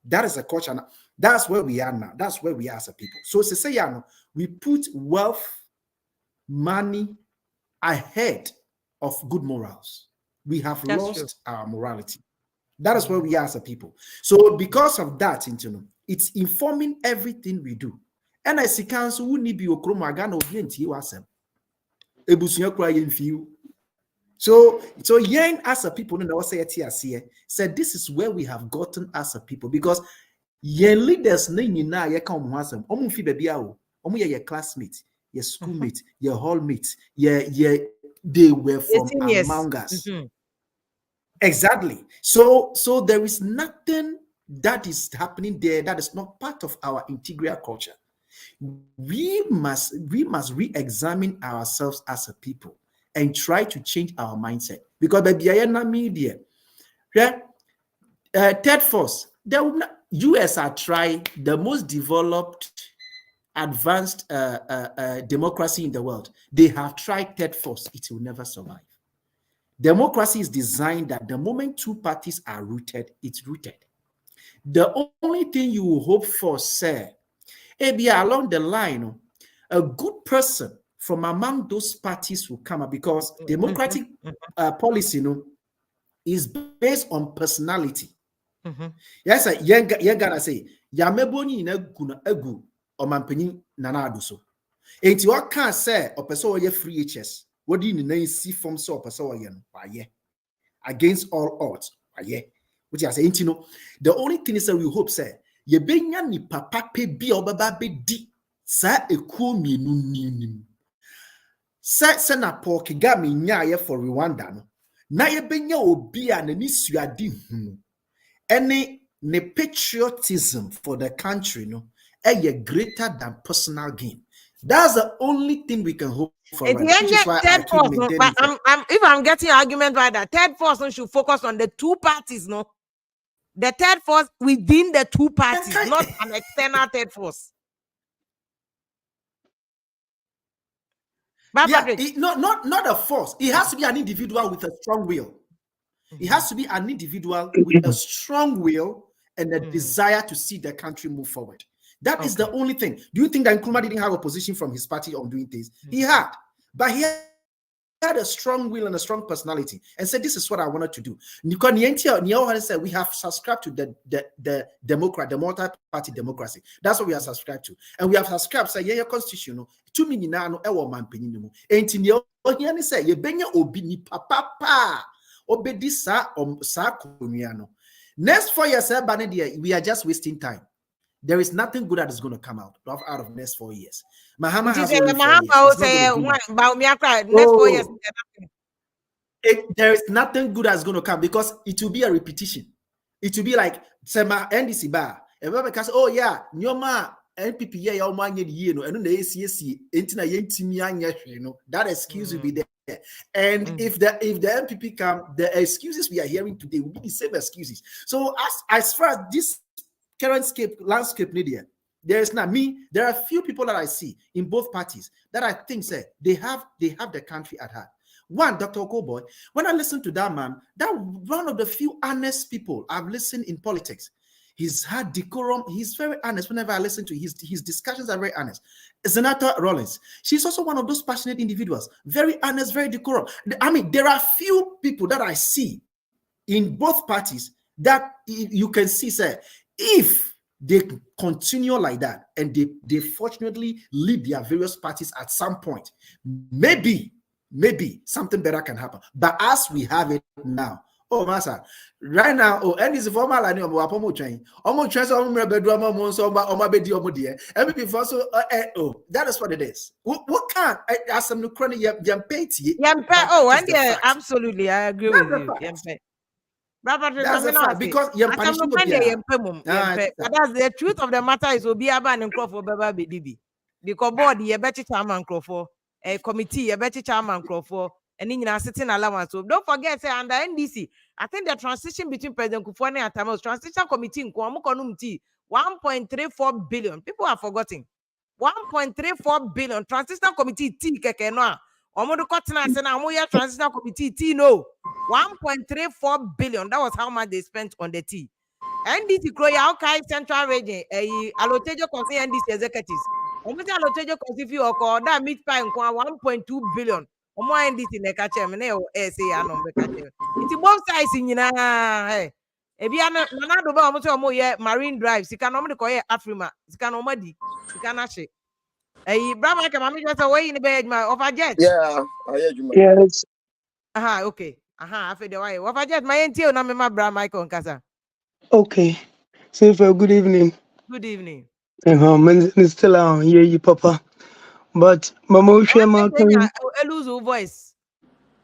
That is a culture now. That's where we are now. That's where we are as a people. So say we put wealth, money ahead of good morals. We have lost our morality. That is where we are as a people. So because of that, it's informing everything we do. And as a council, we need to be okromagana obienti wasem. Ebusunya kwa yenfiu. So yen as a people no say said this is where we have gotten as a people because yen leaders na nyina ye kan mo asem omu fi baby awo omu ye classmate your schoolmate your hallmate they were from among us. Exactly. So there is nothing that is happening there that is not part of our integral culture. We must re-examine ourselves as a people and try to change our mindset because the media, third force, the US are trying the most developed, advanced democracy in the world. They have tried third force; it will never survive. Democracy is designed that the moment two parties are rooted, it's rooted. The only thing you will hope for, sir, maybe along the line, a good person from among those parties will come up because democratic policy is based on personality. Yes, ye gonna say yameboni na egu omampani nana aduso. Enti what can say or person ye free HS. What do you know see from so person ye no against all odds. Which I say, you know, the only thing is that we hope say ye benya ni papa pe bi obaba be di sa ekuo mienu nim. Sa na Paul Kagame nya ye for Rwanda no. Na ye benya obi a na ni suade hunu. Any ne patriotism for the country no greater than personal gain. That's the only thing we can hope for. Right, which is why I keep maintaining. If I'm getting an argument by that, third force should focus on the two parties, no? The third force within the two parties, not an external third force. Yeah, not a force. It has to be an individual with a strong will. It has to be an individual with a strong will and a desire to see the country move forward. That is the only thing. Do you think that Nkrumah didn't have a position from his party on doing things? He had. But he had a strong will and a strong personality and said, this is what I wanted to do. Because said we have subscribed to the multi-party democracy. That's what we have subscribed to. And we have subscribed to the constitution. 2 million no ewo mampeni. And Tini say, ye benya obi ni papa. Obedi sa komiano. Next 4 years, we are just wasting time. There is nothing good that is going to come out of next 4 years. Mahama has only 4 years. There is nothing good that's going to come because it will be a repetition. It will be like Sema NDC bar. Everybody can say, oh yeah, Nyoma NPP yeah, that excuse will be there. And if the NPP come, the excuses we are hearing today will be the same excuses. So as far as this current landscape media, there is not me. There are a few people that I see in both parties that I think say they have the country at heart. One, Dr. Okoboy, when I listen to that man, that one of the few honest people I've listened in politics. He's had decorum. He's very honest. Whenever I listen to his discussions are very honest. Senator Rollins, she's also one of those passionate individuals. Very honest, very decorum. I mean, there are few people that I see in both parties that you can see, say, if they continue like that and they fortunately lead their various parties at some point, maybe something better can happen. But as we have it now, oh, master, right now, oh, and it's formal line of Wapomo train. Almost transform bedroom almost on my bed, and before so, oh, that is what it is. What can't as some chronic Yampeti? Oh, and yeah, absolutely, I agree with you. Yampe. That's a fact because that's the truth of the matter is Obiaba and Crawford Baby because board ye better chairman Crawford, a committee, ye better chairman Crawford. And in sitting allowance. So don't forget, say under NDC, I think the transition between President Kufuor and Tamos transition committee in 1.34 billion. People are forgetting 1.34 billion transition committee T kekenoa. Omodo Kotna and Amoya transition committee T no 1.34 billion. That was how much they spent on the T. NDC Kroya Kai Central Region, allocated NDC executives. Almost allocated if or call that meet pie 1.2 billion. Omo NDC ne ka che me na say anom be ka che nti both sides nyina eh ebia na do ba omo say omo ye Marine Drive sika no omo de ko ye Afrima sika no omo di sika na hye brother ka mama just way in be my over jet yeah ayejuma Yes. Okay afi de why over jet my enti o na me ma bra Michael nkasa. Okay. So for good evening. Good evening. Man still on you papa. But Mama Shema can lose your voice.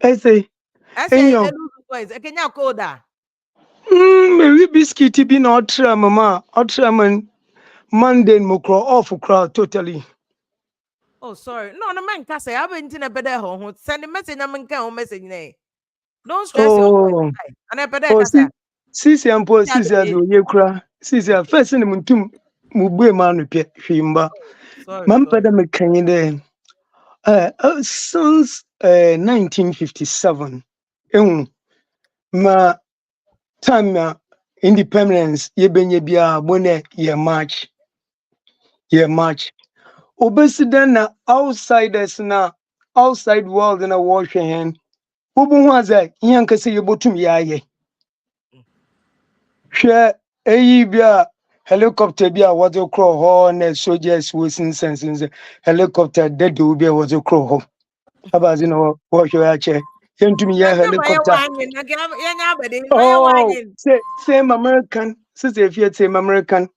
I say lose voice. Can you call that? Maybe biscuit be not try mama or try man Monday mokro off crowd totally. Oh sorry. No man can say I've been in a better home. Send a message and can message name. Don't stress your voice. And I better Sisi ampo sisi azu ye kra. Sisi first in muntum mubwe manu pe hwimba. Mam pada me kan de since 1957 ma time independence ye benye bia bone ye march obesiden na outsiders na outside world na wash hen obu hu aza yan kase ye botum ye aye Share a helicopter be a water crow horn and soldiers within sense helicopter dead will be a water crow. About what you are chair. To me, a helicopter. Oh, same American. Sister, if you same American.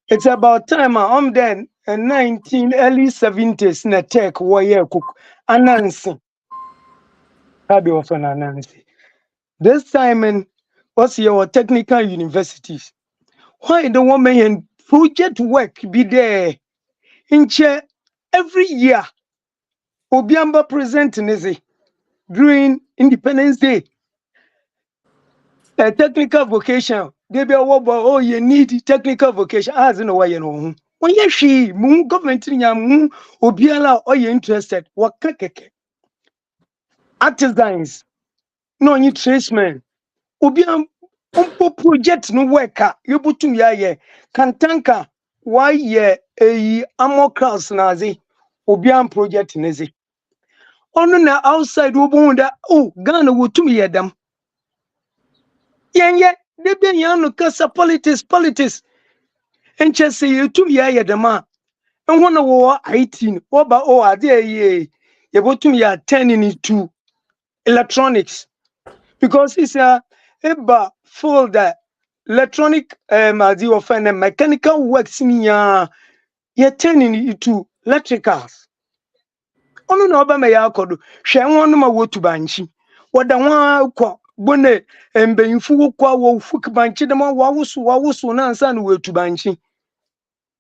It's about time I'm then in 19 early 70s na tech warrior cook Anansi. Happy of an Anansi. This time in what's your technical universities? Why the woman and project work be there in chair every year? Obiamba presenting is during Independence Day. A technical vocation. They be oh, you need technical vocation. As in a way, you know. When you see moon government in your moon, Obiala, or you interested, what keke artisans, no any tradesmen, Obiam project no worker, you put to ya Kantanka, why ye a amocras nazi, Obiam project nazi. On na outside, Obunda, oh, Ghana would to me at them. Yet, they be young, because politics. And just say you to me, I the man. And one of war 18, over or there ye, you go to me at 10 into electronics because it's a folder electronic as you offend mechanical works in you're turning into electricals. Ono no ba me ya kodo hwe won ma wotu banchi wada wa kwa bone embenfu kwa wo fuk banchi de ma wawusu na ansa no wotu banchi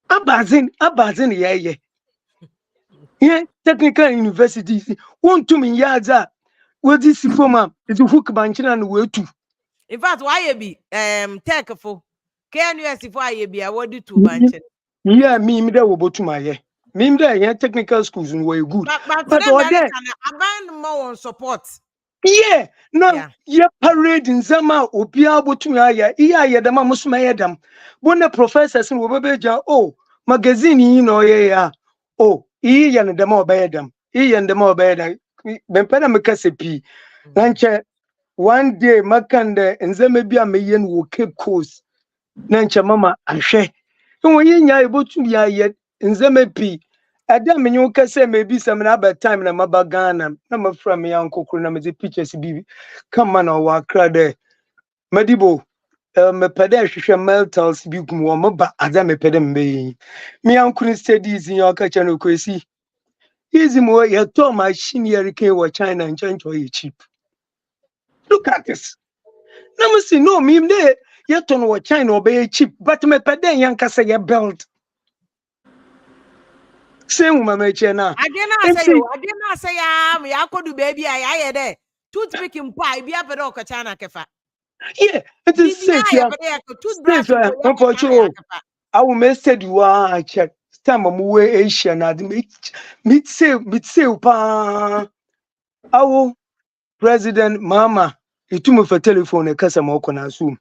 abazin ye technical universities won to me yaza what is former is hook banchi na no wotu. In fact, why be tech for KNUS for I be awarded to bunch. Yeah, me that will to my year. Me that technical schools were good. But all that I more support. Yeah, no, yeah, parade in Zama, Opia Botumaya, yeah, the Mamus Mayadam. When the professors in Wabaja, oh, magazine, you know, yeah, oh, and the more badam, and the more bad. Bempana Macasepi, Lancha, one day, Macanda, and Zamabia Mayan will keep course. Nancha Mama, and share. And when you're able to be yet in Zamepi, Adam and you can say maybe some other time na mabagana, number from my uncle Kunamazi pictures be come on or walk there. Medibo, me pedestrian meltals be warm, but Adam a pedem be. Me uncle studies in your kitchen, crazy. Easy more, you told my senior came or China and China cheap. Look at this. Let me see, no, me there. Yet on what China obey cheap, but me pede yanka say a belt. Same mama chena. I didn't say I could do baby I there. Toothpick in pie be up at all Kachana Kefa. Yeah, it is safe. Safe, unfortunately. I will message you. I check. Stammer way Asian at meet say pa. Our President Mama, it took me for telephone a customer on Zoom.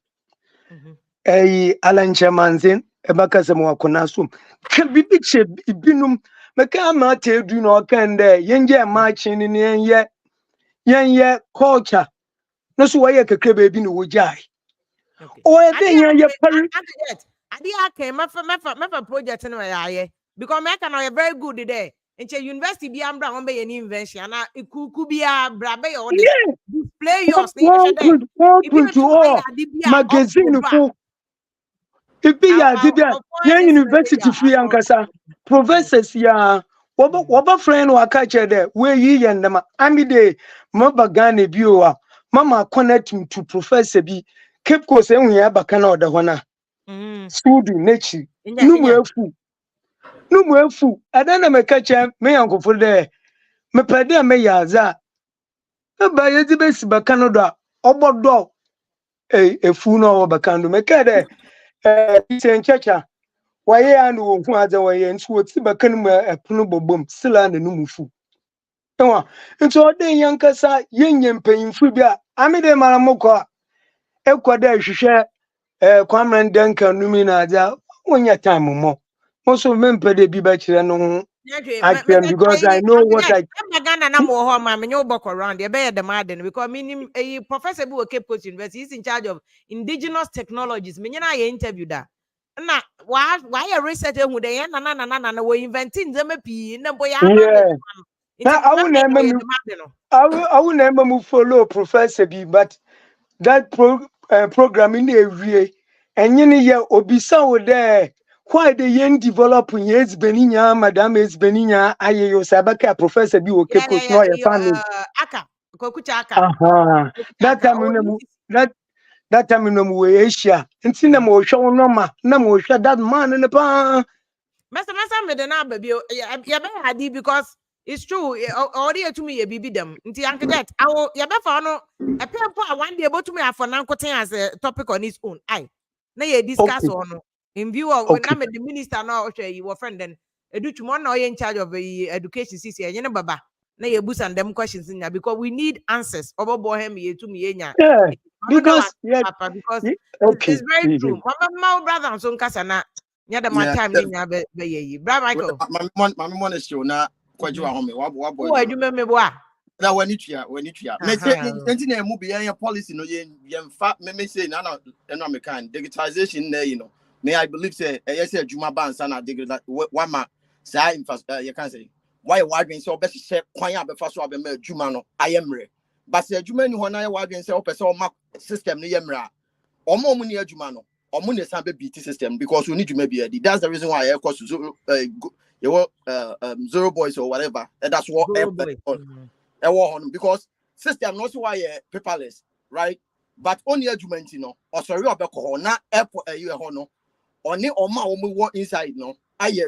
Alan Chamanzin, a Bacasamo Conasum. Can be picture binum. Macama tell do no can there, Yanja marching in Yanya culture. No, so why a crabbe bin would jai. Or then your parent. I came up for my project in my eye because I can are very good today. And university be brown by an invention. It could be a brabe or display yours. Open to all magazine for. If be ya university free ankasa professors ya waba friend wa kache de we yi yendama amide mabagane biwa mama connect to professor bi keep course enwe ya baka na oda hona studio nechi numu efu adana me kache me yankofo de me pede me yaza ba yezi besi baka no do obodo efu no baka ndo me kede Chacha, why and who has a way and so Tiba Kanuma a Punubom, Silan and Numufu. And so then young Cassa, yen paying Fubia, Amide Maramoka, Equada, share Quamran Duncan Numina, when your time more. Most of men pay the Bibachi and Actually, because I know what I. Ghana na mo ho ma me nyo bok around there be the madden because meaning a professor bi Cape Coast University is in charge of indigenous technologies. Me nyina ye interview da. Na why research ehu de na we inventing them pi na boy Yeah. I will never follow Professor B, but that programming area and you know obisa there. Why the young developing yes Beninya, Madam is Beninya, I Sabaka Professor B will keep us no family. Aka Kokucha Aka. Aha. That time in that time in Asia. And see them show no that man in the pan. Masa me de na baby ya be adi because it's true already to me e bibi dem nti uncle jet awo ya be fa no e pempo a one day but to me afọ na nkoten as a topic on its own ai na ye discuss on in view of na me the minister na ohwe yi wo friend then edutumo na in charge of the education cc enye ne baba na ye boost and them questions in because we need answers obobo hem ye to me enya because it's very true my brother so nkasa na yeah, my time be Brother Michael. My money show na kwaju ahome wa boy. Who are you me boa? Na when it ya. Me say anything e mu be your policy no ye fa me say na me kan digitization na you know. Me I believe say yes adwuma ban sa na digital wa ma say you can say why wadwen say obese share kwan abefa so abema adwuma no ayemre. But say adwuma ni ho na wadwen say opese o ma system no yemre a omo mu ni adwuma no omo ne san be BT system because we need to maybe that's the reason why I cost Zero Boys or whatever. And that's what because system not why paperless, right? But only argument, you know, or sorry about na airport no only oma want inside no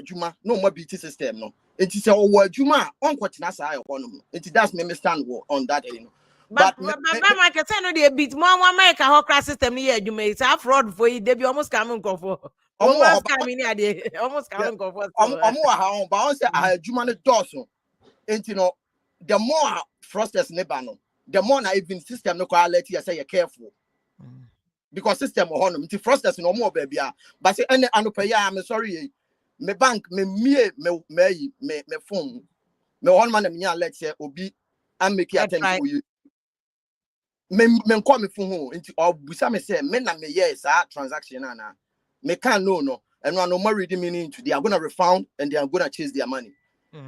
juma no more BT system no. It is our juma on what nasa it does me stand on that you know. But I can say no dey beat more one make a whole class system here you may say fraud for you they be almost coming go for almost coming here dey almost coming go for how but I say I juma no doso and you know the more frosters neighbor no the more na even system no quality say you careful because system honum nti frosters no more baby but say any anopa ya I'm sorry me bank me phone me one man me alert say obi am make attempt for you men call me from home into or busa me say men na me yes transaction na me can no and no more reading meaning to they are going to refund and they are going to chase their money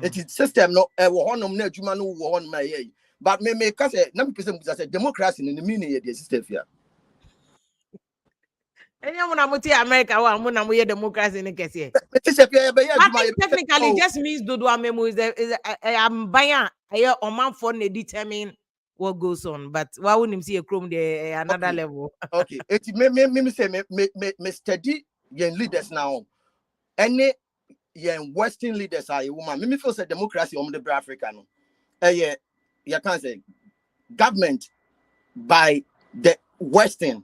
it is system no wo honum na adwuma no wo honum my but me ka say na me person busa say democracy in the meaning the system here anyone amuti America wa amu na mo ye democracy in kese technically it just means dodo amemu is am buying aye omanfo na determine what goes on, but why wouldn't him see a chrome there another level? Okay, it me say me study yen leaders now. Any yen Western leaders are a woman. Me feel say democracy on the Africa no. Yeah, you can say government by the Western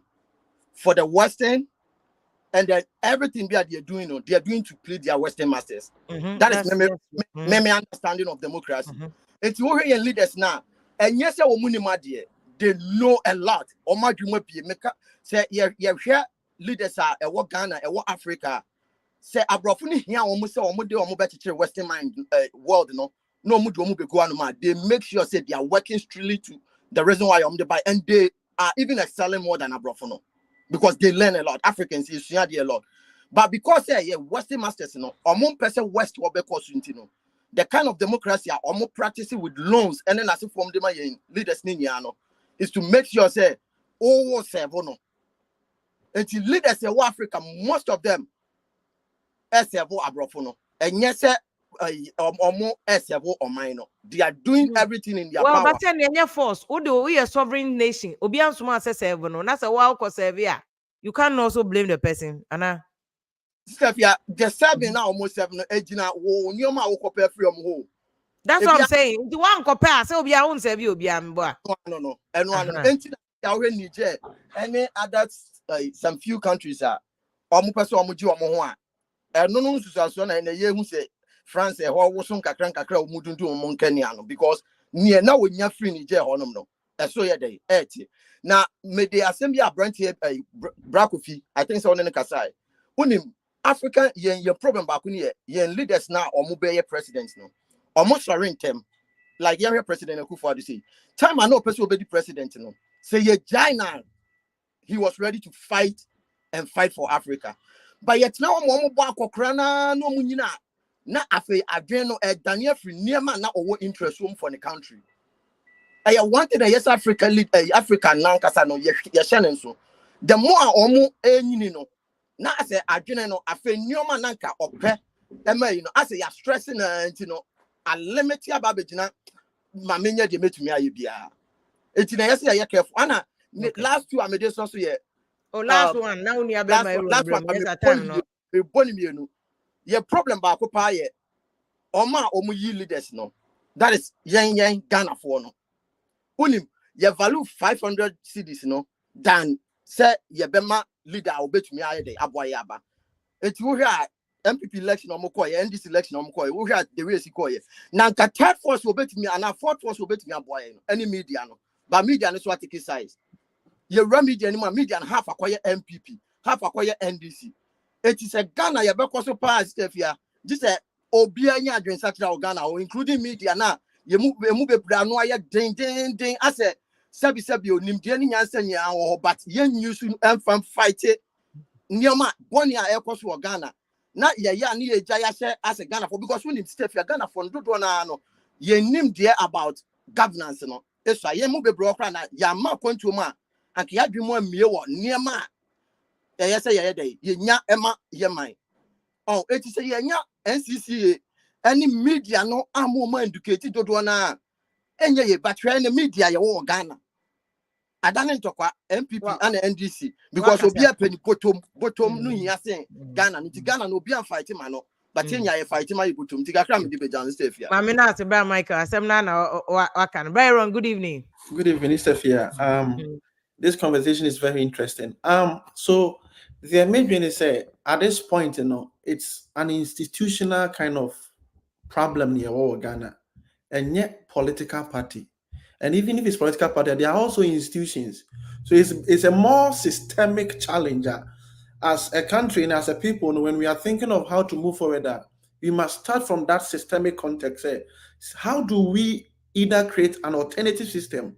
for the Western, and then everything they are doing to plead their Western masters. That is my understanding of democracy. It's who yen leaders now. And yes, they know a lot. Or my dream say, yeah, leaders are a what Ghana, a what Africa. Say, Abrafuni here almost better Western mind world, no mudu they make sure say they are working strictly to the reason why I'm the buy, and they are even excelling more than Abrafuno because they learn a lot. Africans is a lot, but because yeah, Western masters, person West will be causing the kind of democracy are more practicing with loans and then as if from the leaders is to make sure say no until leaders say Africa most of them abrofono and yes or minor they are doing everything in their power. But then your force we a sovereign nation obi ansuma say serve no na say wa ko serve ya you can also blame the person ana Stefia, the 7 now almost 7 age now. That's what I'm saying. The one compare say obi a won serve you obi am boy. No. And Niger, any other some few countries are almost person omuji omo ho a. No so na ye hu say France e ho wo so kakra omudundu omo nkania no because near na wonya free Niger honom no. So ye dey na me dey assembly a branch here Brakofi I think so on the Kasai. Unim African yen problem back yen leaders now or mobile presidents no. Almost sharing them. Like your president Akufo-Addo say. Time I know person will be the president no. Say ye China. He was ready to fight for Africa. But yet now mo ba akokrana no munyina na afi adwen no Daniel free niema na owo interest room for the country. I wanted a yes Africa lead Africa nan kasa no ye hye so. The more omo enyini no na ase adwen no afi nioma nanka opɛ ema you know ase ya stressing you know a limit ya babegina ma menya de metumi aye bia. Eti na yes ya careful ana last two amede so ye. Oh, last one. Now we have my last one. Your problem ba ko pa ye. Oma omu yi leaders no. That is yen Ghana for no. Unim ye value 500 cedis no than say ye bema leader obetumi aye dey aboye aba. Eti wo hwa NPP election omo koye, NDC election omo koye. Wo hwa the way si koye. Na nka third force obetumi ana fourth force obetumi aboye no. Any media no. But media no so take size. Ye run media anymore, media and half acquire NPP, half acquire NDC. It is a Ghana, ye beko so pass Stefia. This a Obia Adrian Satra Ghana, or including media now. You move a brand ding. I said, Sabi Nimdiani Yansen, but yen you soon and fight it. Nioma, 1 year air cost for Ghana. Not ya near Jaya as a Ghana for because when it's Stefia Ghana for Dudona, ye nim dear about governance. No, it's why ye move a broker, Yama Quantuma. And ki adwi mo amie wo niema ye say ye dey ye nya ema ye man oh eti say ye nya NCC any media no amoma educate dodo na enye ye batwe na media ye wo Ghana adane ntokwa NPP and NDC because obi apeni bottom no hia sen Ghana nti Ghana no obi an fight ma no but enya ye fight ma ye bottom ti kakra me di bejan Stefia mama na ate bra Michael asem na wakan Byron good evening Stefia this conversation is very interesting. So the main thing is say at this point, you know, it's an institutional kind of problem near Ghana, and yet political party. And even if it's political party, there are also institutions. So it's a more systemic challenge as a country and as a people. When we are thinking of how to move forward, we must start from that systemic context. How do we either create an alternative system?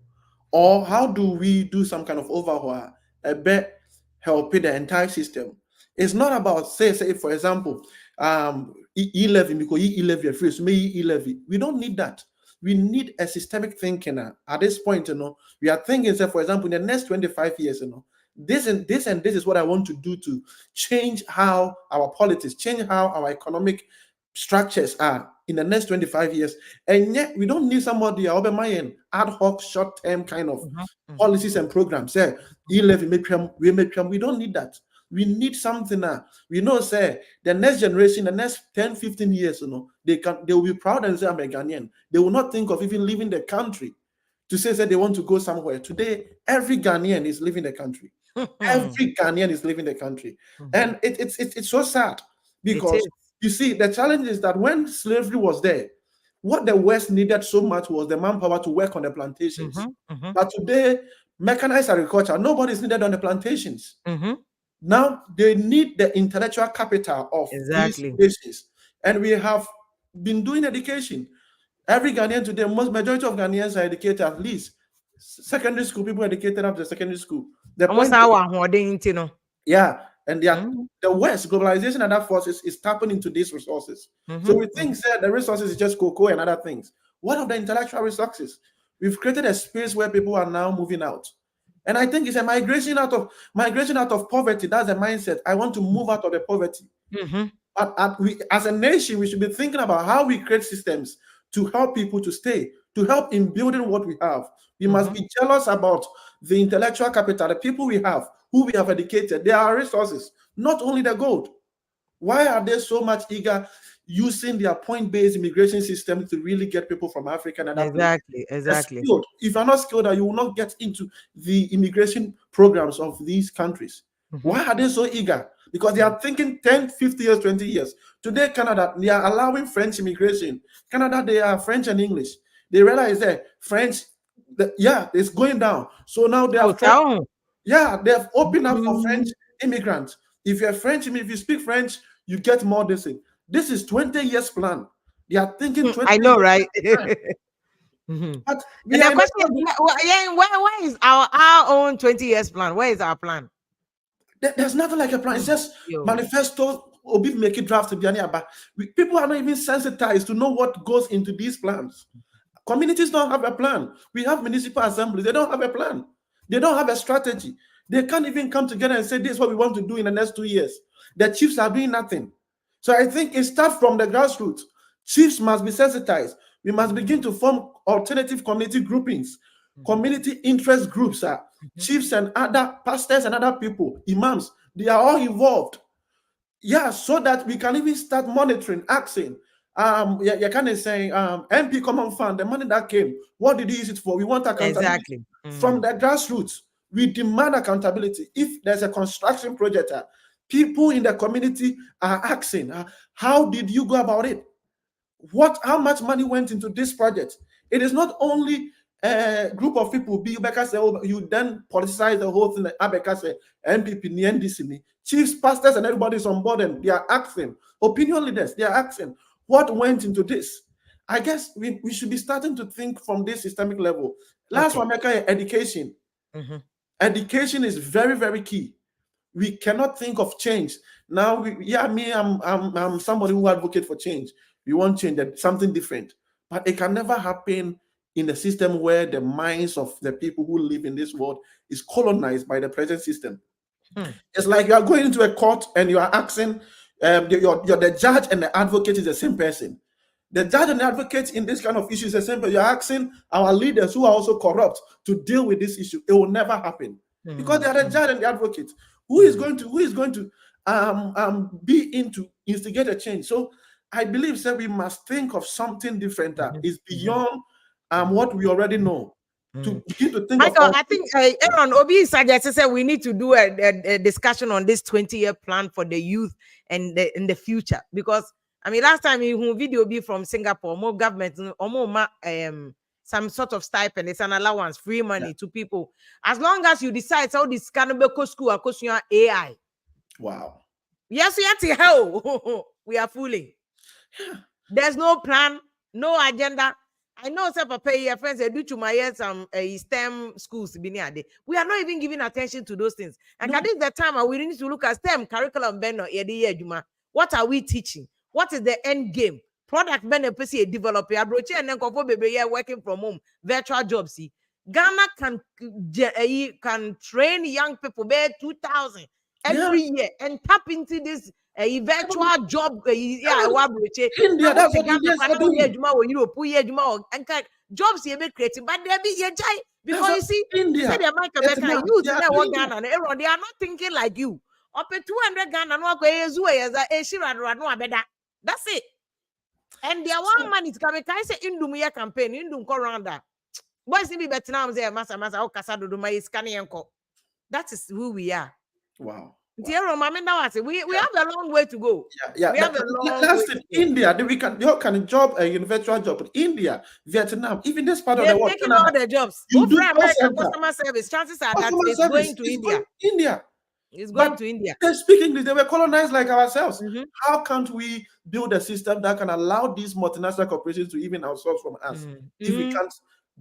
Or how do we do some kind of overhaul, a bit helping the entire system? It's not about say for example, e-levy because e-levy free, so may e-levy. We don't need that. We need a systemic thinking at this point. You know, we are thinking, say, for example, in the next 25 years, you know, this is what I want to do to change how our politics, change how our economic structures are in the next 25 years. And yet we don't need somebody ad hoc short-term kind of policies and programs. We don't need that. We need something now. We know, say, the next generation, the next 10, 15 years, you know, they will be proud and say, I'm a Ghanaian. They will not think of even leaving the country to say they want to go somewhere. Today, every Ghanaian is leaving the country. Every Ghanaian is leaving the country. And it's so sad because you see, the challenge is that when slavery was there, what the West needed so much was the manpower to work on the plantations. But today, mechanized agriculture, nobody's needed on the plantations. Now they need the intellectual capital of these nations. And we have been doing education. Every Ghanaian today, majority of Ghanaians are educated at least. Secondary school, people educated up to secondary school. The point yeah. And the West, globalization and that forces is tapping into these resources. So we think that the resources is just cocoa and other things. What are the intellectual resources? We've created a space where people are now moving out. And I think it's a migration out of poverty. That's the mindset. I want to move out of the poverty. But as a nation, we should be thinking about how we create systems to help people to stay, to help in building what we have. We must be jealous about the intellectual capital, the people we have, who we have educated. There are resources, not only the gold. Why are they so much eager using their point-based immigration system to really get people from Africa? And exactly. If you're not skilled, you will not get into the immigration programs of these countries. Why are they so eager? Because they are thinking 10, 50 years, 20 years. Today, Canada, they are allowing French immigration. Canada, they are French and English. They realize that French, it's going down. So now they have they have opened up for French immigrants. If you're French, if you speak French, you get more this thing. This is 20 years plan. They are thinking 20 I know, years right? plan. But And the question is, where is our own 20 years plan? Where is our plan? There's nothing like a plan. It's just manifesto. Obi make it draft to but people are not even sensitized to know what goes into these plans. Communities don't have a plan. We have municipal assemblies. They don't have a plan. They don't have a strategy. They can't even come together and say, this is what we want to do in the next 2 years. The chiefs are doing nothing. So I think it starts from the grassroots. Chiefs must be sensitized. We must begin to form alternative community groupings, community interest groups. Chiefs and other pastors and other people, imams, they are all involved. Yeah, so that we can even start monitoring, asking. You kind of saying MP Common Fund, the money that came, what did you use it for? We want accountability from the grassroots. We demand accountability. If there's a construction project, people in the community are asking, how did you go about it? How much money went into this project? It is not only a group of people, you then politicize the whole thing, NPP, NDC, chiefs, pastors, and everybody's on board, and they are asking, opinion leaders, they are asking, what went into this? I guess we should be starting to think from this systemic level. Last one, education. Education is very, very key. We cannot think of change. Now, I'm somebody who advocates for change. We want change, something different. But it can never happen in a system where the minds of the people who live in this world is colonized by the present system. It's like you are going into a court and you are asking, the judge and the advocate is the same person. The judge and the advocate in this kind of issue is the same person. You're asking our leaders who are also corrupt to deal with this issue. It will never happen because they are the judge and the advocate. Who is going to be in to instigate a change? So I believe that we must think of something different that is beyond what we already know. To begin to think Michael, I think Aaron Obi suggested we need to do a discussion on this 20-year plan for the youth and in the future, because I mean last time we video be from Singapore, more government some sort of stipend, it's an allowance, free money to people as long as you decide how this can be school across your AI. Wow. Yes, how we are fooling. There's no plan, no agenda. I know some papa your friends they do to my years some STEM schools be near there. We are not even giving attention to those things. And at this the time we need to look at STEM curriculum what are we teaching? What is the end game? Product benefit developer approach and then baby working from home, virtual jobs. Ghana can train young people by 2,000 every yeyear and tap into this virtual job. India, that's what jobs you be creating, but they be because you see, India, say the youth Ghana and everyone, they are not thinking like you. Up to 200 Ghana that's it. And their one man is coming. Can I say Indumia campaign? Indum Koranda. Boys in Vietnam say massa Okasado do my scanning uncle. That is who we are. Wow. We have a long way to go. Yeah. We have a long last way in India, they can job a virtual job. But India, Vietnam, even this part of the world, taking all the jobs. You do American customer service. Chances are that it's going to India. It's going to India. They speak English. They were colonized like ourselves. How can't we build a system that can allow these multinational corporations to even outsource from us if we can't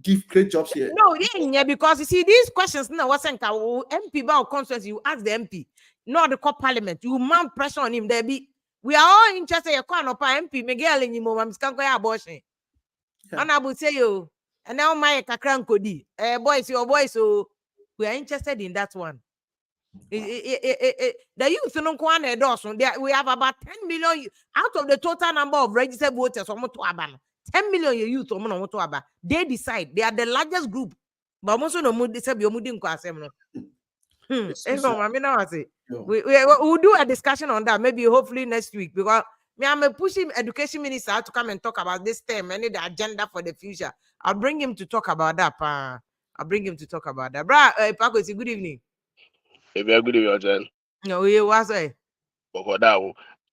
give great jobs here? No, yeah, because you see these questions now. What's MP about constituency? You ask the MP, not the parliament. You mount pressure on him. We are all interested. You can't MP Miguel in you. I'm scared abortion. And I would say you. And now my kakran kodi. Boys, your boys. So we are interested in that one. The youth we have about 10 million out of the total number of registered voters. 10 million youth. They decide they are the largest group. But most of them we'll do a discussion on that maybe hopefully next week, because I'm pushing education minister to come and talk about this term and the agenda for the future. I'll bring him to talk about that. Bra, Paco, good evening. Good evening, no, you was a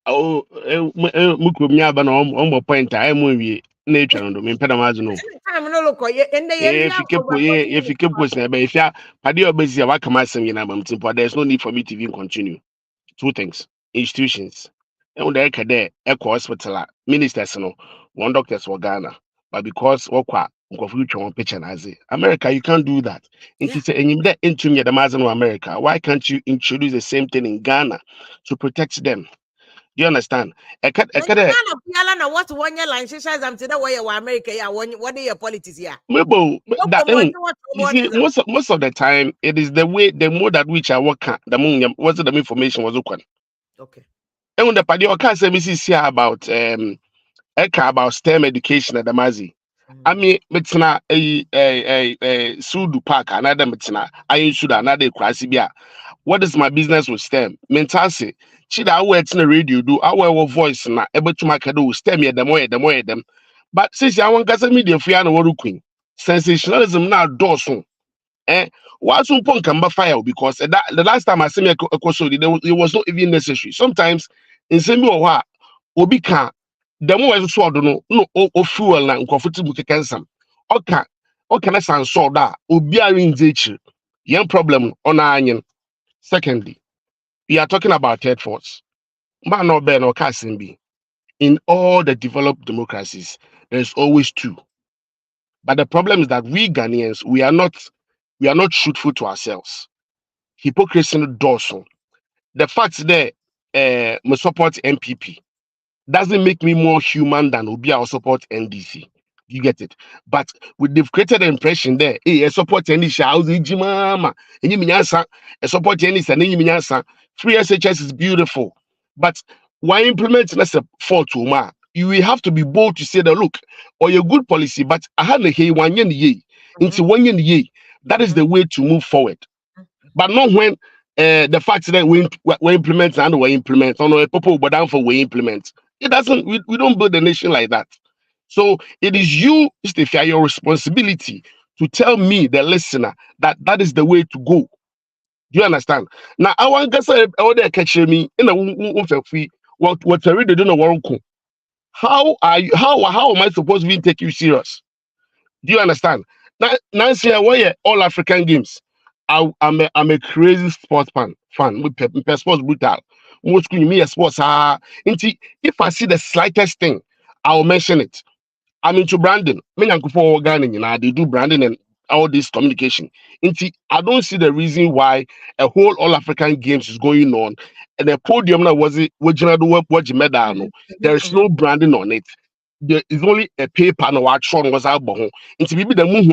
Mukumia Bano point. I am with nature and Pedamazno. I'm not looking If you keep pushing, if you are busy, what can I say? There's no need for me to even continue. Two things: institutions And they can there echo hospital ministers no one doctors for Ghana, but because future one picture as America, you can't do that. Into say and that into me the Amazon America. Why can't you introduce the same thing in Ghana to protect them? Do you understand? What 1 year line she says I'm to the way you America, yeah, what are your politics, yeah? You see, most of the time it is the more that which I work the more what's the information was open. Okay. And when the party or can't say here about STEM education at the Mazi. I mean, metna a Sudu Park, another metna, I should another Krasibia. What is my business with STEM? Mentasi, she that words in the radio do our voice na able to make do STEM the more them. But since I want gas media fiana waru queen, sensationalism now dosun. What's one point can fire because the last time I see me it was not even necessary. Sometimes in same way obi can the more I saw no fuel na comfortable cancel. Okay, na san so da obi arrange echi. Young problem on onion. Secondly, we are talking about third force. Man no be no be. In all the developed democracies, there's always two. But the problem is that we Ghanaians, we are not truthful to ourselves. Hypocrisy does so. The fact that we support NPP doesn't make me more human than Obi or support NDC. You get it? But they've created the impression there, hey, I support NDC, I support NDC, free SHS is beautiful. But why implement let's say for Tuma? You will have to be bold to say that look, or your good policy, but I had the hey 1 year into 1 year. That is the way to move forward. But not when the fact that we implement and we implement, or people but down for we implement. It doesn't. We don't build a nation like that. So it is you, Stefia, your responsibility to tell me, the listener, that is the way to go. Do you understand? Now I want to say, "Oh, they catch me in a free. What I really don't know. How am I supposed to take you serious? Do you understand? Now, Nancy, why all African games? I'm a crazy sports fan. With sports brutal. Most me a sports. If I see the slightest thing, I'll mention it. I'm into branding. Me and Kufu Ghana, they do branding and all this communication. I don't see the reason why a whole all African games is going on, and the podium now was it what medal. There is no branding on it. There is only a paper no what shown was out. Into maybe the moon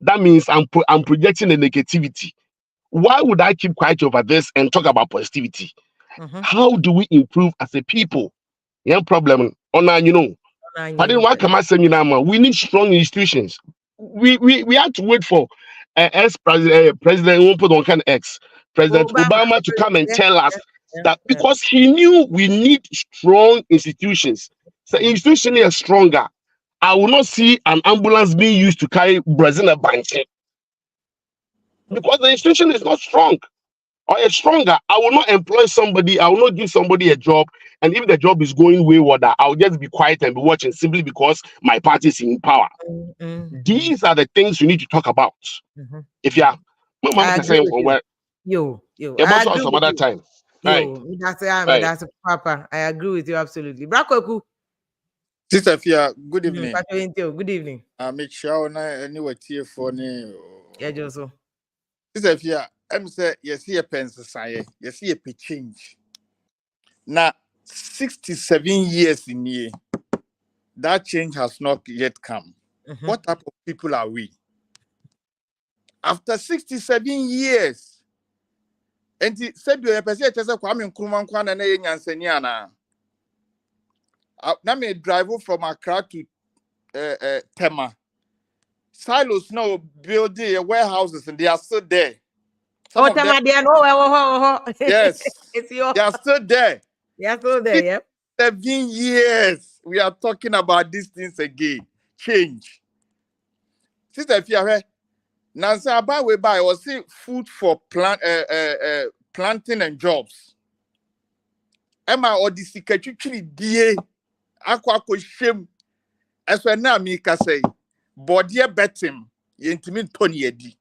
that means I'm projecting the negativity. Why would I keep quiet over this and talk about positivity? How do we improve as a people? Yeah, problem. But then what can I say? We need strong institutions. We had to wait for President President Obama to come and tell us that because he knew we need strong institutions. So institution is stronger. I will not see an ambulance being used to carry Brazil a bunch because the institution is not strong or it's stronger. I will not employ somebody. I will not give somebody a job. And if the job is going wayward, I'll just be quiet and be watching simply because my party is in power. These are the things you need to talk about. If you are, I agree with you. I agree some with other you. time. That's Papa. I agree with you absolutely. Brakoku. Sister Fia, good evening. Good evening. Make sure na anyway here for ne. Yeah, Joso. Sister Fia, I'm say you see a pen society, you see a pay change. Now 67 years in here, that change has not yet come. What type of people are we? After 67 years, and he said you person just Kwame Nkrumah nkwana na yenyansani ana. Now me drive from Accra to Tema. Silos now building warehouses and they are still there. Yes, they are still there. They are still there, yeah. 7 years. We are talking about these things again. Change. Sister Fia, Nancy Abawe by was say food for planting and jobs. Emma or the secretary DA Aqua shame as well now me can say body betim intimate Tony Edi.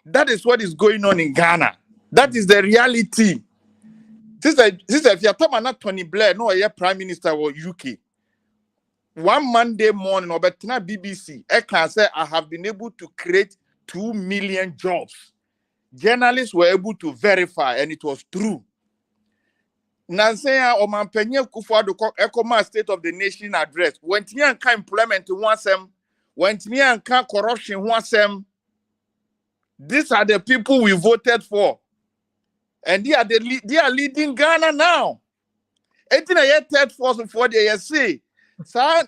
That is what is going on in Ghana. That is the reality. Sister, if you're talking about Tony Blair, no, you're Prime Minister or UK. One Monday morning, or better BBC, I can say I have been able to create 2 million jobs. Journalists were able to verify, and it was true. Nansea or Mampenye Kufuado Ekoma State of the Nation address. When Tianka employment wants them, when Tianka corruption wants them, these are the people we voted for. And they are leading Ghana now. 18 third force for the ASC. Sa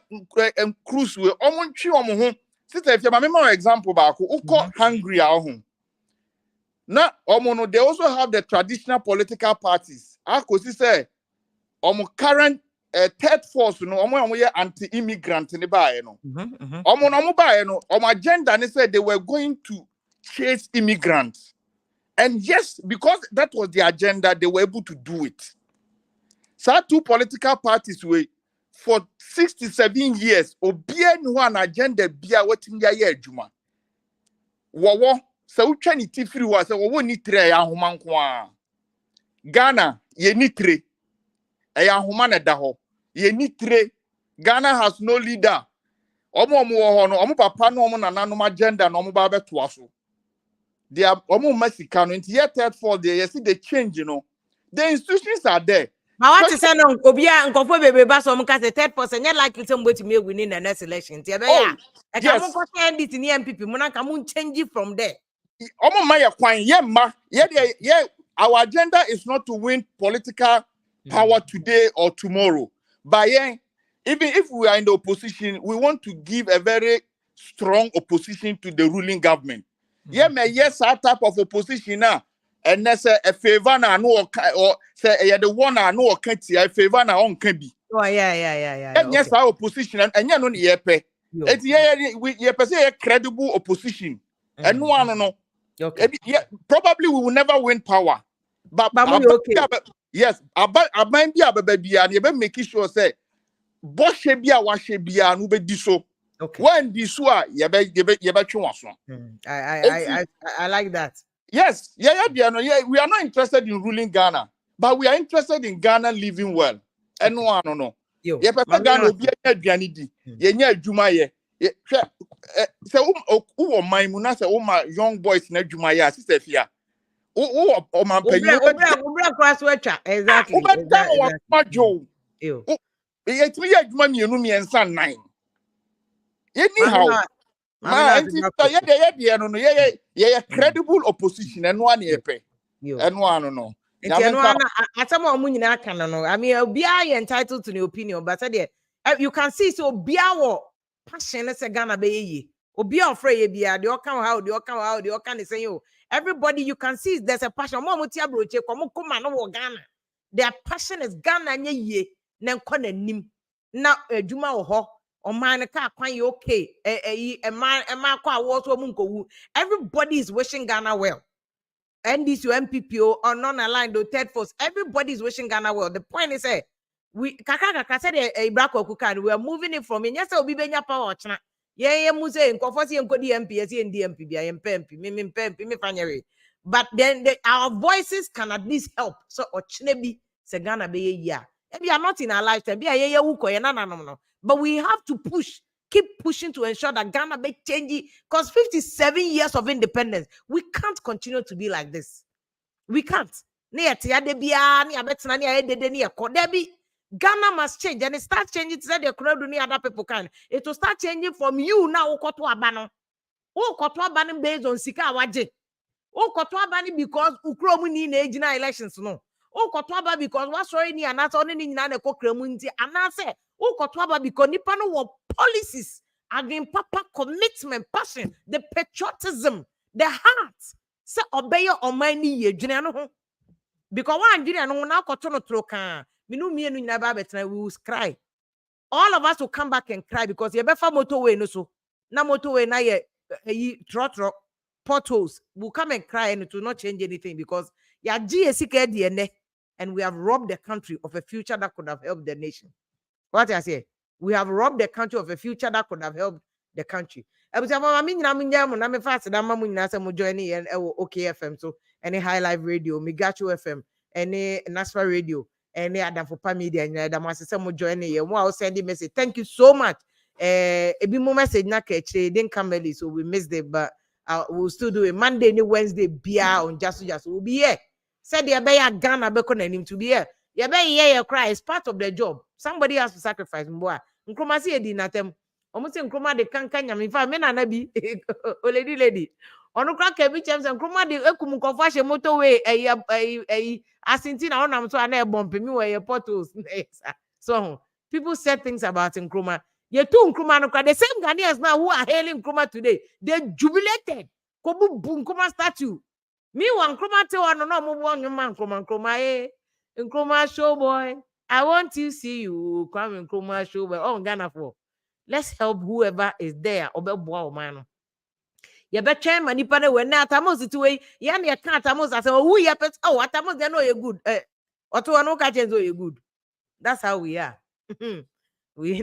cruise we omonchi omo. Sister, if you remember example back, uko hungry ahun. Now, they also have the traditional political parties. I could say, current third force, anti-immigrant in the buy, agenda, they said they were going to chase immigrants. And yes, because that was the agenda, they were able to do it. So, two political parties were for 67 years, obien one agenda, bia what in the juma. Wawa. So we try to free was we need three yahuman kwa Ghana ye need three a yahuman daho ye need three. Ghana has no leader. Omo papa no omo nananom agenda no omo ba beto aso. They are omo Mexicano into year third for there you see the change, you know. The institutions are there. I want to say no obia nkofo bebe ba so mka say third person you like somebody to me winning the next election. Yes. Yes. NDC ni NPP muna kamu change from there. Our agenda is not to win political power today or tomorrow. But even if we are in the opposition, we want to give a very strong opposition to the ruling government. Yes, our type of opposition now. And that's a favor na no or say the one I know can't see a favor na on can be. Oh yeah. And yes, our opposition and you know yepe. It's we a credible opposition. And no one no. Okay. Yeah, probably we will never win power. But okay. Yes, I might be a baby and you making sure say Boshebia Washebia no be diso. Okay. When this one you be I like that. Yes, we are not interested in ruling Ghana, but we are interested in Ghana living well. And no. Yeah, but Ghana be a Dianidi. Yeah, Juma. So, my munasa, my young boys, na Jumaya, sister Fia. My exactly. It's me, money, you know me, and son nine. Anyhow, credible opposition, and one year pay. And one no. I mean, be entitled to the opinion, but you can see so be our passion as a Ghana be or be afraid be the account how the account is saying you. Everybody you can see there's a passion. Ghana. Their passion is Ghana ye then nim now Juma or man okay everybody is wishing Ghana well. NDC NPP or non-aligned or third force, everybody is wishing Ghana well. The point is we said a black we are moving it from yes, will be power. But then our voices can at least help. So Ochnebi Ghana be yeah. We are not in our lifetime. But we have to keep pushing to ensure that Ghana be changing. Because 57 years of independence, we can't continue to be like this. We can't. Ghana must change, and it starts changing. Other people can. It will start changing from you now. Based on Sika Waje. Because Ukromu need elections no. Because what's already and that's only in an economy and I say, because Nipano policies again papa commitment, passion, the patriotism, the heart. Say obey your money ye because one junior no now kotono troka. We will cry. All of us will come back and cry because you better motorway no so. Na motorway na ye trot potholes will come and cry and it will not change anything because ya GSK and we have robbed the country of a future that could have helped the nation. What I say? We have robbed the country of a future that could have helped the country. I'm fast. I'm joining OKFM so any High Life Radio, Migacho FM. any national radio any Adam for media and Adam as some join here. Wow, sending message. Thank you so much. Ebi mo message na keche didn't come early, so we missed it, but we'll still do it Monday and Wednesday. Beer on just we'll be here. Said the Abaya Ghana Becon and him to be here. You better hear your cry. It's part of the job. Somebody has to sacrifice. Mboa. Nkrumasi edi natem. Almost nkruma de kankanya. In fact, men anabi. Lady. Onu kra kebi chems nkruma de ekumu konfashe motorway. Asintina onam so ane bump me where your portals. So people said things about Nkrumah. You two Nkrumah no kra. The same Ghanaians now who are hailing Nkrumah today. They jubilated. Kobu Nkrumah statue. Me one Nkrumah te one no mo one man Nkrumah Nkrumah show boy, I want to see you come Nkrumah show boy. Oh, Ghana for. Let's help whoever is there. Obe boa man. You bet chain manipane when na atamos it way. Yan ya can't atamos as who ya pet. Oh, atamos they know you good. Oto ano catches you good. That's how we are.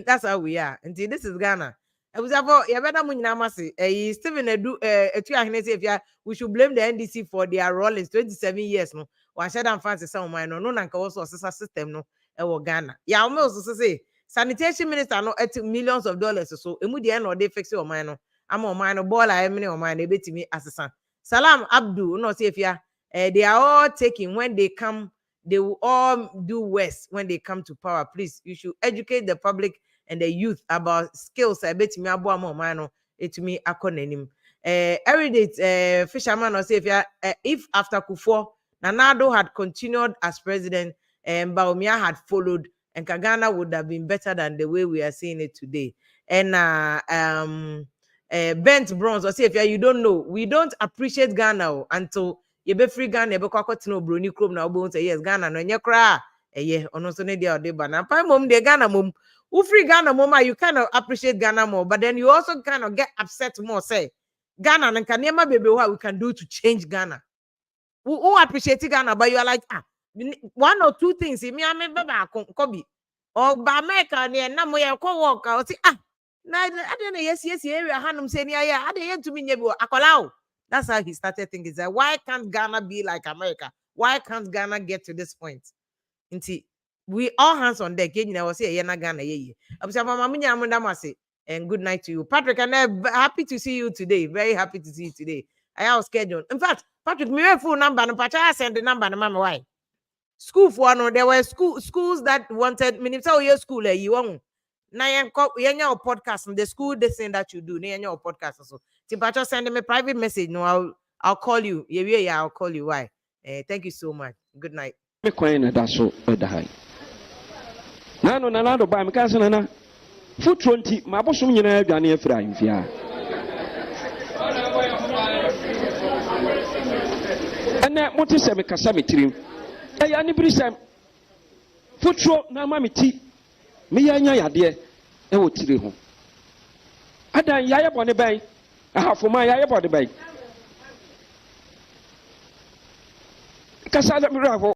That's how we are. Until this is Ghana. I was about you better munamasi. Stephen Edu we should blame the NDC for their role in 27 years. No. One said I'm fancy some mine no nanka also system no Ghana. Yeah, I also say sanitation minister no at millions of dollars or so. Emu the end or they fix your mine no. I'm on mine ball I am on mine a bit me assassin. Salam Abdul no say if they are all taking when they come, they will all do worse when they come to power. Please, you should educate the public and the youth about skills. I bet me abo amo mano it me akonenim. Every day fisherman or say if after Kufuor Nanado had continued as president and Baumia had followed, and Ghana would have been better than the way we are seeing it today. And Bent Bronze or say you don't know, we don't appreciate Ghana until you be free Ghana you be no brony chrome na obo say yes Ghana no nye kra ono so ne dia de ba na pa mom de Ghana mom who free Ghana mom you kind of appreciate Ghana more, but then you also kind of get upset more say Ghana and kanema baby what we can do to change Ghana. Who appreciate Ghana, but you are like one or two things. Me I remember Kobe or by America near Namoya co-work. I say na I don't know yes area Hanum say yeah I didn't to me akolau. That's how he started thinking that why can't Ghana be like America? Why can't Ghana get to this point? Inti we all hands on deck. You know, say na Ghana ye. I'm saying mama and good night to you, Patrick. And I'm happy to see you today. Very happy to see you today. I have scheduled. In fact, Patrick, me phone number and I send the number and mama why. School for no, there were schools that wanted me tell you school you won't. Now your podcast and the school they saying that you do. Now your podcast also. Patrick send me a private message. No, I'll call you. Yeah, I'll call you. Why? Thank you so much. Good night. Me coin that's so die. Nano nanado ba me kasa nana. Foot 20 ma bosom nyina adwane afira mfia. Ene moti se me kasa metirim. Ya ni brisem. Futro na ma meti. Me yanya yade e wo tire ho. Adan yaye bone ban. Ahafo ma yaye bone ban. Kasa da mi rafo